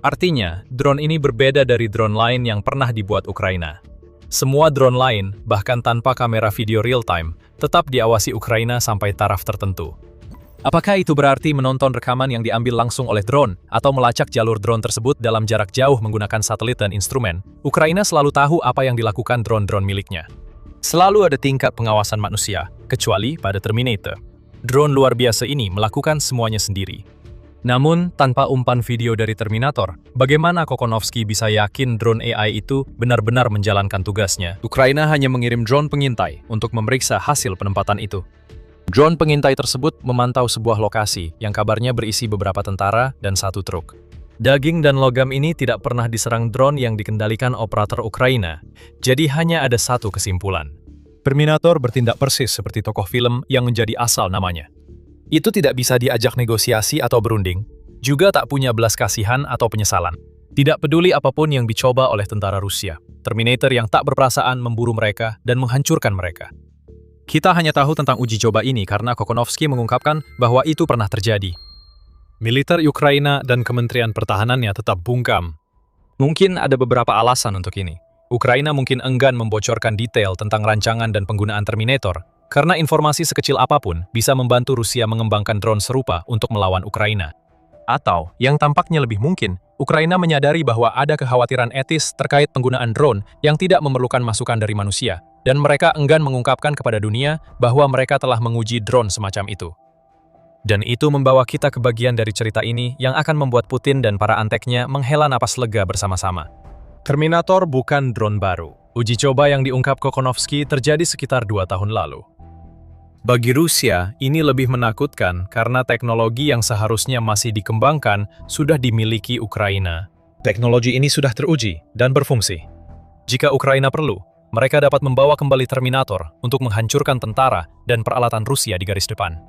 Artinya, drone ini berbeda dari drone lain yang pernah dibuat Ukraina. Semua drone lain, bahkan tanpa kamera video real-time, tetap diawasi Ukraina sampai taraf tertentu. Apakah itu berarti menonton rekaman yang diambil langsung oleh drone atau melacak jalur drone tersebut dalam jarak jauh menggunakan satelit dan instrumen? Ukraina selalu tahu apa yang dilakukan drone-drone miliknya. Selalu ada tingkat pengawasan manusia, kecuali pada Terminator. Drone luar biasa ini melakukan semuanya sendiri. Namun, tanpa umpan video dari Terminator, bagaimana Kokonovsky bisa yakin drone AI itu benar-benar menjalankan tugasnya? Ukraina hanya mengirim drone pengintai untuk memeriksa hasil penempatan itu. Drone pengintai tersebut memantau sebuah lokasi yang kabarnya berisi beberapa tentara dan satu truk. Daging dan logam ini tidak pernah diserang drone yang dikendalikan operator Ukraina, jadi hanya ada satu kesimpulan. Terminator bertindak persis seperti tokoh film yang menjadi asal namanya. Itu tidak bisa diajak negosiasi atau berunding, juga tak punya belas kasihan atau penyesalan. Tidak peduli apapun yang dicoba oleh tentara Rusia, Terminator yang tak berperasaan memburu mereka dan menghancurkan mereka. Kita hanya tahu tentang uji coba ini karena Kokonovsky mengungkapkan bahwa itu pernah terjadi. Militer Ukraina dan Kementerian Pertahanannya tetap bungkam. Mungkin ada beberapa alasan untuk ini. Ukraina mungkin enggan membocorkan detail tentang rancangan dan penggunaan Terminator, karena informasi sekecil apapun bisa membantu Rusia mengembangkan drone serupa untuk melawan Ukraina. Atau, yang tampaknya lebih mungkin, Ukraina menyadari bahwa ada kekhawatiran etis terkait penggunaan drone yang tidak memerlukan masukan dari manusia, dan mereka enggan mengungkapkan kepada dunia bahwa mereka telah menguji drone semacam itu. Dan itu membawa kita ke bagian dari cerita ini yang akan membuat Putin dan para anteknya menghela napas lega bersama-sama. Terminator bukan drone baru. Uji coba yang diungkap Kokonovsky terjadi sekitar 2 tahun lalu. Bagi Rusia, ini lebih menakutkan karena teknologi yang seharusnya masih dikembangkan sudah dimiliki Ukraina. Teknologi ini sudah teruji dan berfungsi. Jika Ukraina perlu, mereka dapat membawa kembali Terminator untuk menghancurkan tentara dan peralatan Rusia di garis depan.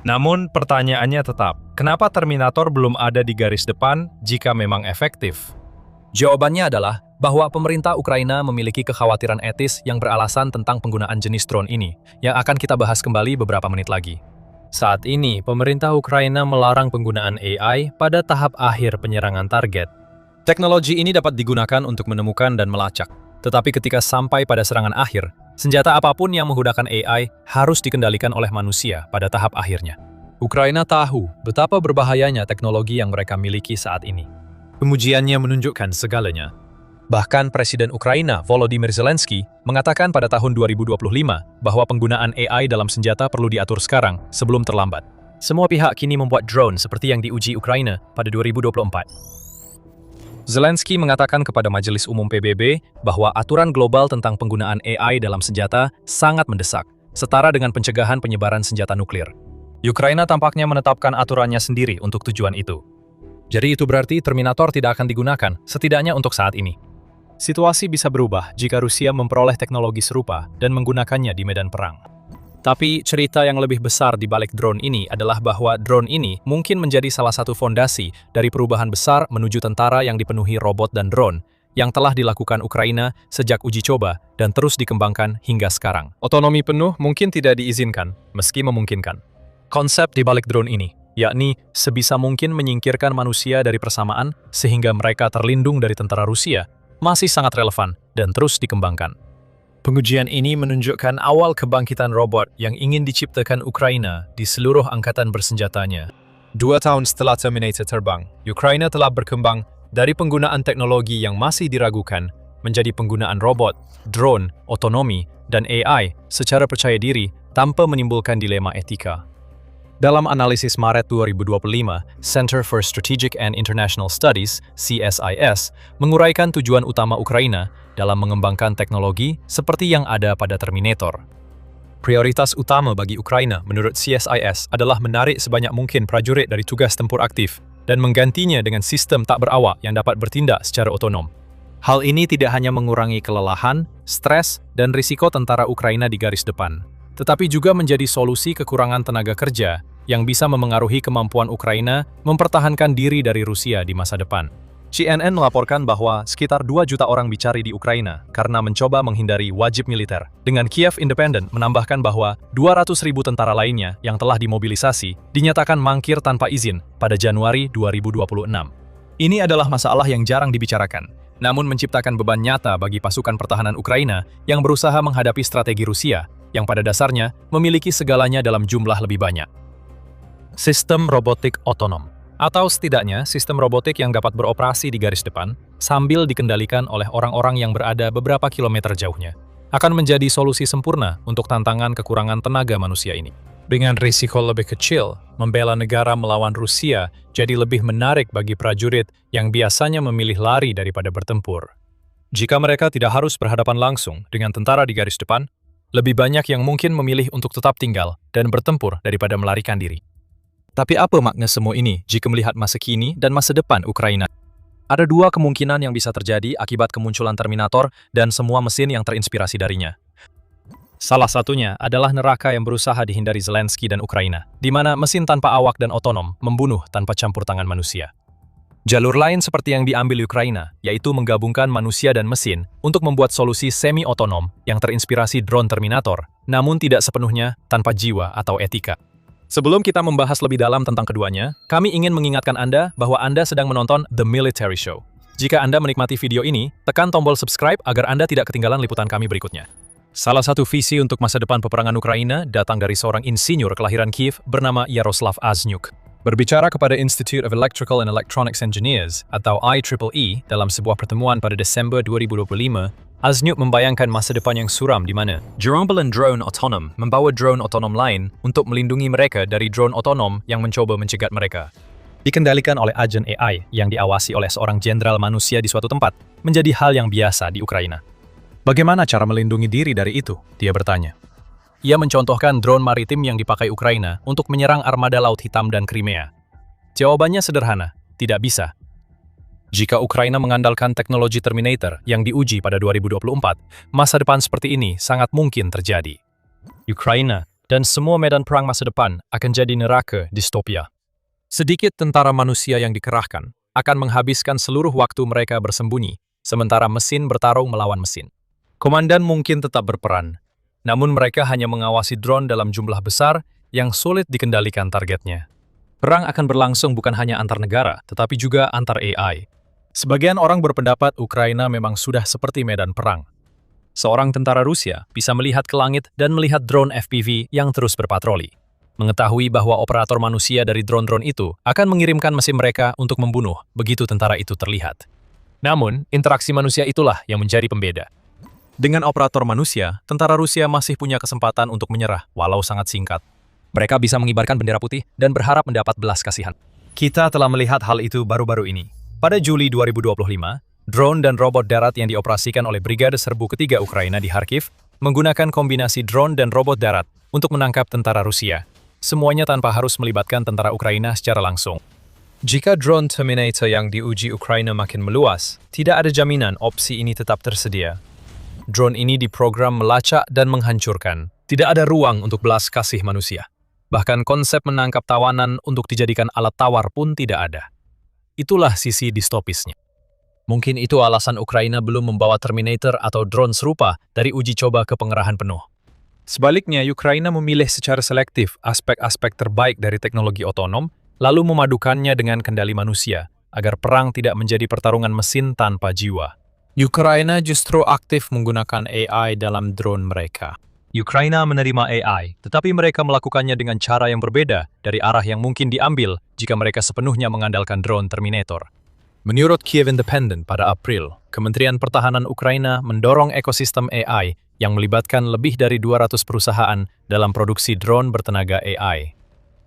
Namun pertanyaannya tetap, kenapa Terminator belum ada di garis depan jika memang efektif? Jawabannya adalah bahwa pemerintah Ukraina memiliki kekhawatiran etis yang beralasan tentang penggunaan jenis drone ini, yang akan kita bahas kembali beberapa menit lagi. Saat ini, pemerintah Ukraina melarang penggunaan AI pada tahap akhir penyerangan target. Teknologi ini dapat digunakan untuk menemukan dan melacak, tetapi ketika sampai pada serangan akhir, senjata apapun yang menggunakan AI harus dikendalikan oleh manusia pada tahap akhirnya. Ukraina tahu betapa berbahayanya teknologi yang mereka miliki saat ini. Pengujiannya menunjukkan segalanya. Bahkan Presiden Ukraina Volodymyr Zelensky mengatakan pada tahun 2025 bahwa penggunaan AI dalam senjata perlu diatur sekarang sebelum terlambat. Semua pihak kini membuat drone seperti yang diuji Ukraina pada 2024. Zelensky mengatakan kepada Majelis Umum PBB bahwa aturan global tentang penggunaan AI dalam senjata sangat mendesak, setara dengan pencegahan penyebaran senjata nuklir. Ukraina tampaknya menetapkan aturannya sendiri untuk tujuan itu. Jadi itu berarti Terminator tidak akan digunakan, setidaknya untuk saat ini. Situasi bisa berubah jika Rusia memperoleh teknologi serupa dan menggunakannya di medan perang. Tapi cerita yang lebih besar di balik drone ini adalah bahwa drone ini mungkin menjadi salah satu fondasi dari perubahan besar menuju tentara yang dipenuhi robot dan drone yang telah dilakukan Ukraina sejak uji coba dan terus dikembangkan hingga sekarang. Otonomi penuh mungkin tidak diizinkan, meski memungkinkan. Konsep di balik drone ini, yakni sebisa mungkin menyingkirkan manusia dari persamaan sehingga mereka terlindung dari tentara Rusia, masih sangat relevan dan terus dikembangkan. Pengujian ini menunjukkan awal kebangkitan robot yang ingin diciptakan Ukraina di seluruh angkatan bersenjatanya. 2 tahun setelah Terminator terbang, Ukraina telah berkembang dari penggunaan teknologi yang masih diragukan menjadi penggunaan robot, drone, otonomi, dan AI secara percaya diri tanpa menimbulkan dilema etika. Dalam analisis Maret 2025, Center for Strategic and International Studies, CSIS, menguraikan tujuan utama Ukraina dalam mengembangkan teknologi seperti yang ada pada Terminator. Prioritas utama bagi Ukraina menurut CSIS adalah menarik sebanyak mungkin prajurit dari tugas tempur aktif dan menggantinya dengan sistem tak berawak yang dapat bertindak secara otonom. Hal ini tidak hanya mengurangi kelelahan, stres, dan risiko tentara Ukraina di garis depan, tetapi juga menjadi solusi kekurangan tenaga kerja yang bisa memengaruhi kemampuan Ukraina mempertahankan diri dari Rusia di masa depan. CNN melaporkan bahwa sekitar 2 juta orang dicari di Ukraina karena mencoba menghindari wajib militer. Dengan Kiev Independent menambahkan bahwa 200.000 tentara lainnya yang telah dimobilisasi dinyatakan mangkir tanpa izin pada Januari 2026. Ini adalah masalah yang jarang dibicarakan, namun menciptakan beban nyata bagi pasukan pertahanan Ukraina yang berusaha menghadapi strategi Rusia yang pada dasarnya memiliki segalanya dalam jumlah lebih banyak. Sistem robotik otonom, atau setidaknya sistem robotik yang dapat beroperasi di garis depan sambil dikendalikan oleh orang-orang yang berada beberapa kilometer jauhnya, akan menjadi solusi sempurna untuk tantangan kekurangan tenaga manusia ini. Dengan risiko lebih kecil, membela negara melawan Rusia jadi lebih menarik bagi prajurit yang biasanya memilih lari daripada bertempur. Jika mereka tidak harus berhadapan langsung dengan tentara di garis depan, lebih banyak yang mungkin memilih untuk tetap tinggal dan bertempur daripada melarikan diri. Tapi apa makna semua ini jika melihat masa kini dan masa depan Ukraina? Ada 2 kemungkinan yang bisa terjadi akibat kemunculan Terminator dan semua mesin yang terinspirasi darinya. Salah satunya adalah neraka yang berusaha dihindari Zelensky dan Ukraina, di mana mesin tanpa awak dan otonom membunuh tanpa campur tangan manusia. Jalur lain seperti yang diambil Ukraina, yaitu menggabungkan manusia dan mesin untuk membuat solusi semi-otonom yang terinspirasi drone Terminator, namun tidak sepenuhnya tanpa jiwa atau etika. Sebelum kita membahas lebih dalam tentang keduanya, kami ingin mengingatkan Anda bahwa Anda sedang menonton The Military Show. Jika Anda menikmati video ini, tekan tombol subscribe agar Anda tidak ketinggalan liputan kami berikutnya. Salah satu visi untuk masa depan peperangan Ukraina datang dari seorang insinyur kelahiran Kiev bernama Yaroslav Aznyuk. Berbicara kepada Institute of Electrical and Electronics Engineers atau IEEE dalam sebuah pertemuan pada Desember 2025, Aznyuk membayangkan masa depan yang suram di mana gerombolan drone otonom membawa drone otonom lain untuk melindungi mereka dari drone otonom yang mencoba mencegat mereka. Dikendalikan oleh agen AI yang diawasi oleh seorang jenderal manusia di suatu tempat menjadi hal yang biasa di Ukraina. Bagaimana cara melindungi diri dari itu? Dia bertanya. Ia mencontohkan drone maritim yang dipakai Ukraina untuk menyerang armada Laut Hitam dan Crimea. Jawabannya sederhana, tidak bisa. Jika Ukraina mengandalkan teknologi Terminator yang diuji pada 2024, masa depan seperti ini sangat mungkin terjadi. Ukraina dan semua medan perang masa depan akan jadi neraka distopia. Sedikit tentara manusia yang dikerahkan akan menghabiskan seluruh waktu mereka bersembunyi, sementara mesin bertarung melawan mesin. Komandan mungkin tetap berperan, namun mereka hanya mengawasi drone dalam jumlah besar yang sulit dikendalikan targetnya. Perang akan berlangsung bukan hanya antar negara, tetapi juga antar AI. Sebagian orang berpendapat Ukraina memang sudah seperti medan perang. Seorang tentara Rusia bisa melihat ke langit dan melihat drone FPV yang terus berpatroli. Mengetahui bahwa operator manusia dari drone-drone itu akan mengirimkan mesin mereka untuk membunuh begitu tentara itu terlihat. Namun, interaksi manusia itulah yang menjadi pembeda. Dengan operator manusia, tentara Rusia masih punya kesempatan untuk menyerah, walau sangat singkat. Mereka bisa mengibarkan bendera putih dan berharap mendapat belas kasihan. Kita telah melihat hal itu baru-baru ini. Pada Juli 2025, drone dan robot darat yang dioperasikan oleh Brigade Serbu Ketiga Ukraina di Kharkiv menggunakan kombinasi drone dan robot darat untuk menangkap tentara Rusia. Semuanya tanpa harus melibatkan tentara Ukraina secara langsung. Jika drone Terminator yang diuji Ukraina makin meluas, tidak ada jaminan opsi ini tetap tersedia. Drone ini diprogram melacak dan menghancurkan. Tidak ada ruang untuk belas kasih manusia. Bahkan konsep menangkap tawanan untuk dijadikan alat tawar pun tidak ada. Itulah sisi distopisnya. Mungkin itu alasan Ukraina belum membawa Terminator atau drone serupa dari uji coba ke pengerahan penuh. Sebaliknya, Ukraina memilih secara selektif aspek-aspek terbaik dari teknologi otonom, lalu memadukannya dengan kendali manusia, agar perang tidak menjadi pertarungan mesin tanpa jiwa. Ukraina justru aktif menggunakan AI dalam drone mereka. Ukraina menerima AI, tetapi mereka melakukannya dengan cara yang berbeda dari arah yang mungkin diambil jika mereka sepenuhnya mengandalkan drone Terminator. Menurut Kiev Independent pada April, Kementerian Pertahanan Ukraina mendorong ekosistem AI yang melibatkan lebih dari 200 perusahaan dalam produksi drone bertenaga AI.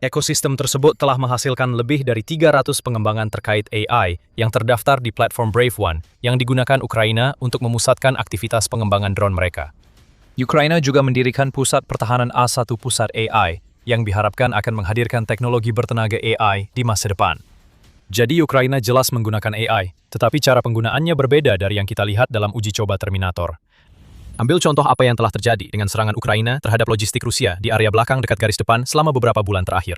Ekosistem tersebut telah menghasilkan lebih dari 300 pengembangan terkait AI yang terdaftar di platform Brave One yang digunakan Ukraina untuk memusatkan aktivitas pengembangan drone mereka. Ukraina juga mendirikan Pusat Pertahanan A1 Pusat AI yang diharapkan akan menghadirkan teknologi bertenaga AI di masa depan. Jadi Ukraina jelas menggunakan AI, tetapi cara penggunaannya berbeda dari yang kita lihat dalam uji coba Terminator. Ambil contoh apa yang telah terjadi dengan serangan Ukraina terhadap logistik Rusia di area belakang dekat garis depan selama beberapa bulan terakhir.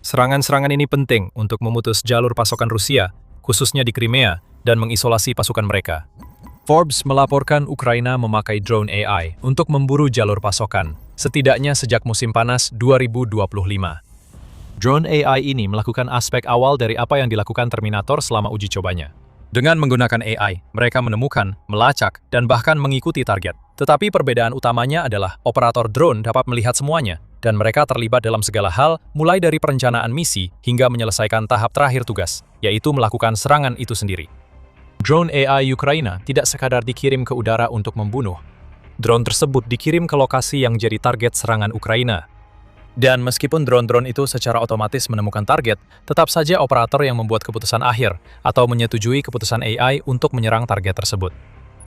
Serangan-serangan ini penting untuk memutus jalur pasokan Rusia, khususnya di Crimea, dan mengisolasi pasukan mereka. Forbes melaporkan Ukraina memakai drone AI untuk memburu jalur pasokan, setidaknya sejak musim panas 2025. Drone AI ini melakukan aspek awal dari apa yang dilakukan Terminator selama uji cobanya. Dengan menggunakan AI, mereka menemukan, melacak, dan bahkan mengikuti target. Tetapi perbedaan utamanya adalah operator drone dapat melihat semuanya, dan mereka terlibat dalam segala hal, mulai dari perencanaan misi hingga menyelesaikan tahap terakhir tugas, yaitu melakukan serangan itu sendiri. Drone AI Ukraina tidak sekadar dikirim ke udara untuk membunuh. Drone tersebut dikirim ke lokasi yang jadi target serangan Ukraina. Dan meskipun drone-drone itu secara otomatis menemukan target, tetap saja operator yang membuat keputusan akhir atau menyetujui keputusan AI untuk menyerang target tersebut.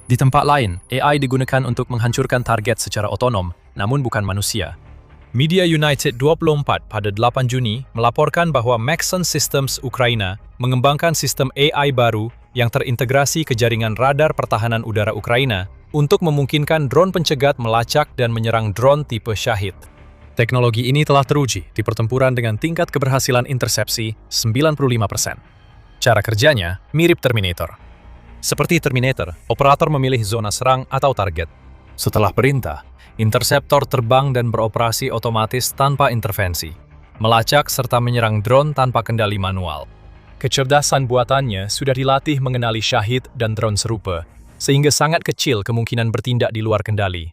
Di tempat lain, AI digunakan untuk menghancurkan target secara otonom, namun bukan manusia. Media United 24 pada 8 Juni melaporkan bahwa Maxon Systems Ukraina mengembangkan sistem AI baru yang terintegrasi ke jaringan radar pertahanan udara Ukraina untuk memungkinkan drone pencegat melacak dan menyerang drone tipe Shahid. Teknologi ini telah teruji di pertempuran dengan tingkat keberhasilan intersepsi 95%. Cara kerjanya mirip Terminator. Seperti Terminator, operator memilih zona serang atau target. Setelah perintah, interseptor terbang dan beroperasi otomatis tanpa intervensi, melacak serta menyerang drone tanpa kendali manual. Kecerdasan buatannya sudah dilatih mengenali Shahid dan drone serupa, sehingga sangat kecil kemungkinan bertindak di luar kendali.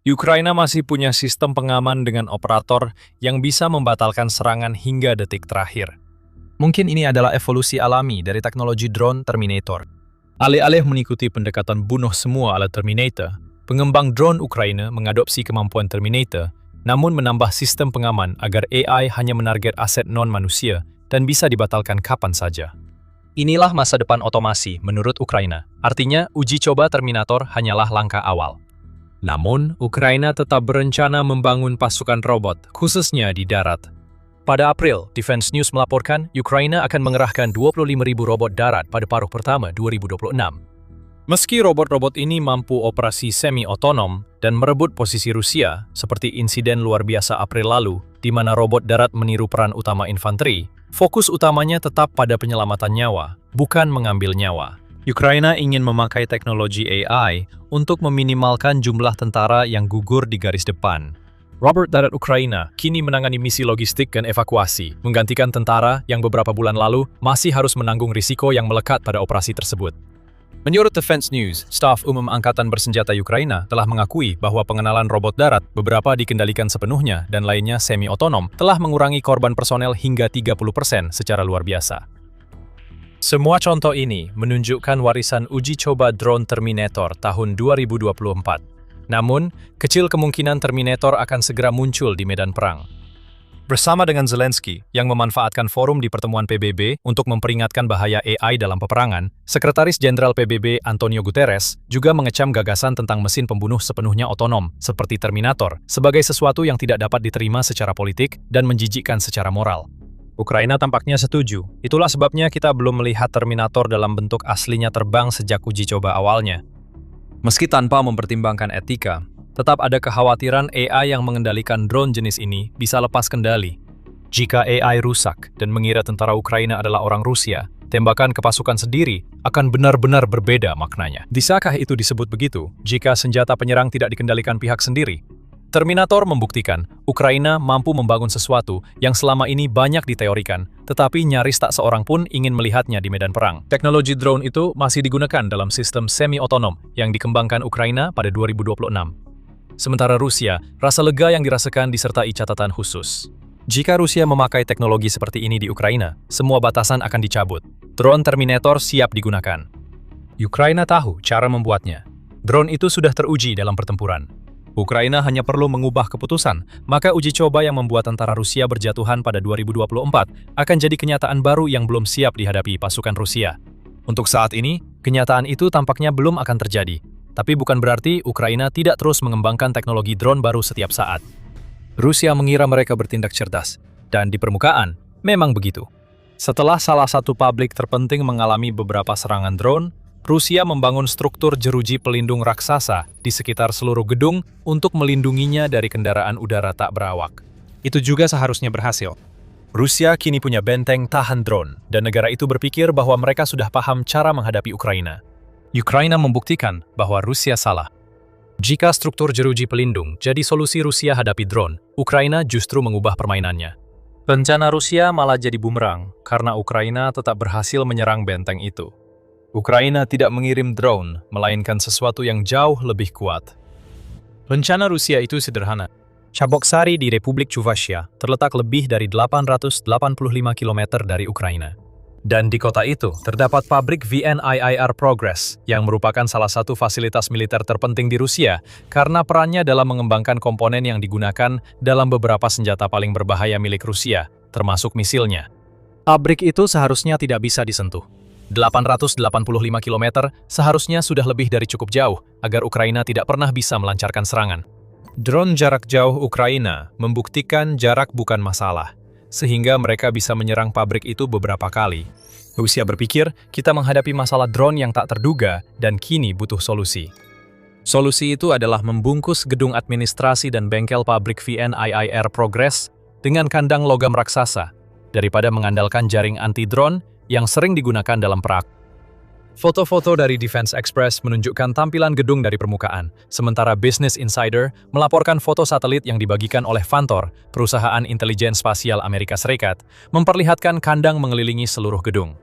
Ukraina masih punya sistem pengaman dengan operator yang bisa membatalkan serangan hingga detik terakhir. Mungkin ini adalah evolusi alami dari teknologi drone Terminator. Alih-alih mengikuti pendekatan bunuh semua ala Terminator, pengembang drone Ukraina mengadopsi kemampuan Terminator, namun menambah sistem pengaman agar AI hanya menarget aset non-manusia dan bisa dibatalkan kapan saja. Inilah masa depan otomasi menurut Ukraina. Artinya, uji coba Terminator hanyalah langkah awal. Namun, Ukraina tetap berencana membangun pasukan robot, khususnya di darat. Pada April, Defense News melaporkan Ukraina akan mengerahkan 25.000 robot darat pada paruh pertama 2026. Meski robot-robot ini mampu operasi semi-otonom dan merebut posisi Rusia, seperti insiden luar biasa April lalu, di mana robot darat meniru peran utama infanteri, fokus utamanya tetap pada penyelamatan nyawa, bukan mengambil nyawa. Ukraina ingin memakai teknologi AI untuk meminimalkan jumlah tentara yang gugur di garis depan. Robot darat Ukraina kini menangani misi logistik dan evakuasi, menggantikan tentara yang beberapa bulan lalu masih harus menanggung risiko yang melekat pada operasi tersebut. Menurut Defense News, staf umum Angkatan Bersenjata Ukraina telah mengakui bahwa pengenalan robot darat, beberapa dikendalikan sepenuhnya dan lainnya semi-otonom, telah mengurangi korban personel hingga 30% secara luar biasa. Semua contoh ini menunjukkan warisan uji coba drone Terminator tahun 2024. Namun, kecil kemungkinan Terminator akan segera muncul di medan perang. Bersama dengan Zelensky yang memanfaatkan forum di pertemuan PBB untuk memperingatkan bahaya AI dalam peperangan, Sekretaris Jenderal PBB Antonio Guterres juga mengecam gagasan tentang mesin pembunuh sepenuhnya otonom, seperti Terminator, sebagai sesuatu yang tidak dapat diterima secara politik dan menjijikkan secara moral. Ukraina tampaknya setuju. Itulah sebabnya kita belum melihat Terminator dalam bentuk aslinya terbang sejak uji coba awalnya. Meski tanpa mempertimbangkan etika, tetap ada kekhawatiran AI yang mengendalikan drone jenis ini bisa lepas kendali. Jika AI rusak dan mengira tentara Ukraina adalah orang Rusia, tembakan ke pasukan sendiri akan benar-benar berbeda maknanya. Bisakah itu disebut begitu jika senjata penyerang tidak dikendalikan pihak sendiri? Terminator membuktikan Ukraina mampu membangun sesuatu yang selama ini banyak diteorikan, tetapi nyaris tak seorang pun ingin melihatnya di medan perang. Teknologi drone itu masih digunakan dalam sistem semi-otonom yang dikembangkan Ukraina pada 2026. Sementara Rusia, rasa lega yang dirasakan disertai catatan khusus. Jika Rusia memakai teknologi seperti ini di Ukraina, semua batasan akan dicabut. Drone Terminator siap digunakan. Ukraina tahu cara membuatnya. Drone itu sudah teruji dalam pertempuran. Ukraina hanya perlu mengubah keputusan, maka uji coba yang membuat tentara Rusia berjatuhan pada 2024 akan jadi kenyataan baru yang belum siap dihadapi pasukan Rusia. Untuk saat ini, kenyataan itu tampaknya belum akan terjadi. Tapi bukan berarti Ukraina tidak terus mengembangkan teknologi drone baru setiap saat. Rusia mengira mereka bertindak cerdas, dan di permukaan, memang begitu. Setelah salah satu pabrik terpenting mengalami beberapa serangan drone, Rusia membangun struktur jeruji pelindung raksasa di sekitar seluruh gedung untuk melindunginya dari kendaraan udara tak berawak. Itu juga seharusnya berhasil. Rusia kini punya benteng tahan drone, dan negara itu berpikir bahwa mereka sudah paham cara menghadapi Ukraina. Ukraina membuktikan bahwa Rusia salah. Jika struktur jeruji pelindung jadi solusi Rusia hadapi drone, Ukraina justru mengubah permainannya. Rencana Rusia malah jadi bumerang karena Ukraina tetap berhasil menyerang benteng itu. Ukraina tidak mengirim drone, melainkan sesuatu yang jauh lebih kuat. Rencana Rusia itu sederhana. Chaboksary di Republik Chuvashia terletak lebih dari 885 km dari Ukraina. Dan di kota itu terdapat pabrik VNIIR Progress yang merupakan salah satu fasilitas militer terpenting di Rusia karena perannya dalam mengembangkan komponen yang digunakan dalam beberapa senjata paling berbahaya milik Rusia, termasuk misilnya. Pabrik itu seharusnya tidak bisa disentuh. 885 km seharusnya sudah lebih dari cukup jauh agar Ukraina tidak pernah bisa melancarkan serangan. Drone jarak jauh Ukraina membuktikan jarak bukan masalah, sehingga mereka bisa menyerang pabrik itu beberapa kali. Rusia berpikir, kita menghadapi masalah drone yang tak terduga dan kini butuh solusi. Solusi itu adalah membungkus gedung administrasi dan bengkel pabrik VNIIR Progress dengan kandang logam raksasa, daripada mengandalkan jaring anti-drone yang sering digunakan dalam perang. Foto-foto dari Defense Express menunjukkan tampilan gedung dari permukaan, sementara Business Insider melaporkan foto satelit yang dibagikan oleh Vantor, perusahaan intelijen spasial Amerika Serikat, memperlihatkan kandang mengelilingi seluruh gedung.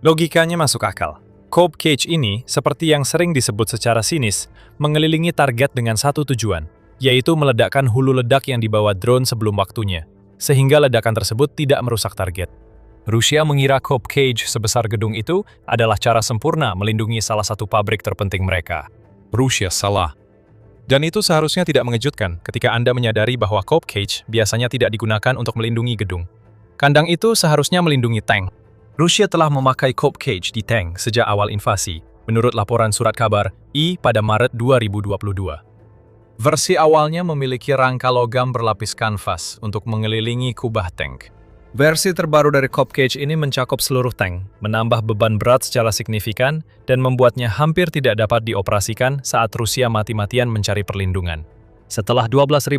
Logikanya masuk akal. Cope Cage ini, seperti yang sering disebut secara sinis, mengelilingi target dengan satu tujuan, yaitu meledakkan hulu ledak yang dibawa drone sebelum waktunya, sehingga ledakan tersebut tidak merusak target. Rusia mengira Cope Cage sebesar gedung itu adalah cara sempurna melindungi salah satu pabrik terpenting mereka. Rusia salah. Dan itu seharusnya tidak mengejutkan ketika Anda menyadari bahwa Cope Cage biasanya tidak digunakan untuk melindungi gedung. Kandang itu seharusnya melindungi tank. Rusia telah memakai Cope Cage di tank sejak awal invasi, menurut laporan surat kabar I pada Maret 2022. Versi awalnya memiliki rangka logam berlapis kanvas untuk mengelilingi kubah tank. Versi terbaru dari Copcage ini mencakup seluruh tank, menambah beban berat secara signifikan, dan membuatnya hampir tidak dapat dioperasikan saat Rusia mati-matian mencari perlindungan. Setelah 12.025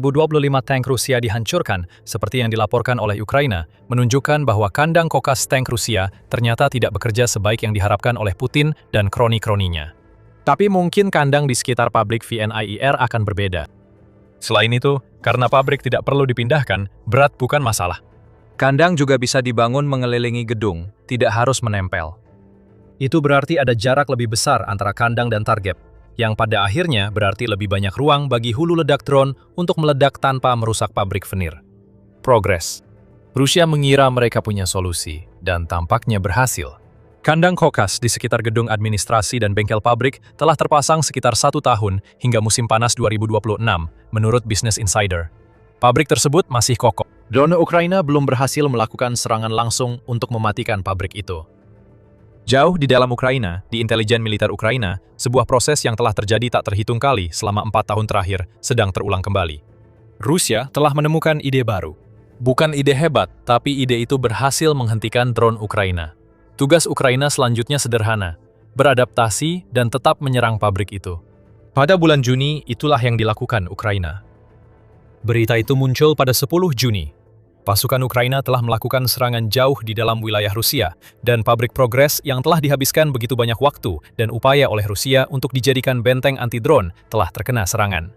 tank Rusia dihancurkan, seperti yang dilaporkan oleh Ukraina, menunjukkan bahwa kandang kokas tank Rusia ternyata tidak bekerja sebaik yang diharapkan oleh Putin dan kroni-kroninya. Tapi mungkin kandang di sekitar pabrik VNIIR akan berbeda. Selain itu, karena pabrik tidak perlu dipindahkan, berat bukan masalah. Kandang juga bisa dibangun mengelilingi gedung, tidak harus menempel. Itu berarti ada jarak lebih besar antara kandang dan target, yang pada akhirnya berarti lebih banyak ruang bagi hulu ledak drone untuk meledak tanpa merusak pabrik venir. Progres. Rusia mengira mereka punya solusi, dan tampaknya berhasil. Kandang kokas di sekitar gedung administrasi dan bengkel pabrik telah terpasang sekitar 1 tahun hingga musim panas 2026, menurut Business Insider. Pabrik tersebut masih kokoh. Drone Ukraina belum berhasil melakukan serangan langsung untuk mematikan pabrik itu. Jauh di dalam Ukraina, di intelijen militer Ukraina, sebuah proses yang telah terjadi tak terhitung kali selama 4 tahun terakhir sedang terulang kembali. Rusia telah menemukan ide baru. Bukan ide hebat, tapi ide itu berhasil menghentikan drone Ukraina. Tugas Ukraina selanjutnya sederhana, beradaptasi dan tetap menyerang pabrik itu. Pada bulan Juni, itulah yang dilakukan Ukraina. Berita itu muncul pada 10 Juni. Pasukan Ukraina telah melakukan serangan jauh di dalam wilayah Rusia, dan pabrik Progres yang telah dihabiskan begitu banyak waktu dan upaya oleh Rusia untuk dijadikan benteng anti-drone telah terkena serangan.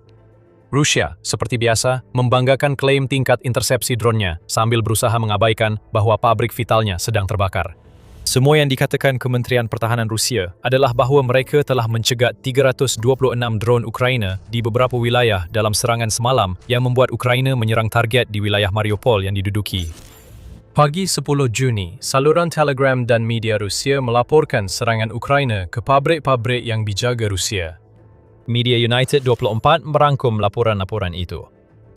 Rusia, seperti biasa, membanggakan klaim tingkat intersepsi drone-nya sambil berusaha mengabaikan bahwa pabrik vitalnya sedang terbakar. Semua yang dikatakan Kementerian Pertahanan Rusia adalah bahwa mereka telah mencegat 326 drone Ukraina di beberapa wilayah dalam serangan semalam yang membuat Ukraina menyerang target di wilayah Mariupol yang diduduki. Pagi 10 Juni, saluran Telegram dan media Rusia melaporkan serangan Ukraina ke pabrik-pabrik yang dijaga Rusia. Media United 24 merangkum laporan-laporan itu.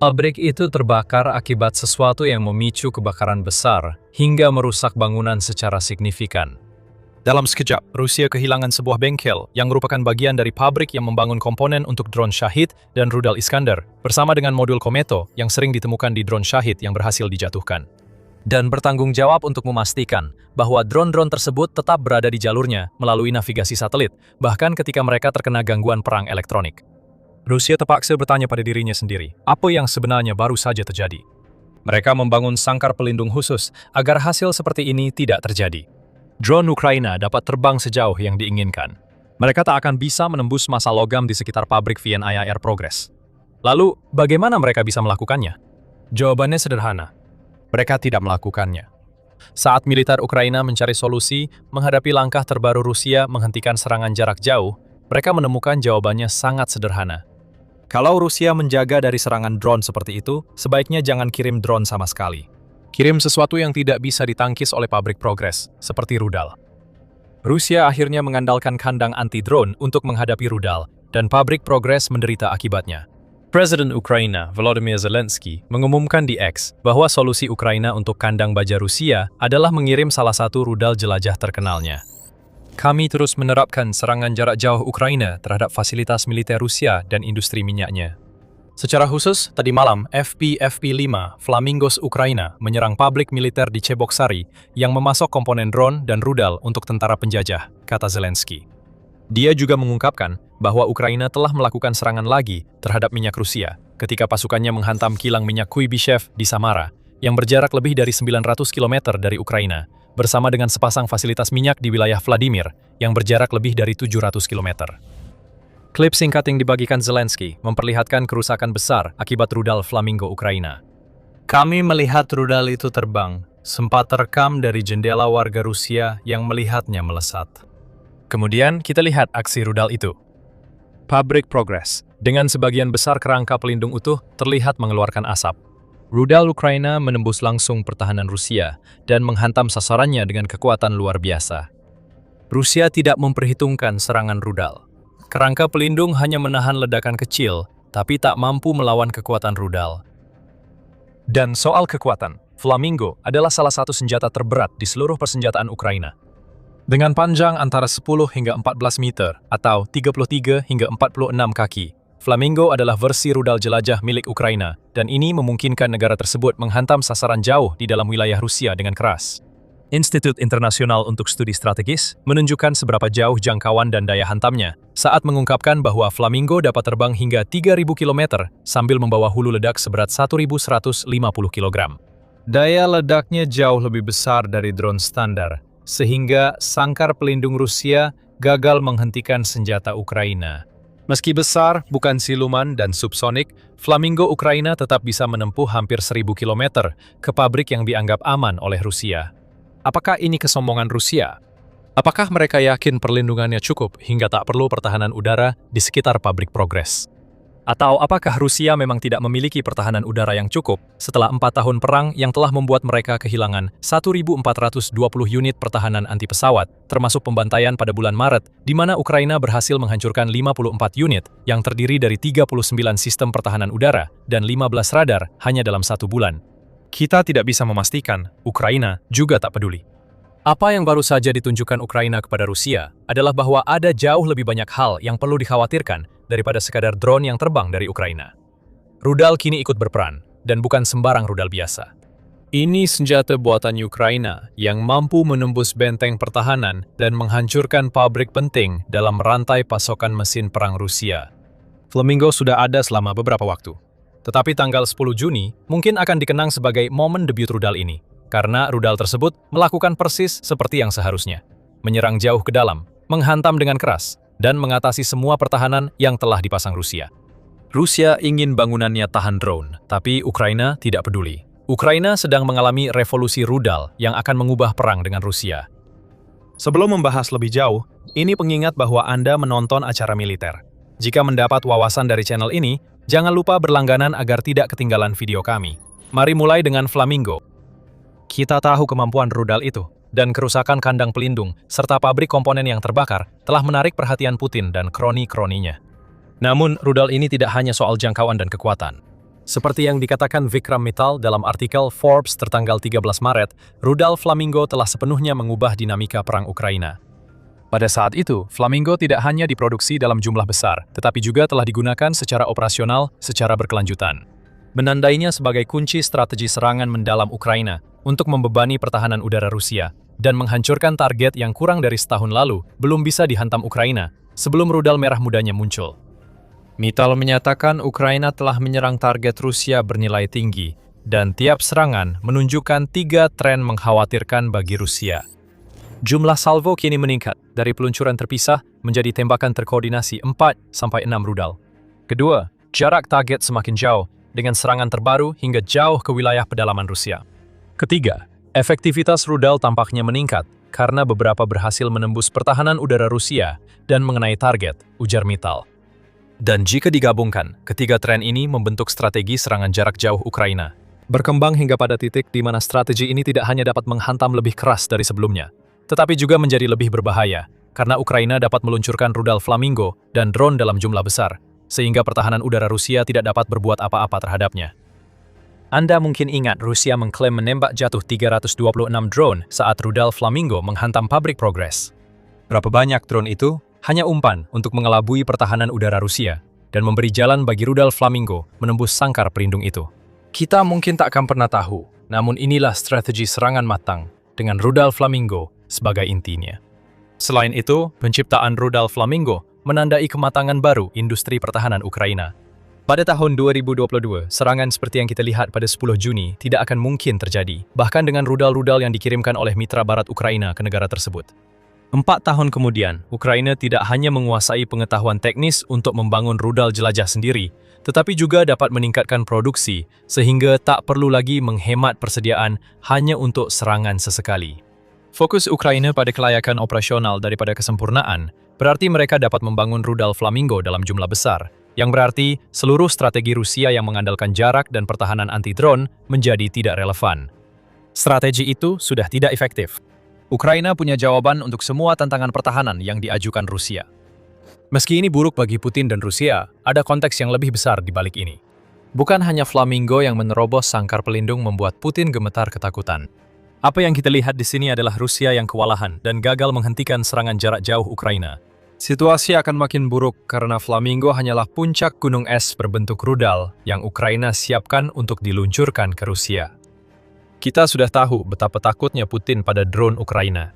Pabrik itu terbakar akibat sesuatu yang memicu kebakaran besar hingga merusak bangunan secara signifikan. Dalam sekejap, Rusia kehilangan sebuah bengkel yang merupakan bagian dari pabrik yang membangun komponen untuk drone Shahid dan rudal Iskander, bersama dengan modul Kometo yang sering ditemukan di drone Shahid yang berhasil dijatuhkan. Dan bertanggung jawab untuk memastikan bahwa drone-drone tersebut tetap berada di jalurnya melalui navigasi satelit, bahkan ketika mereka terkena gangguan perang elektronik. Rusia terpaksa bertanya pada dirinya sendiri, apa yang sebenarnya baru saja terjadi. Mereka membangun sangkar pelindung khusus agar hasil seperti ini tidak terjadi. Drone Ukraina dapat terbang sejauh yang diinginkan. Mereka tak akan bisa menembus massa logam di sekitar pabrik VNIIR Progres. Lalu, bagaimana mereka bisa melakukannya? Jawabannya sederhana. Mereka tidak melakukannya. Saat militer Ukraina mencari solusi menghadapi langkah terbaru Rusia menghentikan serangan jarak jauh, mereka menemukan jawabannya sangat sederhana. Kalau Rusia menjaga dari serangan drone seperti itu, sebaiknya jangan kirim drone sama sekali. Kirim sesuatu yang tidak bisa ditangkis oleh pabrik Progres, seperti rudal. Rusia akhirnya mengandalkan kandang anti-drone untuk menghadapi rudal, dan pabrik Progres menderita akibatnya. Presiden Ukraina, Volodymyr Zelensky, mengumumkan di X bahwa solusi Ukraina untuk kandang baja Rusia adalah mengirim salah satu rudal jelajah terkenalnya. Kami terus menerapkan serangan jarak jauh Ukraina terhadap fasilitas militer Rusia dan industri minyaknya. Secara khusus, tadi malam FP-5 Flamingos Ukraina menyerang pabrik militer di Cheboksary yang memasok komponen drone dan rudal untuk tentara penjajah, kata Zelensky. Dia juga mengungkapkan bahwa Ukraina telah melakukan serangan lagi terhadap minyak Rusia ketika pasukannya menghantam kilang minyak Kuibyshev di Samara, yang berjarak lebih dari 900 km dari Ukraina, bersama dengan sepasang fasilitas minyak di wilayah Vladimir yang berjarak lebih dari 700 km. Klip singkat yang dibagikan Zelensky memperlihatkan kerusakan besar akibat rudal Flamingo Ukraina. Kami melihat rudal itu terbang, sempat terekam dari jendela warga Rusia yang melihatnya melesat. Kemudian kita lihat aksi rudal itu. Pabrik Progres, dengan sebagian besar kerangka pelindung utuh, terlihat mengeluarkan asap. Rudal Ukraina menembus langsung pertahanan Rusia dan menghantam sasarannya dengan kekuatan luar biasa. Rusia tidak memperhitungkan serangan rudal. Kerangka pelindung hanya menahan ledakan kecil, tapi tak mampu melawan kekuatan rudal. Dan soal kekuatan, Flamingo adalah salah satu senjata terberat di seluruh persenjataan Ukraina. Dengan panjang antara 10 hingga 14 meter atau 33 hingga 46 kaki, Flamingo adalah versi rudal jelajah milik Ukraina, dan ini memungkinkan negara tersebut menghantam sasaran jauh di dalam wilayah Rusia dengan keras. Institut Internasional untuk Studi Strategis menunjukkan seberapa jauh jangkauan dan daya hantamnya saat mengungkapkan bahwa Flamingo dapat terbang hingga 3.000 km sambil membawa hulu ledak seberat 1.150 kg. Daya ledaknya jauh lebih besar dari drone standar, sehingga sangkar pelindung Rusia gagal menghentikan senjata Ukraina. Meski besar, bukan siluman dan subsonik, Flamingo Ukraina tetap bisa menempuh hampir 1.000 km ke pabrik yang dianggap aman oleh Rusia. Apakah ini kesombongan Rusia? Apakah mereka yakin perlindungannya cukup hingga tak perlu pertahanan udara di sekitar pabrik Progres? Atau apakah Rusia memang tidak memiliki pertahanan udara yang cukup setelah 4 tahun perang yang telah membuat mereka kehilangan 1.420 unit pertahanan anti pesawat, termasuk pembantaian pada bulan Maret, di mana Ukraina berhasil menghancurkan 54 unit yang terdiri dari 39 sistem pertahanan udara dan 15 radar hanya dalam 1 bulan. Kita tidak bisa memastikan, Ukraina juga tak peduli. Apa yang baru saja ditunjukkan Ukraina kepada Rusia adalah bahwa ada jauh lebih banyak hal yang perlu dikhawatirkan daripada sekadar drone yang terbang dari Ukraina. Rudal kini ikut berperan, dan bukan sembarang rudal biasa. Ini senjata buatan Ukraina yang mampu menembus benteng pertahanan dan menghancurkan pabrik penting dalam rantai pasokan mesin perang Rusia. Flamingo sudah ada selama beberapa waktu. Tetapi tanggal 10 Juni mungkin akan dikenang sebagai momen debut rudal ini, karena rudal tersebut melakukan persis seperti yang seharusnya. Menyerang jauh ke dalam, menghantam dengan keras, dan mengatasi semua pertahanan yang telah dipasang Rusia. Rusia ingin bangunannya tahan drone, tapi Ukraina tidak peduli. Ukraina sedang mengalami revolusi rudal yang akan mengubah perang dengan Rusia. Sebelum membahas lebih jauh, ini pengingat bahwa Anda menonton acara militer. Jika mendapat wawasan dari channel ini, jangan lupa berlangganan agar tidak ketinggalan video kami. Mari mulai dengan Flamingo. Kita tahu kemampuan rudal itu, dan kerusakan kandang pelindung serta pabrik komponen yang terbakar telah menarik perhatian Putin dan kroni-kroninya. Namun, rudal ini tidak hanya soal jangkauan dan kekuatan. Seperti yang dikatakan Vikram Mittal dalam artikel Forbes tertanggal 13 Maret, rudal Flamingo telah sepenuhnya mengubah dinamika perang Ukraina. Pada saat itu, Flamingo tidak hanya diproduksi dalam jumlah besar, tetapi juga telah digunakan secara operasional secara berkelanjutan. Menandainya sebagai kunci strategi serangan mendalam Ukraina untuk membebani pertahanan udara Rusia dan menghancurkan target yang kurang dari setahun lalu belum bisa dihantam Ukraina sebelum rudal merah mudanya muncul. Mittal menyatakan Ukraina telah menyerang target Rusia bernilai tinggi dan tiap serangan menunjukkan 3 tren mengkhawatirkan bagi Rusia. Jumlah salvo kini meningkat dari peluncuran terpisah menjadi tembakan terkoordinasi 4-6 rudal. Kedua, jarak target semakin jauh dengan serangan terbaru hingga jauh ke wilayah pedalaman Rusia. Ketiga, efektivitas rudal tampaknya meningkat karena beberapa berhasil menembus pertahanan udara Rusia dan mengenai target, ujar Mittal. Dan jika digabungkan, ketiga tren ini membentuk strategi serangan jarak jauh Ukraina. Berkembang hingga pada titik di mana strategi ini tidak hanya dapat menghantam lebih keras dari sebelumnya, tetapi juga menjadi lebih berbahaya karena Ukraina dapat meluncurkan rudal Flamingo dan drone dalam jumlah besar, sehingga pertahanan udara Rusia tidak dapat berbuat apa-apa terhadapnya. Anda mungkin ingat Rusia mengklaim menembak jatuh 326 drone saat rudal Flamingo menghantam pabrik Progres. Berapa banyak drone itu? Hanya umpan untuk mengelabui pertahanan udara Rusia dan memberi jalan bagi rudal Flamingo menembus sangkar pelindung itu. Kita mungkin tak akan pernah tahu, namun inilah strategi serangan matang dengan rudal Flamingo sebagai intinya. Selain itu, penciptaan rudal Flamingo menandai kematangan baru industri pertahanan Ukraina. Pada tahun 2022, serangan seperti yang kita lihat pada 10 Juni tidak akan mungkin terjadi, bahkan dengan rudal-rudal yang dikirimkan oleh mitra barat Ukraina ke negara tersebut. 4 tahun kemudian, Ukraina tidak hanya menguasai pengetahuan teknis untuk membangun rudal jelajah sendiri, tetapi juga dapat meningkatkan produksi sehingga tak perlu lagi menghemat persediaan hanya untuk serangan sesekali. Fokus Ukraina pada kelayakan operasional daripada kesempurnaan, berarti mereka dapat membangun rudal Flamingo dalam jumlah besar, yang berarti seluruh strategi Rusia yang mengandalkan jarak dan pertahanan anti-drone menjadi tidak relevan. Strategi itu sudah tidak efektif. Ukraina punya jawaban untuk semua tantangan pertahanan yang diajukan Rusia. Meski ini buruk bagi Putin dan Rusia, ada konteks yang lebih besar di balik ini. Bukan hanya Flamingo yang menerobos sangkar pelindung membuat Putin gemetar ketakutan. Apa yang kita lihat di sini adalah Rusia yang kewalahan dan gagal menghentikan serangan jarak jauh Ukraina. Situasi akan makin buruk karena Flamingo hanyalah puncak gunung es berbentuk rudal yang Ukraina siapkan untuk diluncurkan ke Rusia. Kita sudah tahu betapa takutnya Putin pada drone Ukraina.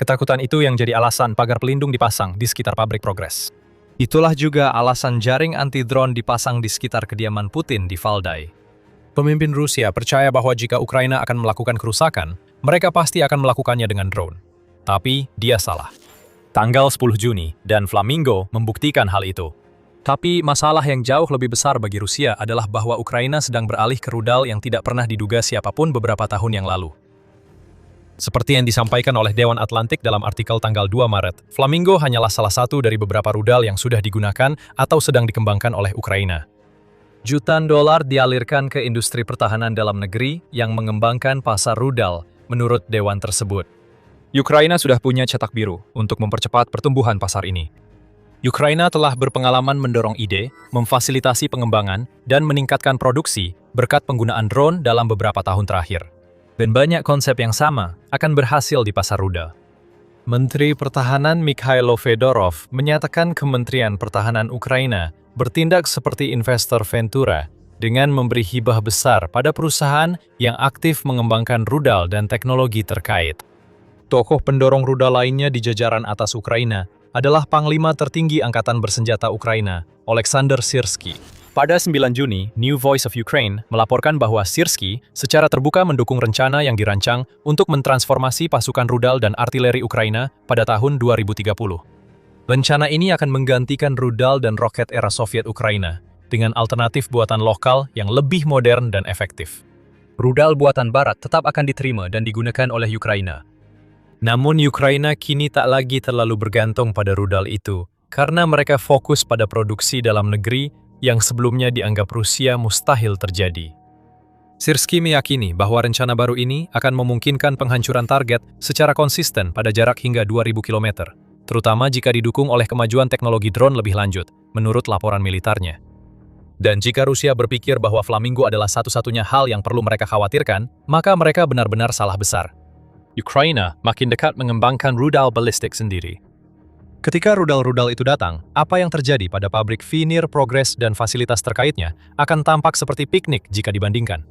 Ketakutan itu yang jadi alasan pagar pelindung dipasang di sekitar pabrik Progress. Itulah juga alasan jaring anti-drone dipasang di sekitar kediaman Putin di Valdai. Pemimpin Rusia percaya bahwa jika Ukraina akan melakukan kerusakan, mereka pasti akan melakukannya dengan drone. Tapi dia salah. Tanggal 10 Juni dan Flamingo membuktikan hal itu. Tapi masalah yang jauh lebih besar bagi Rusia adalah bahwa Ukraina sedang beralih ke rudal yang tidak pernah diduga siapapun beberapa tahun yang lalu. Seperti yang disampaikan oleh Dewan Atlantik dalam artikel tanggal 2 Maret, Flamingo hanyalah salah satu dari beberapa rudal yang sudah digunakan atau sedang dikembangkan oleh Ukraina. Jutaan dolar dialirkan ke industri pertahanan dalam negeri yang mengembangkan pasar rudal, menurut Dewan tersebut. Ukraina sudah punya cetak biru untuk mempercepat pertumbuhan pasar ini. Ukraina telah berpengalaman mendorong ide, memfasilitasi pengembangan, dan meningkatkan produksi berkat penggunaan drone dalam beberapa tahun terakhir. Dan banyak konsep yang sama akan berhasil di pasar rudal. Menteri Pertahanan Mikhailo Fedorov menyatakan Kementerian Pertahanan Ukraina bertindak seperti investor Ventura dengan memberi hibah besar pada perusahaan yang aktif mengembangkan rudal dan teknologi terkait. Tokoh pendorong rudal lainnya di jajaran atas Ukraina adalah Panglima Tertinggi Angkatan Bersenjata Ukraina, Oleksandr Syrskyi. Pada 9 Juni, New Voice of Ukraine melaporkan bahwa Syrskyi secara terbuka mendukung rencana yang dirancang untuk mentransformasi pasukan rudal dan artileri Ukraina pada tahun 2030. Rencana ini akan menggantikan rudal dan roket era Soviet Ukraina dengan alternatif buatan lokal yang lebih modern dan efektif. Rudal buatan Barat tetap akan diterima dan digunakan oleh Ukraina. Namun Ukraina kini tak lagi terlalu bergantung pada rudal itu, karena mereka fokus pada produksi dalam negeri yang sebelumnya dianggap Rusia mustahil terjadi. Syrskyi meyakini bahwa rencana baru ini akan memungkinkan penghancuran target secara konsisten pada jarak hingga 2.000 km, terutama jika didukung oleh kemajuan teknologi drone lebih lanjut, menurut laporan militernya. Dan jika Rusia berpikir bahwa Flamingo adalah satu-satunya hal yang perlu mereka khawatirkan, maka mereka benar-benar salah besar. Ukraina makin dekat mengembangkan rudal balistik sendiri. Ketika rudal-rudal itu datang, apa yang terjadi pada pabrik Vinir, Progress, dan fasilitas terkaitnya akan tampak seperti piknik jika dibandingkan.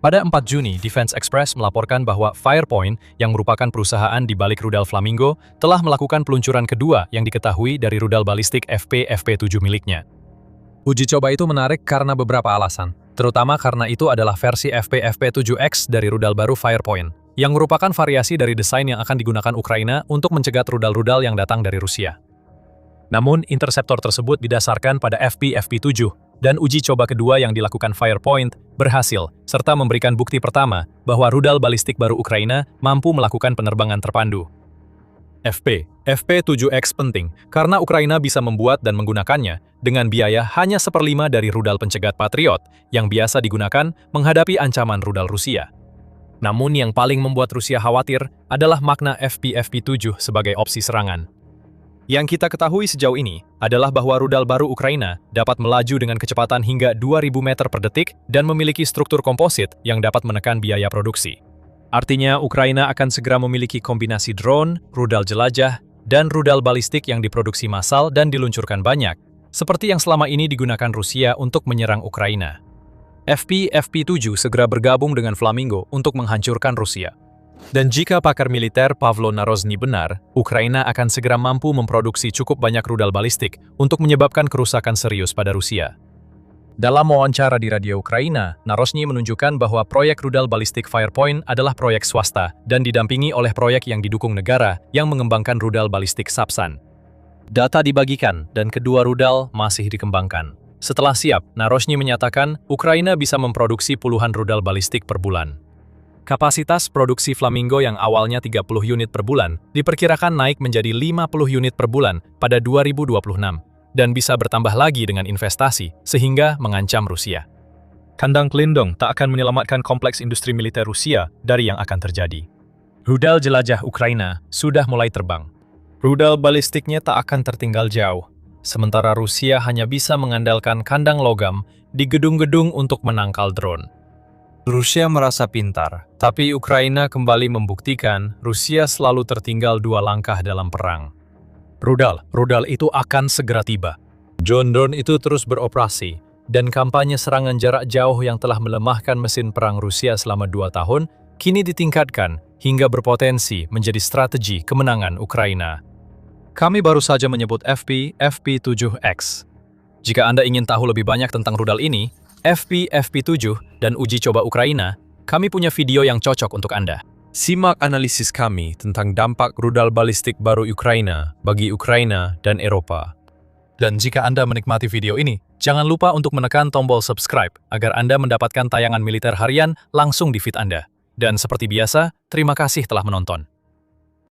Pada 4 Juni, Defense Express melaporkan bahwa Firepoint, yang merupakan perusahaan di balik rudal Flamingo, telah melakukan peluncuran kedua yang diketahui dari rudal balistik FP-FP7 miliknya. Uji coba itu menarik karena beberapa alasan, terutama karena itu adalah versi FP-FP7X dari rudal baru Firepoint, yang merupakan variasi dari desain yang akan digunakan Ukraina untuk mencegat rudal-rudal yang datang dari Rusia. Namun, interseptor tersebut didasarkan pada FP-FP7, dan uji coba kedua yang dilakukan Firepoint berhasil, serta memberikan bukti pertama bahwa rudal balistik baru Ukraina mampu melakukan penerbangan terpandu. FP-7X penting karena Ukraina bisa membuat dan menggunakannya dengan biaya hanya 1/5 dari rudal pencegat Patriot yang biasa digunakan menghadapi ancaman rudal Rusia. Namun yang paling membuat Rusia khawatir adalah makna FP-FP7 sebagai opsi serangan. Yang kita ketahui sejauh ini adalah bahwa rudal baru Ukraina dapat melaju dengan kecepatan hingga 2.000 meter per detik dan memiliki struktur komposit yang dapat menekan biaya produksi. Artinya, Ukraina akan segera memiliki kombinasi drone, rudal jelajah, dan rudal balistik yang diproduksi massal dan diluncurkan banyak, seperti yang selama ini digunakan Rusia untuk menyerang Ukraina. FP-FP7 segera bergabung dengan Flamingo untuk menghancurkan Rusia. Dan jika pakar militer Pavlo Narozny benar, Ukraina akan segera mampu memproduksi cukup banyak rudal balistik untuk menyebabkan kerusakan serius pada Rusia. Dalam wawancara di radio Ukraina, Narozny menunjukkan bahwa proyek rudal balistik Firepoint adalah proyek swasta dan didampingi oleh proyek yang didukung negara yang mengembangkan rudal balistik Sapsan. Data dibagikan dan kedua rudal masih dikembangkan. Setelah siap, Narozny menyatakan Ukraina bisa memproduksi puluhan rudal balistik per bulan. Kapasitas produksi Flamingo yang awalnya 30 unit per bulan diperkirakan naik menjadi 50 unit per bulan pada 2026 dan bisa bertambah lagi dengan investasi sehingga mengancam Rusia. Kandang pelindung tak akan menyelamatkan kompleks industri militer Rusia dari yang akan terjadi. Rudal jelajah Ukraina sudah mulai terbang. Rudal balistiknya tak akan tertinggal jauh. Sementara Rusia hanya bisa mengandalkan kandang logam di gedung-gedung untuk menangkal drone. Rusia merasa pintar, tapi Ukraina kembali membuktikan Rusia selalu tertinggal 2 langkah dalam perang. Rudal itu akan segera tiba. Drone itu terus beroperasi, dan kampanye serangan jarak jauh yang telah melemahkan mesin perang Rusia selama 2 tahun, kini ditingkatkan hingga berpotensi menjadi strategi kemenangan Ukraina. Kami baru saja menyebut FP7X. Jika Anda ingin tahu lebih banyak tentang rudal ini, FP7 dan uji coba Ukraina, kami punya video yang cocok untuk Anda. Simak analisis kami tentang dampak rudal balistik baru Ukraina bagi Ukraina dan Eropa. Dan jika Anda menikmati video ini, jangan lupa untuk menekan tombol subscribe agar Anda mendapatkan tayangan militer harian langsung di feed Anda. Dan seperti biasa, terima kasih telah menonton.